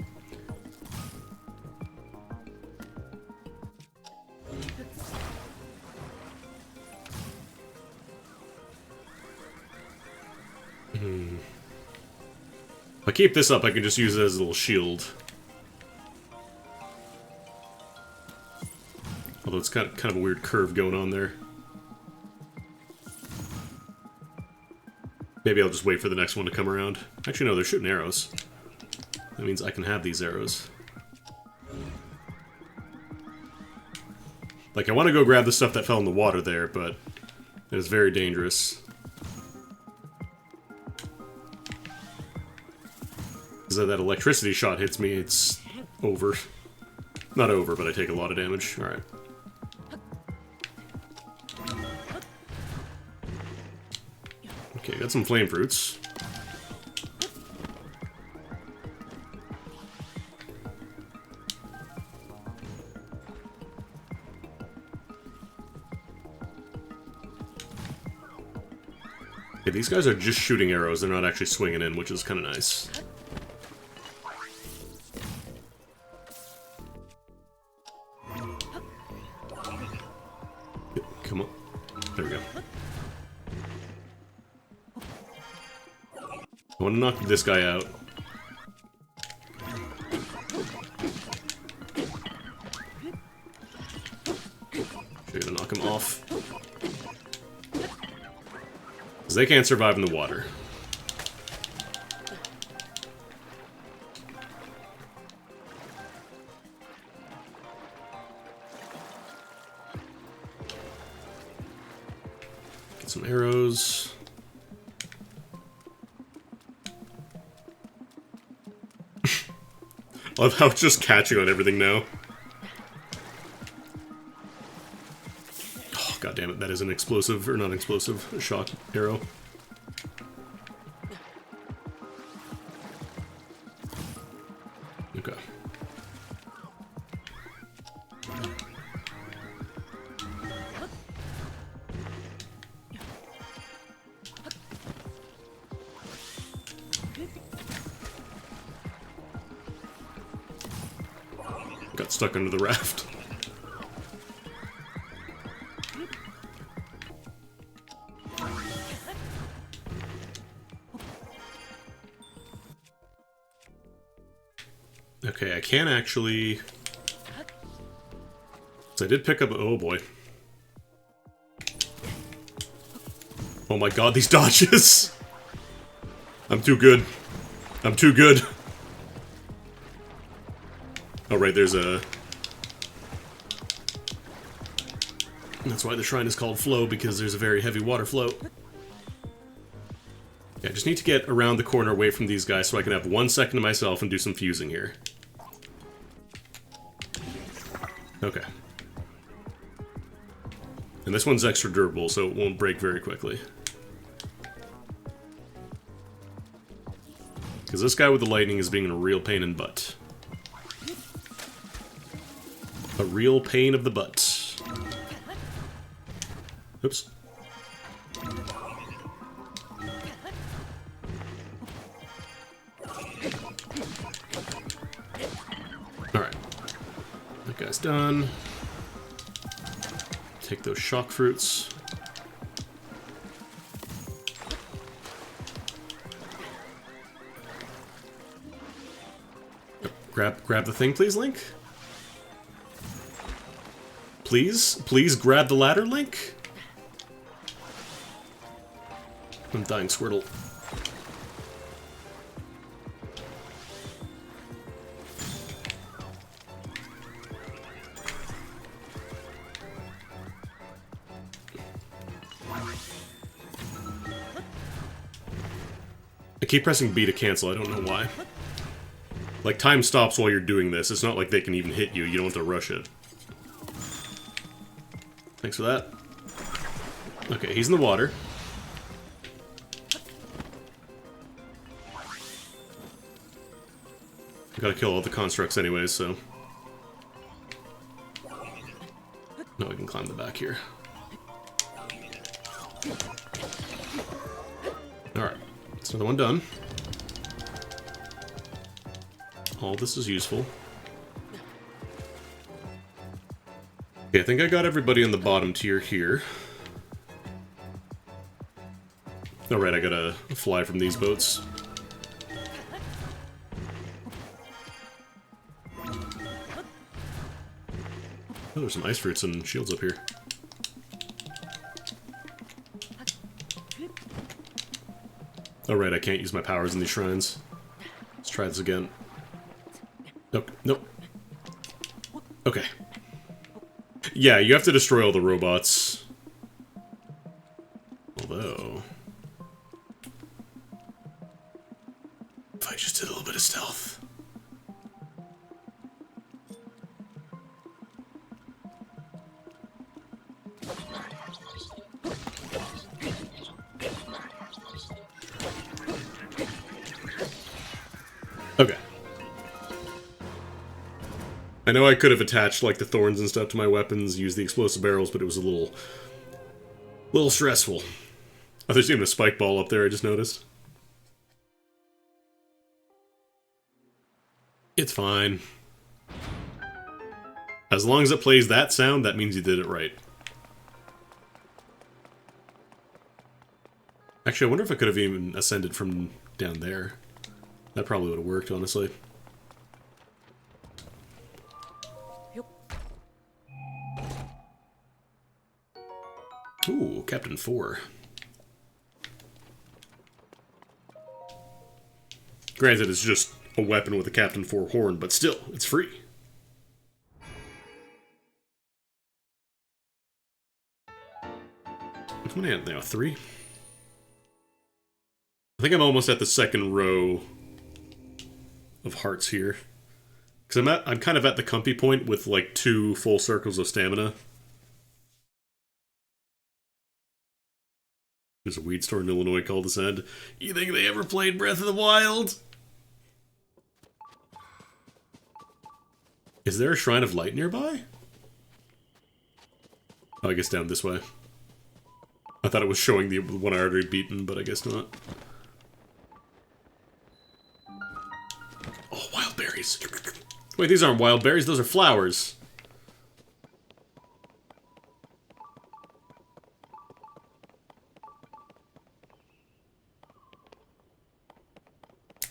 If I keep this up, I can just use it as a little shield. Although it's got kind of a weird curve going on there. Maybe I'll just wait for the next one to come around. Actually, no, they're shooting arrows. That means I can have these arrows. Like, I want to go grab the stuff that fell in the water there, but it is very dangerous. Because if that electricity shot hits me, it's over. Not over, but I take a lot of damage. Alright. Okay, got some flame fruits. Okay, these guys are just shooting arrows, they're not actually swinging in, which is kind of nice. Come on. There we go. I want to knock this guy out. Should to knock him off. Because they can't survive in the water. Get some arrows. I love how it's just catching on everything now. Oh, god damn it, that is an explosive, or not explosive, a shock arrow. Okay. Got stuck under the raft. Okay, I can actually... So I did pick up... Oh boy. Oh my god, these dodges! I'm too good. I'm too good. Oh right, there's a... That's why the shrine is called Flow, because there's a very heavy water flow. Yeah, I just need to get around the corner away from these guys so I can have 1 second to myself and do some fusing here. Okay. And this one's extra durable, so it won't break very quickly. Because this guy with the lightning is being a real pain in the butt. A real pain of the butt. Oops. Alright. That guy's done. Take those shock fruits. Grab the thing, please, Link? Please grab the ladder, Link? I'm dying, Squirtle. I keep pressing B to cancel, I don't know why. Like, time stops while you're doing this. It's not like they can even hit you. You don't have to rush it. Thanks for that. Okay, he's in the water. I gotta kill all the constructs anyways, so... Now I can climb the back here. Alright, that's another one done. All this is useful. Okay, I think I got everybody on the bottom tier here. Alright, I gotta fly from these boats. Oh, there's some ice fruits and shields up here. Alright, I can't use my powers in these shrines. Let's try this again. Nope, nope. Okay. Yeah, you have to destroy all the robots. Although... if I just did a little bit of stealth. Okay. I know I could have attached, like, the thorns and stuff to my weapons, used the explosive barrels, but it was a little stressful. Oh, there's even a spike ball up there, I just noticed. It's fine. As long as it plays that sound, that means you did it right. Actually, I wonder if I could have even ascended from down there. That probably would have worked, honestly. Ooh, Captain 4. Granted, it's just a weapon with a Captain 4 horn, but still, it's free. How many at now? 3? I think I'm almost at the second row of hearts here. Because I'm kind of at the comfy point with like 2 full circles of stamina. There's a weed store in Illinois called this end. You think they ever played Breath of the Wild? Is there a Shrine of Light nearby? Oh, I guess down this way. I thought it was showing the one I already beaten, but I guess not. Oh, wild berries. Wait, these aren't wild berries, those are flowers.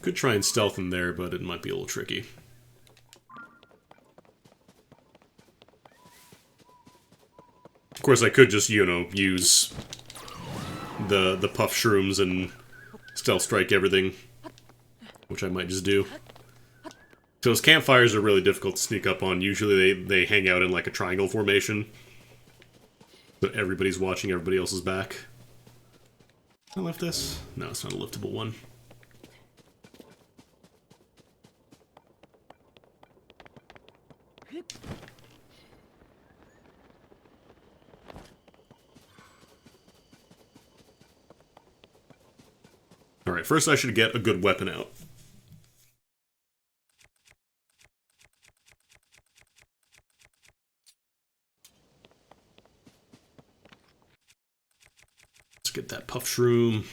Could try and stealth in there, but it might be a little tricky. Of course, I could just, you know, use the puff shrooms and stealth strike everything, which I might just do. So those campfires are really difficult to sneak up on. Usually they hang out in like a triangle formation, but everybody's watching everybody else's back. Can I lift this? No, it's not a liftable one. Alright, first I should get a good weapon out. Let's get that puff shroom.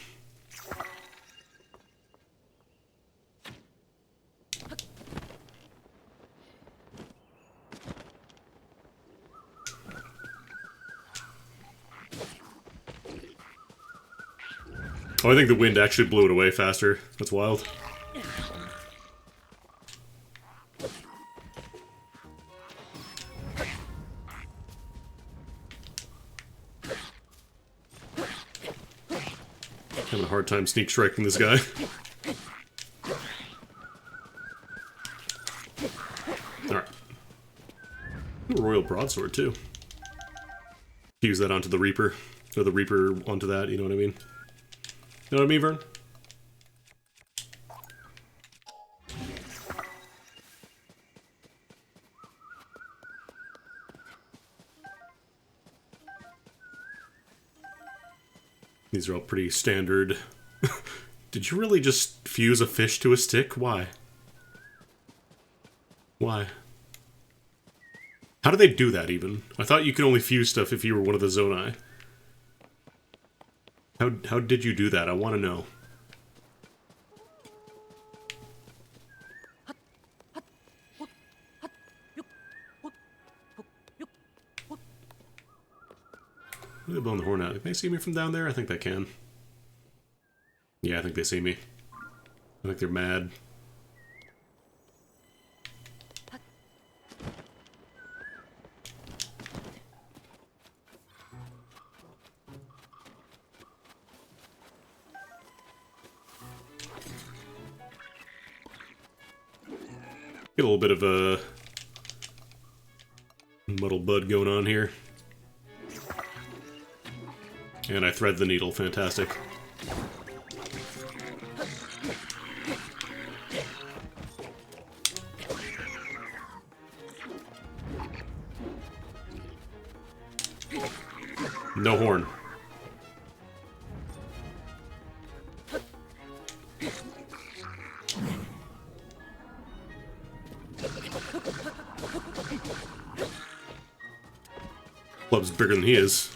Oh, I think the wind actually blew it away faster. That's wild. Having a hard time sneak striking this guy. Alright. Royal broadsword, too. Use that onto the Reaper. Or the Reaper onto that, you know what I mean? You know what I mean, Vern? These are all pretty standard. Did you really just fuse a fish to a stick? Why? Why? How do they do that, even? I thought you could only fuse stuff if you were one of the Zonai. How did you do that? I want to know. Why are they blowing the horn out? Can they see me from down there? I think they can. Yeah, I think they see me. I think they're mad. Get a little bit of a muddle bud going on here. And I thread the needle. Fantastic. No horn. Club's bigger than he is.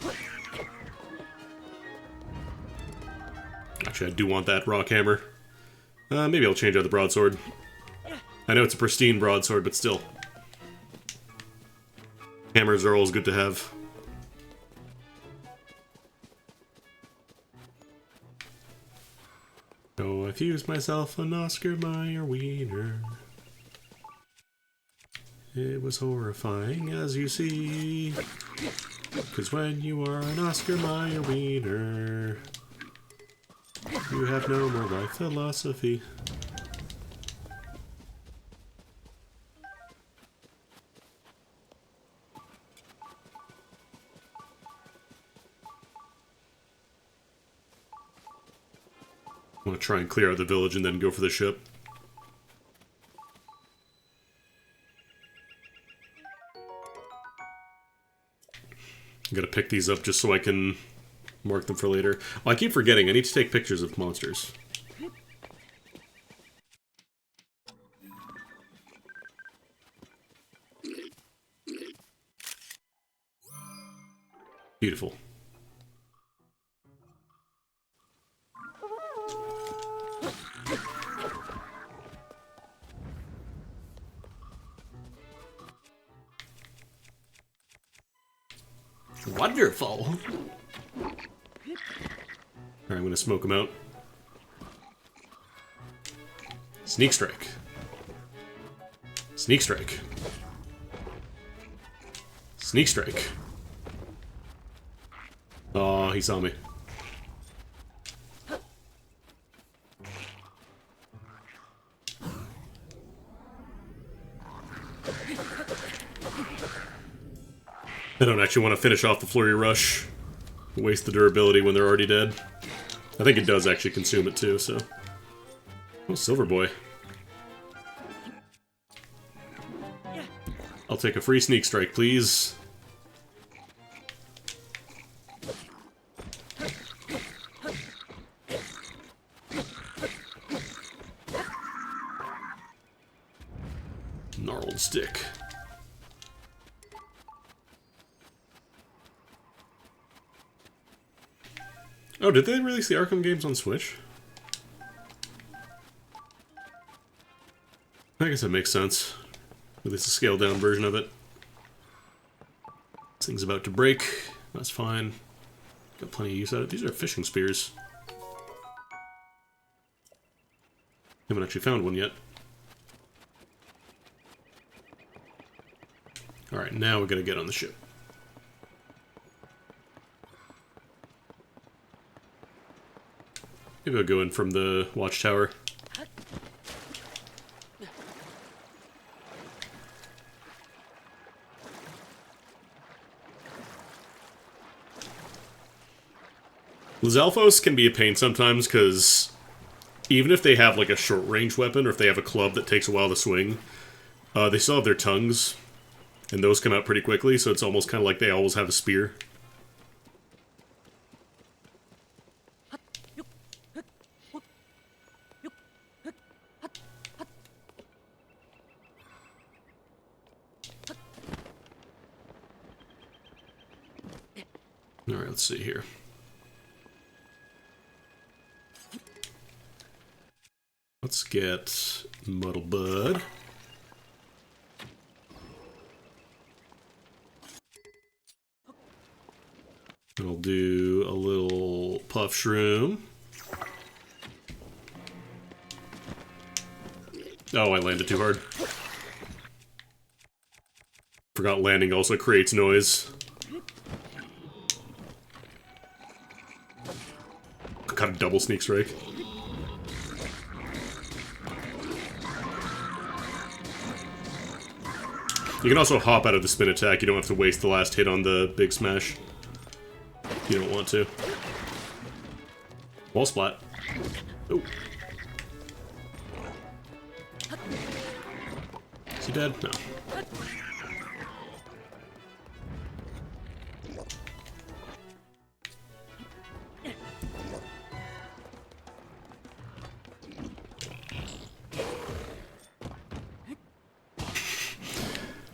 Actually, I do want that rock hammer. Maybe I'll change out the broadsword. I know it's a pristine broadsword, but still. Hammers are always good to have. Oh, I fused myself an Oscar Mayer wiener. It was horrifying, as you see. 'Cause when you are an Oscar Mayer wiener, you have no more life philosophy. I want to try and clear out the village and then go for the ship. I'm gonna pick these up just so I can mark them for later. Oh, I keep forgetting, I need to take pictures of monsters. Beautiful. Wonderful. Alright, I'm gonna smoke him out. Sneak strike. Sneak strike. Sneak strike. Oh, he saw me. I don't actually want to finish off the Flurry Rush. Waste the durability when they're already dead. I think it does actually consume it too, so... Oh, Silver Boy. I'll take a free sneak strike, please. Gnarled stick. Oh, did they release the Arkham games on Switch? I guess that makes sense. At least a scaled-down version of it. This thing's about to break. That's fine. Got plenty of use out of it. These are fishing spears. Haven't actually found one yet. Alright, now we're gonna get on the ship. Maybe I'll go in from the watchtower. Lizalfos can be a pain sometimes, because even if they have like a short-range weapon, or if they have a club that takes a while to swing, they still have their tongues, and those come out pretty quickly, so it's almost kind of like they always have a spear. Alright, let's see here. Let's get Muddle Bud. I'll do a little Puff Shroom. Oh, I landed too hard. Forgot landing also creates noise. Got a double sneak strike. You can also hop out of the spin attack. You don't have to waste the last hit on the big smash. You don't want to. Wall splat. Oh. Is he dead? No.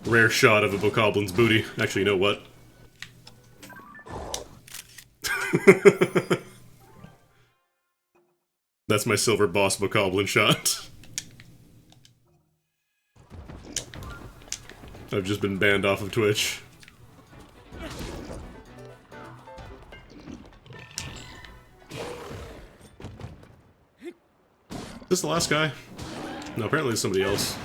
Rare shot of a Bokoblin's booty. Actually, you know what? That's my silver boss Bokoblin shot. I've just been banned off of Twitch. this the last guy? No, apparently it's somebody else.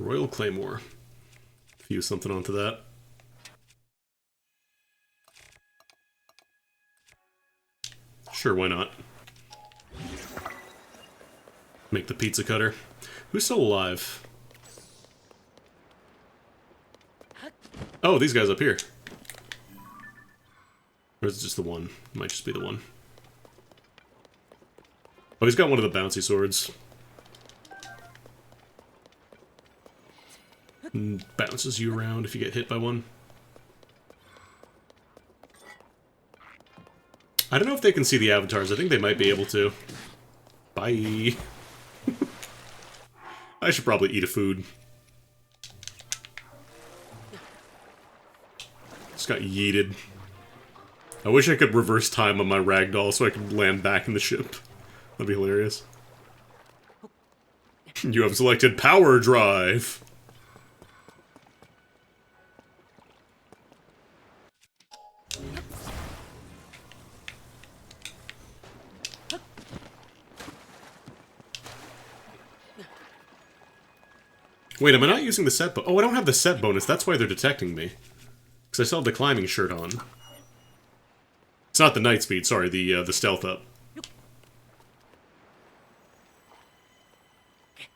Royal Claymore. Fuse something onto that. Sure, why not? Make the pizza cutter. Who's still alive? Oh, these guys up here. Or is it just the one? Might just be the one. Oh, he's got one of the bouncy swords. Bounces you around if you get hit by one. I don't know if they can see the avatars. I think they might be able to. Bye. I should probably eat a food. Just got yeeted. I wish I could reverse time on my ragdoll so I could land back in the ship. That'd be hilarious. You have selected Power Drive. Wait, am I not using the set bonus? Oh, I don't have the set bonus. That's why they're detecting me. Because I still have the climbing shirt on. It's not the night speed, sorry, the stealth up. I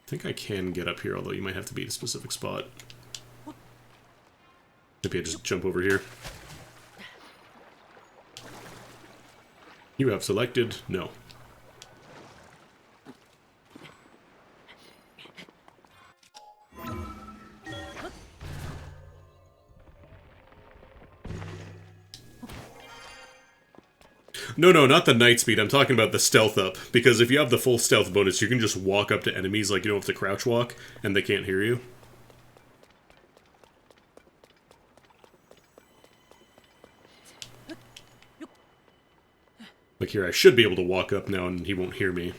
think I can get up here, although you might have to be at a specific spot. Maybe I just jump over here. You have selected no. No, no, not the night speed. I'm talking about the stealth up. Because if you have the full stealth bonus, you can just walk up to enemies like you don't have to crouch walk, and they can't hear you. Like here, I should be able to walk up now and he won't hear me.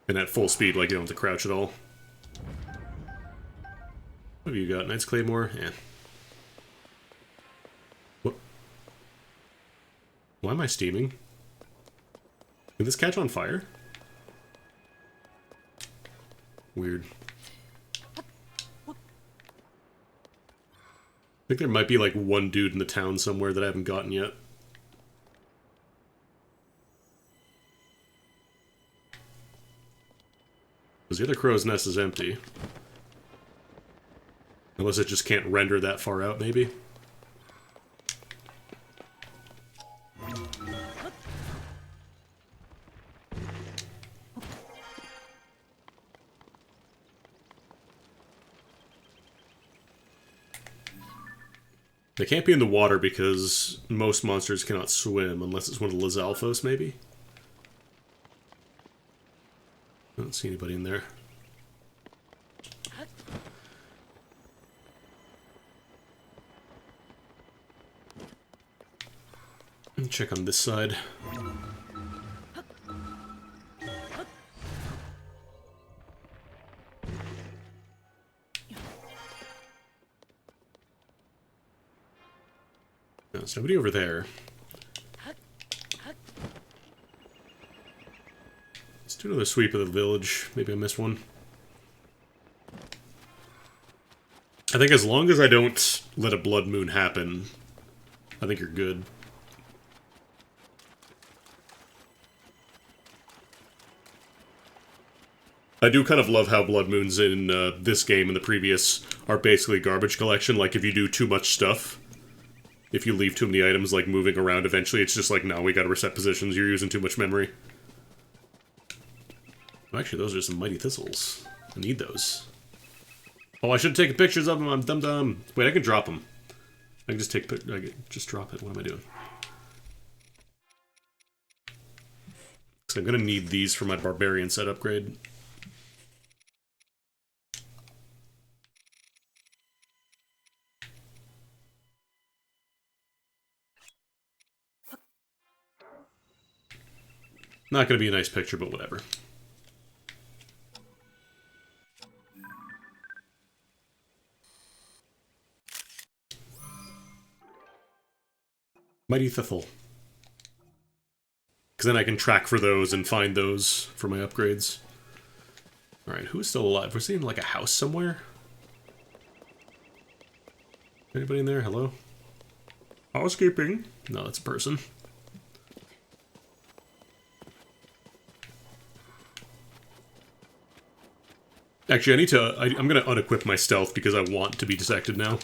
And at full speed, like you don't have to crouch at all. What have you got? Knight's Claymore? Yeah. What? Why am I steaming? Did this catch on fire? Weird. I think there might be like one dude in the town somewhere that I haven't gotten yet. Because the other crow's nest is empty. Unless it just can't render that far out, maybe? They can't be in the water because most monsters cannot swim unless it's one of the Lizalfos, maybe? I don't see anybody in there. Let me check on this side. No, there's nobody over there. Let's do another sweep of the village. Maybe I missed one. I think as long as I don't let a blood moon happen, I think you're good. I do kind of love how blood moons in this game and the previous are basically garbage collection. Like, if you do too much stuff, if you leave too many items, like, moving around, eventually it's just like, no, we gotta reset positions, you're using too much memory. Actually, those are some mighty thistles. I need those. Oh, I should take pictures of them, I'm dumb. Wait, I can drop them. I can just take, I can just drop it, what am I doing? So I'm gonna need these for my barbarian set upgrade. Not gonna be a nice picture, but whatever. Mighty Thithel. Because then I can track for those and find those for my upgrades. Alright, who's still alive? We're seeing like a house somewhere? Anybody in there? Hello? Housekeeping? No, that's a person. Actually, I need to... I'm gonna unequip my stealth because I want to be detected now.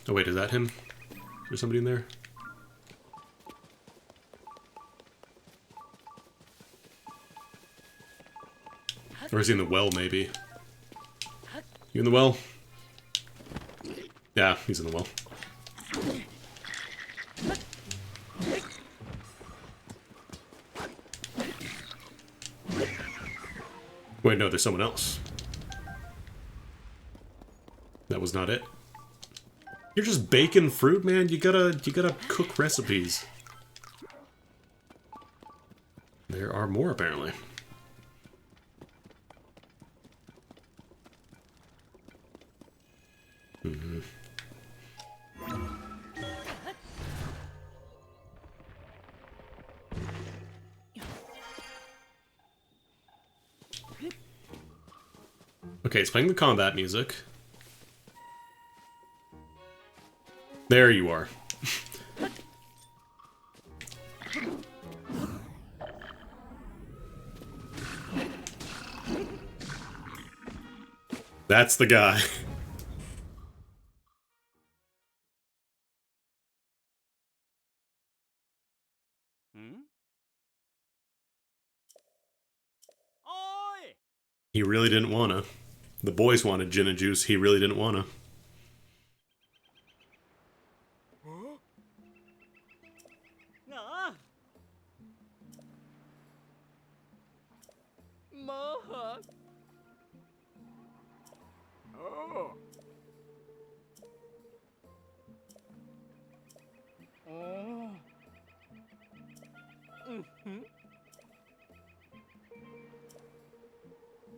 Oh wait, is that him? Is there somebody in there? Or is he in the well, maybe? You in the well? Yeah, he's in the well. Wait, no, there's someone else. That was not it. You're just baking fruit, man. You gotta cook recipes. There are more, apparently. Mm-hmm. Okay, it's playing the combat music. There you are. That's the guy. Oi! He really didn't wanna. The boys wanted gin and juice, he really didn't wanna. Hả? Mơ hả? Ồ. Ồ. Hử.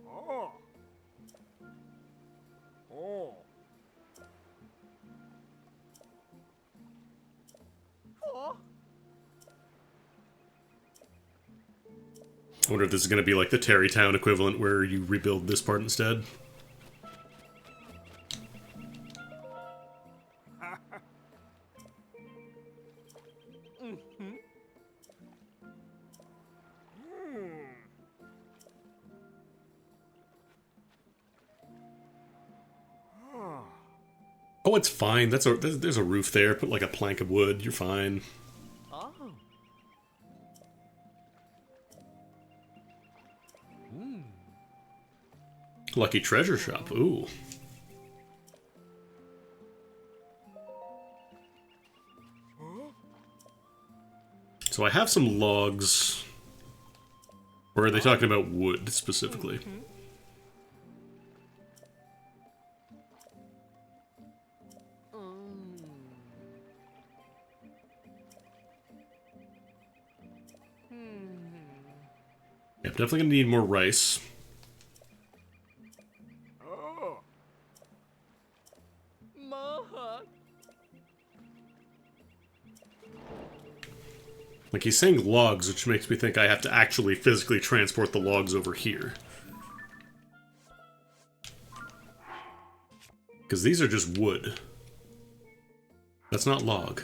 Ồ. Ồ. Ồ. I wonder if this is gonna be like the Terrytown equivalent where you rebuild this part instead. Oh, it's fine. There's a roof there. Put like a plank of wood. You're fine. Oh. Lucky treasure shop. Ooh. So I have some logs. Or are they talking about wood specifically? Yeah, I'm definitely gonna need more rice. Mơ hả? Like, he's saying logs, which makes me think I have to actually physically transport the logs over here. Because these are just wood. That's not log.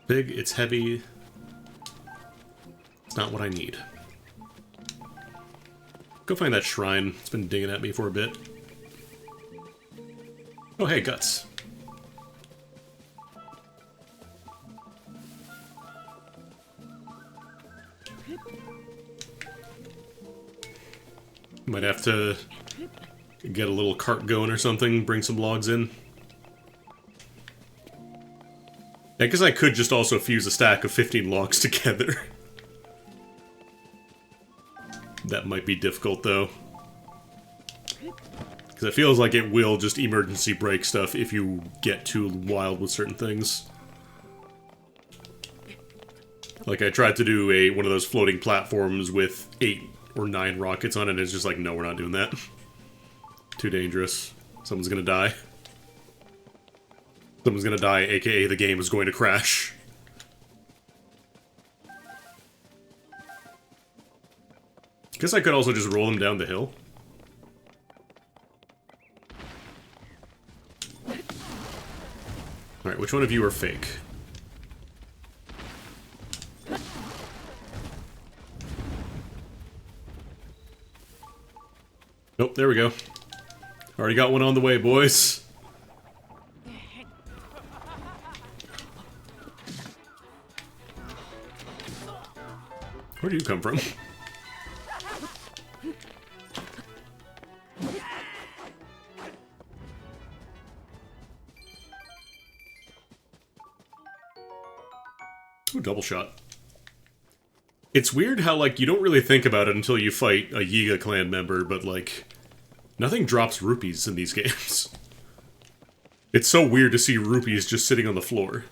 Big, it's heavy. It's not what I need. Go find that shrine. It's been dinging at me for a bit. Oh, hey, guts. Might have to get a little cart going or something, bring some logs in. I guess I could just also fuse a stack of 15 logs together. That might be difficult, though. Because it feels like it will just emergency break stuff if you get too wild with certain things. Like, I tried to do one of those floating platforms with 8 or 9 rockets on it, and it's just like, no, we're not doing that. Too dangerous. Someone's gonna die. Someone's gonna die, aka the game is going to crash. Guess I could also just roll them down the hill. Alright, which one of you are fake? Nope, there we go. Already got one on the way, boys. Where do you come from? Ooh, double shot. It's weird how, like, you don't really think about it until you fight a Yiga clan member, but, like, nothing drops rupees in these games. It's so weird to see rupees just sitting on the floor.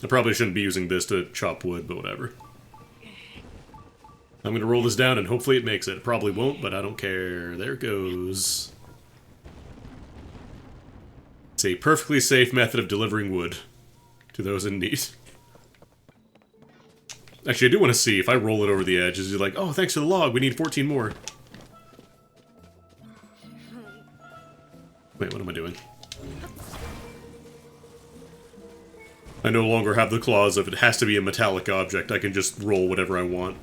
I probably shouldn't be using this to chop wood, but whatever. I'm gonna roll this down and hopefully it makes it. It probably won't, but I don't care. There it goes. It's a perfectly safe method of delivering wood to those in need. Actually, I do want to see if I roll it over the edge. Is it like, oh, thanks for the log, we need 14 more. Wait, what am I doing? I no longer have the clause of it has to be a metallic object. I can just roll whatever I want.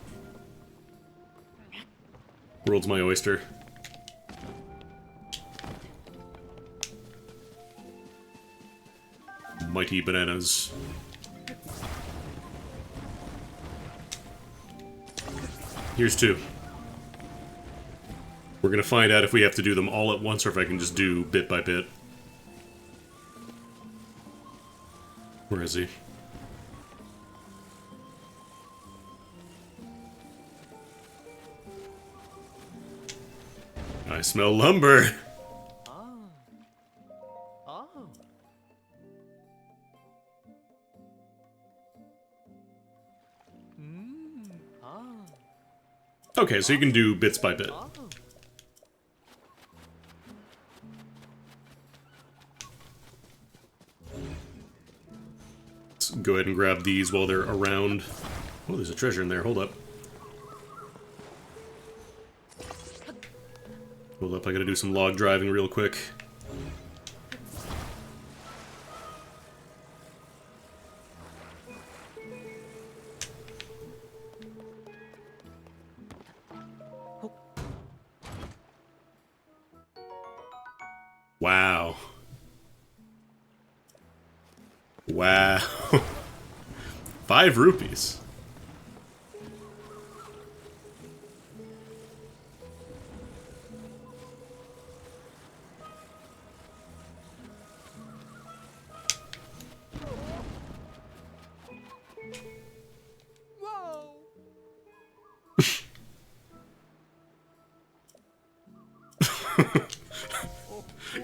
World's my oyster. Mighty bananas. Here's two. We're gonna find out if we have to do them all at once or if I can just do bit by bit. Where is he? I smell lumber! Oh. Okay, so you can do bits by bit. Oh. Let's go ahead and grab these while they're around. Oh, there's a treasure in there. Hold up. Hold up, I gotta do some log driving real quick. Wow. Wow. 5 rupees. Whoa.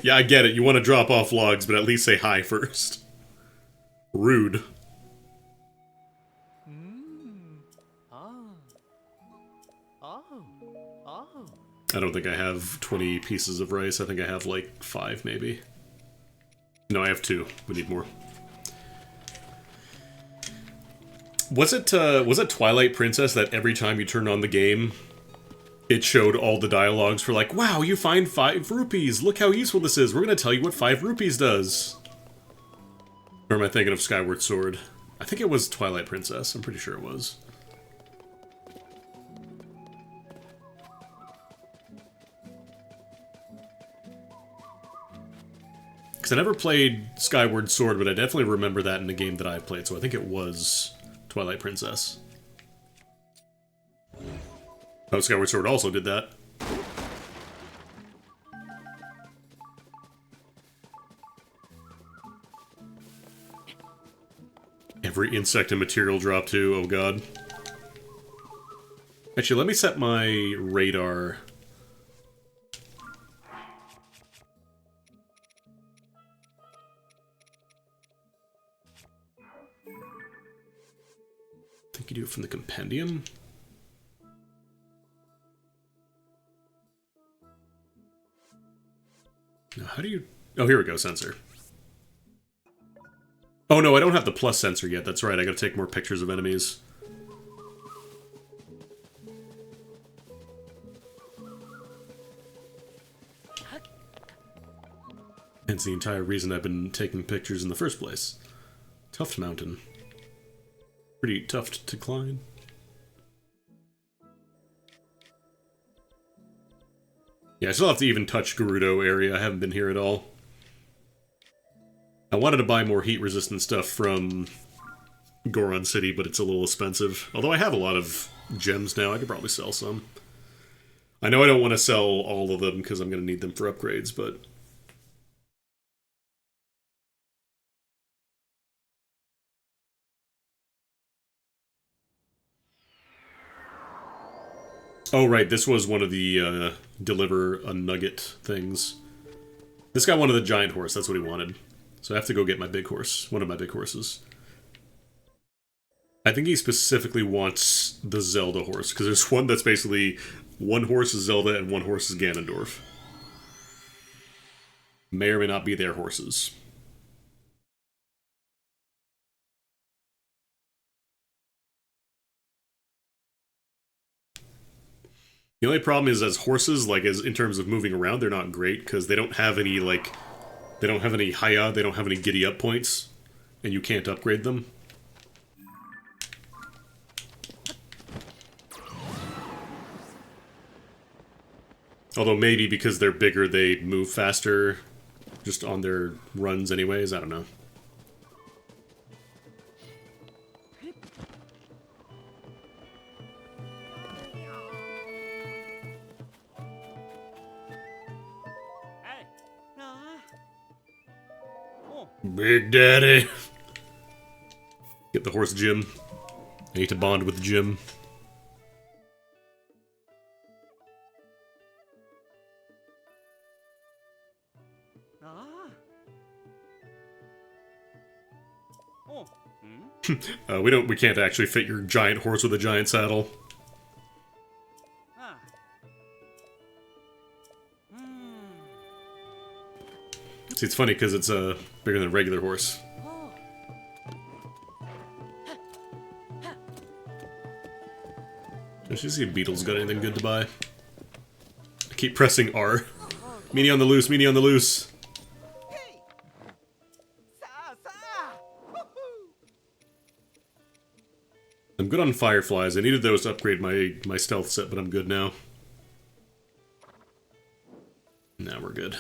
Yeah, I get it. You want to drop off logs, but at least say hi first. Rude. Oh. Oh. Oh. I don't think I have 20 pieces of rice. I think I have like 5 maybe. No, I have 2. We need more. Was it Twilight Princess that every time you turned on the game, it showed all the dialogues for like, wow, you find 5 rupees. Look how useful this is. We're going to tell you what 5 rupees does. Or am I thinking of Skyward Sword? I think it was Twilight Princess. I'm pretty sure it was. Because I never played Skyward Sword, but I definitely remember that in the game that I've played, so I think it was Twilight Princess. Oh, Skyward Sword also did that. Every insect and material drop too, oh god. Actually, let me set my radar. I think you do it from the compendium? Now, how do you... Oh, here we go, sensor. Oh no, I don't have the plus sensor yet. That's right, I gotta take more pictures of enemies. Hence the entire reason I've been taking pictures in the first place. Tuft Mountain. Pretty tough to climb. Yeah, I still have to even touch Gerudo area. I haven't been here at all. I wanted to buy more heat-resistant stuff from Goron City, but it's a little expensive. Although I have a lot of gems now, I could probably sell some. I know I don't want to sell all of them because I'm going to need them for upgrades, but... Oh, right, this was one of the deliver a nugget things. This guy wanted the giant horse, that's what he wanted. So I have to go get my big horse, one of my big horses. I think he specifically wants the Zelda horse, because there's one that's basically one horse is Zelda and one horse is Ganondorf. May or may not be their horses. The only problem is, as horses, like, as in terms of moving around, they're not great, because they don't have any, like, they don't have any Haya, they don't have any giddy-up points, and you can't upgrade them. Although maybe because they're bigger, they move faster, just on their runs anyways, I don't know. Big Daddy. Get the horse Jim. I need to bond with Jim. We can't actually fit your giant horse with a giant saddle. See, it's funny because it's bigger than a regular horse. Let's just see if Beetle's got anything good to buy. I keep pressing R. Meanie on the loose, meanie on the loose. I'm good on fireflies. I needed those to upgrade my stealth set, but I'm good now. Now we're good.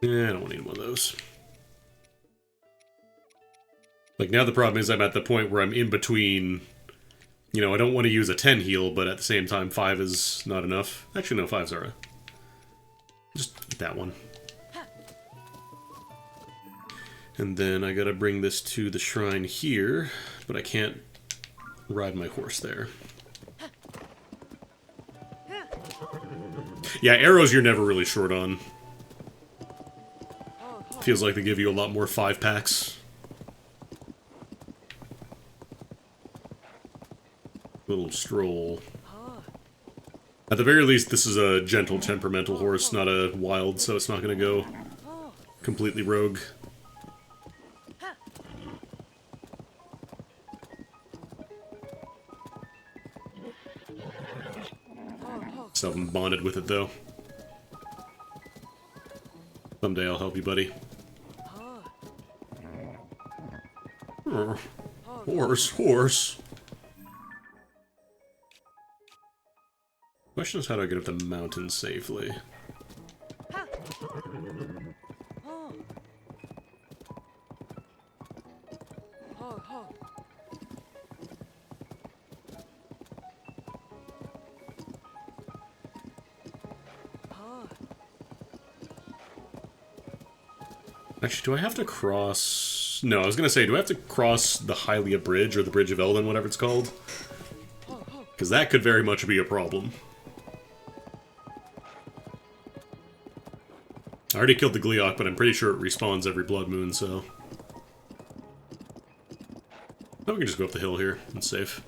Yeah, I don't need one of those. Like, now the problem is I'm at the point where I'm in between... You know, I don't want to use a 10 heal, but at the same time 5 is not enough. Actually, no, 5's alright. Just that one. And then I gotta bring this to the shrine here, but I can't ride my horse there. Yeah, arrows you're never really short on. Feels like they give you a lot more 5-packs. Little stroll. At the very least, this is a gentle, temperamental horse, not a wild, so it's not gonna go completely rogue. Still haven't bonded with it, though. Someday I'll help you, buddy. Horse, horse. Question is, how do I get up the mountain safely? Actually, do I have to cross... No, I was gonna say, do I have to cross the Hylia Bridge, or the Bridge of Eldin, whatever it's called? Because that could very much be a problem. I already killed the Gleeok, but I'm pretty sure it respawns every blood moon, so... Oh, we can just go up the hill here. It's safe.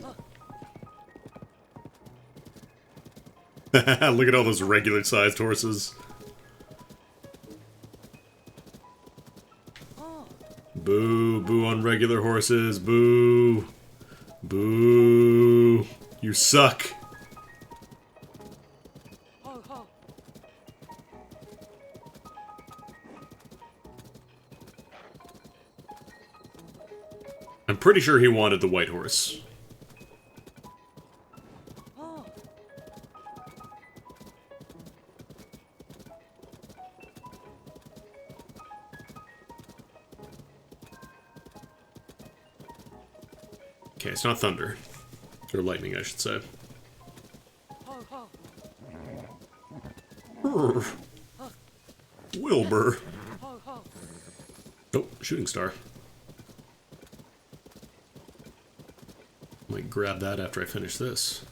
Look at all those regular-sized horses. Boo, boo on regular horses, boo. Boo. You suck. I'm pretty sure he wanted the white horse. Okay, it's not thunder. Or lightning, I should say. Brr. Wilbur. Oh, shooting star. Might grab that after I finish this.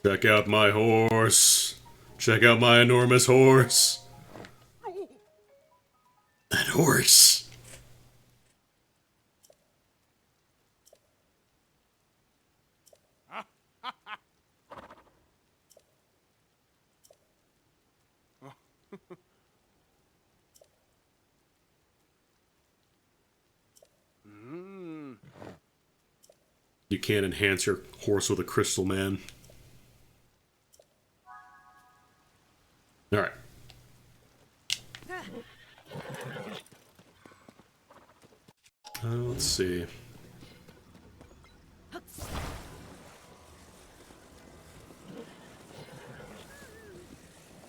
Check out my horse. Check out my enormous horse. That horse. You can't enhance your horse with a crystal, man. Alright. Let's see.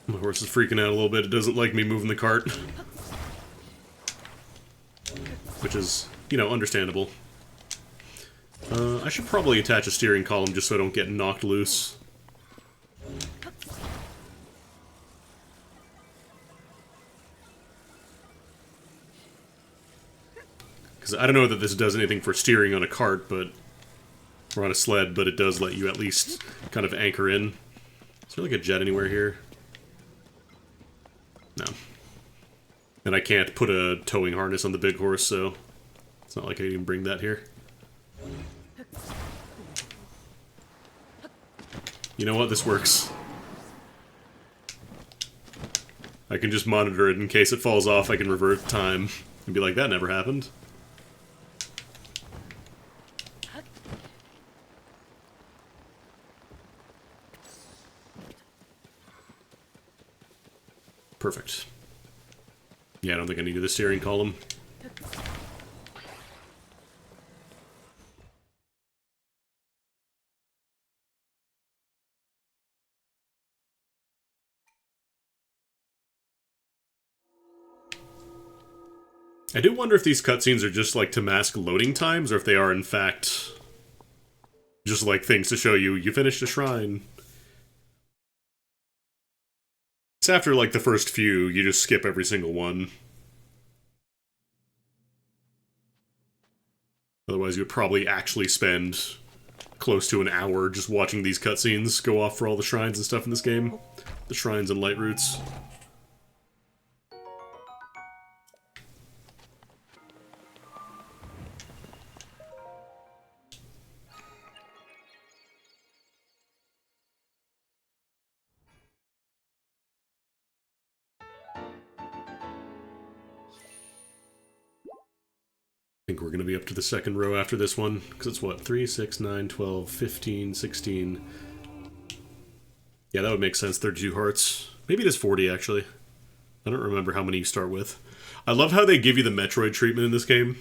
My horse is freaking out a little bit. It doesn't like me moving the cart. Which is, you know, understandable. I should probably attach a steering column just so I don't get knocked loose. Because I don't know that this does anything for steering on a cart, but... or on a sled, but it does let you at least kind of anchor in. Is there like a jet anywhere here? No. And I can't put a towing harness on the big horse, so... it's not like I can bring that here. You know what? This works. I can just monitor it in case it falls off. I can revert time and be like, that never happened. Perfect. Yeah, I don't think I needed the steering column. I do wonder if these cutscenes are just like to mask loading times, or if they are in fact just like things to show you, you finished a shrine. It's after like the first few, you just skip every single one. Otherwise you would probably actually spend close to an hour just watching these cutscenes go off for all the shrines and stuff in this game. The shrines and light roots. I think we're going to be up to the second row after this one, because it's what, 3, 6, 9, 12, 15, 16... Yeah, that would make sense, 32 hearts. Maybe it is 40, actually. I don't remember how many you start with. I love how they give you the Metroid treatment in this game.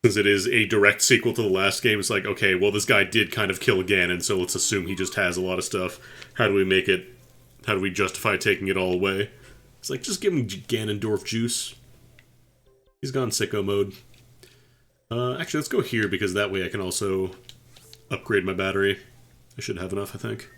Since it is a direct sequel to the last game, it's like, okay, well this guy did kind of kill Ganon, so let's assume he just has a lot of stuff. How do we make it... how do we justify taking it all away? It's like, just give him Ganondorf juice. He's gone sicko mode. Actually, let's go here, because that way I can also upgrade my battery. I should have enough, I think.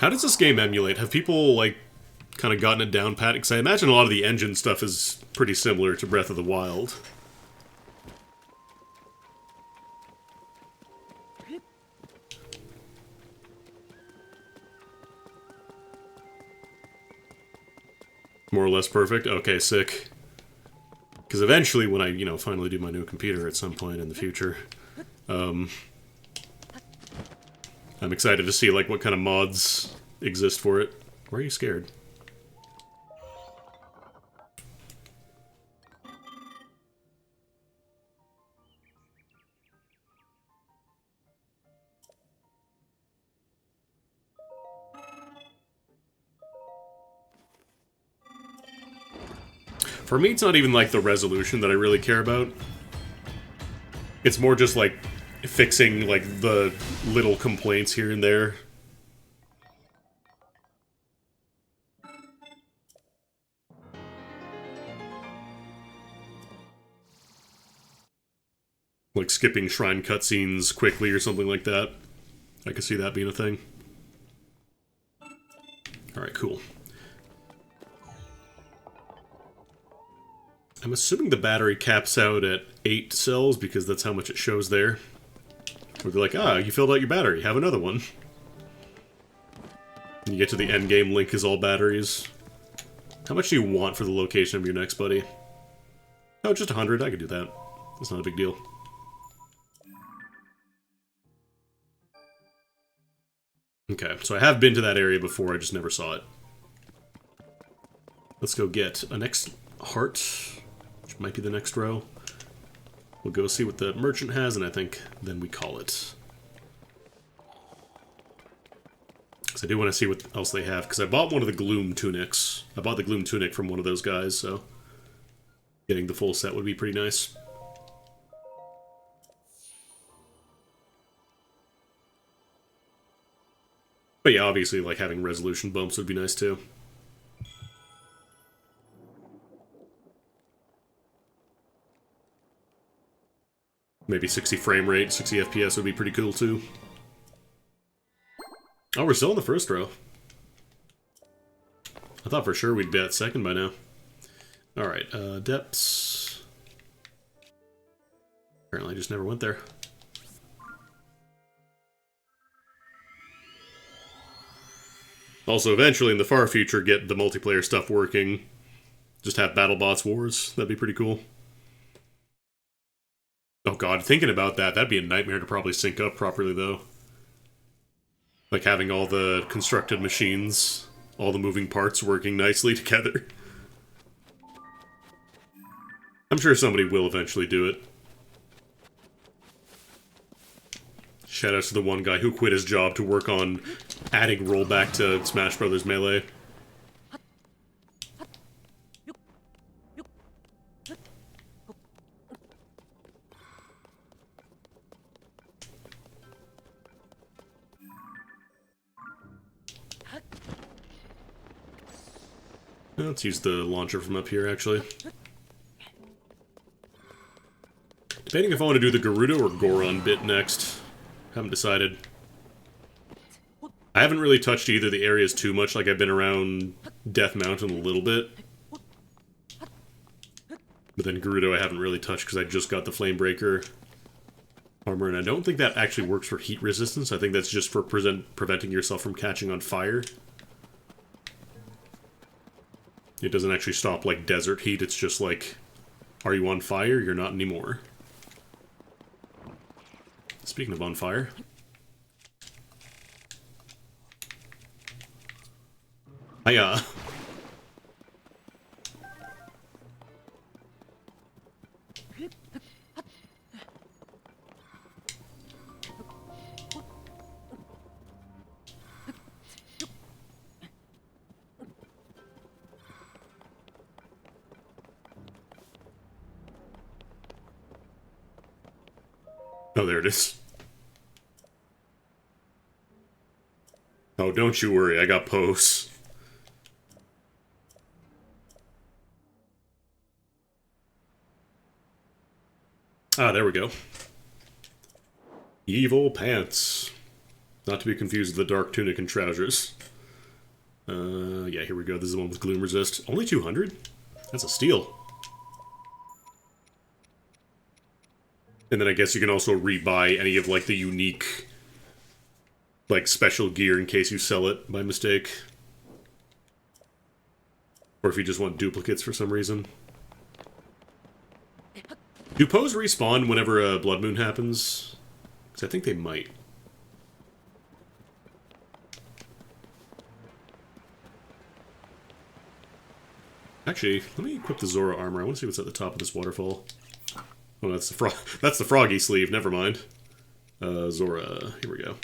How does this game emulate? Have people, like, kind of gotten it down pat? Because I imagine a lot of the engine stuff is pretty similar to Breath of the Wild. More or less perfect? Okay, sick. Because eventually, when I, you know, finally do my new computer at some point in the future, I'm excited to see, like, what kind of mods exist for it. Why are you scared? For me, it's not even, like, the resolution that I really care about. It's more just, like, fixing, like, the little complaints here and there. Like, skipping shrine cutscenes quickly or something like that. I could see that being a thing. Alright, cool. I'm assuming the battery caps out at 8 cells, because that's how much it shows there. Where they're like, ah, you filled out your battery, have another one. And you get to the end game, Link is all batteries. How much do you want for the location of your next buddy? Oh, just 100, I could do that. That's not a big deal. Okay, so I have been to that area before, I just never saw it. Let's go get a next heart. Might be the next row. We'll go see what the merchant has, and I think then we call it. Because I do want to see what else they have, because I bought one of the Gloom tunics. I bought the Gloom tunic from one of those guys, so getting the full set would be pretty nice. But yeah, obviously, like, having resolution bumps would be nice too. Maybe 60 frame rate, 60 FPS would be pretty cool too. Oh, we're still in the first row. I thought for sure we'd be at second by now. Alright, depths. Apparently I just never went there. Also, eventually in the far future, get the multiplayer stuff working. Just have BattleBots Wars. That'd be pretty cool. Oh god, thinking about that, that'd be a nightmare to probably sync up properly, though. Like having all the constructed machines, all the moving parts working nicely together. I'm sure somebody will eventually do it. Shoutouts to the one guy who quit his job to work on adding rollback to Smash Bros. Melee. Let's use the launcher from up here, actually. Debating if I want to do the Gerudo or Goron bit next. Haven't decided. I haven't really touched either of the areas too much, like I've been around Death Mountain a little bit. But then Gerudo I haven't really touched because I just got the Flamebreaker armor, and I don't think that actually works for heat resistance. I think that's just for preventing yourself from catching on fire. It doesn't actually stop, like, desert heat, it's just like, are you on fire? You're not anymore. Speaking of on fire... Hiya! Oh, there it is. Oh, don't you worry, I got posts. Ah, there we go. Evil pants. Not to be confused with the dark tunic and trousers. Yeah, here we go. This is the one with Gloom Resist. Only 200? That's a steal. And then I guess you can also rebuy any of, like, the unique, like, special gear in case you sell it by mistake. Or if you just want duplicates for some reason. Do Poes respawn whenever a Blood Moon happens? Because I think they might. Actually, let me equip the Zora armor. I want to see what's at the top of this waterfall. Oh, that's the froggy sleeve. Never mind. Zora. Here we go.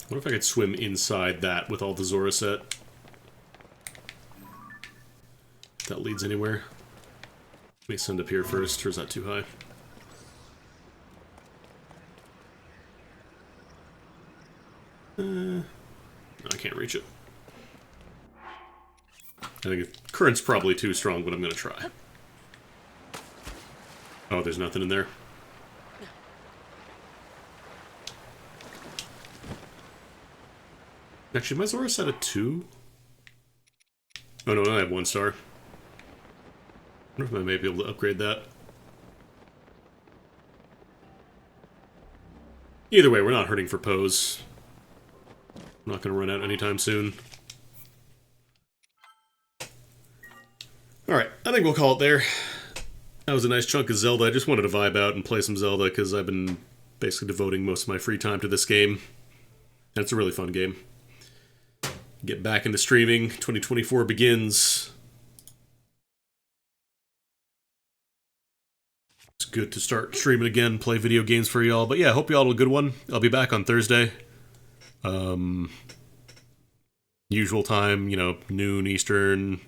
What if I could swim inside that with all the Zora set? If that leads anywhere. Let me send up here first, or is that too high? I can't reach it. I think current's probably too strong, but I'm gonna try. Oh, there's nothing in there. Actually, my Zora set at 2? Oh no, I have 1 star. I wonder if I may be able to upgrade that. Either way, we're not hurting for Poes. I'm not going to run out anytime soon. Alright, I think we'll call it there. That was a nice chunk of Zelda. I just wanted to vibe out and play some Zelda because I've been basically devoting most of my free time to this game. And it's a really fun game. Get back into streaming. 2024 begins. It's good to start streaming again, play video games for y'all. But yeah, I hope y'all had a good one. I'll be back on Thursday. Usual time, you know, noon Eastern.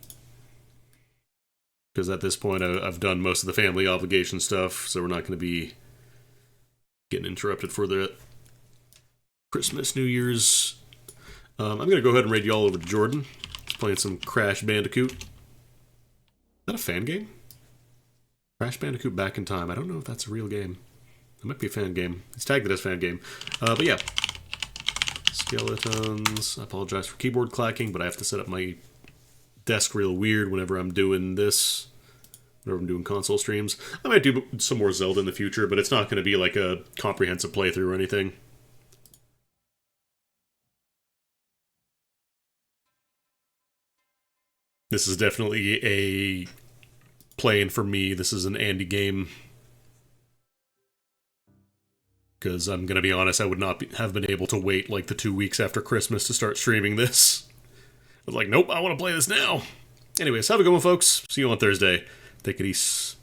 Because at this point, I've done most of the family obligation stuff, so we're not going to be getting interrupted for the Christmas, New Year's. I'm going to go ahead and raid y'all over to Jordan. He's playing some Crash Bandicoot. Is that a fan game? Crash Bandicoot Back in Time. I don't know if that's a real game. It might be a fan game. It's tagged it as fan game. But yeah. Skeletons. I apologize for keyboard clacking, but I have to set up my desk real weird whenever I'm doing this. Whenever I'm doing console streams. I might do some more Zelda in the future, but it's not going to be like a comprehensive playthrough or anything. This is definitely a playing for me. This is an Andy game. Because I'm going to be honest, I would not have been able to wait like the 2 weeks after Christmas to start streaming this. I was like, nope, I want to play this now. Anyways, have a good one, folks. See you on Thursday. Take it easy.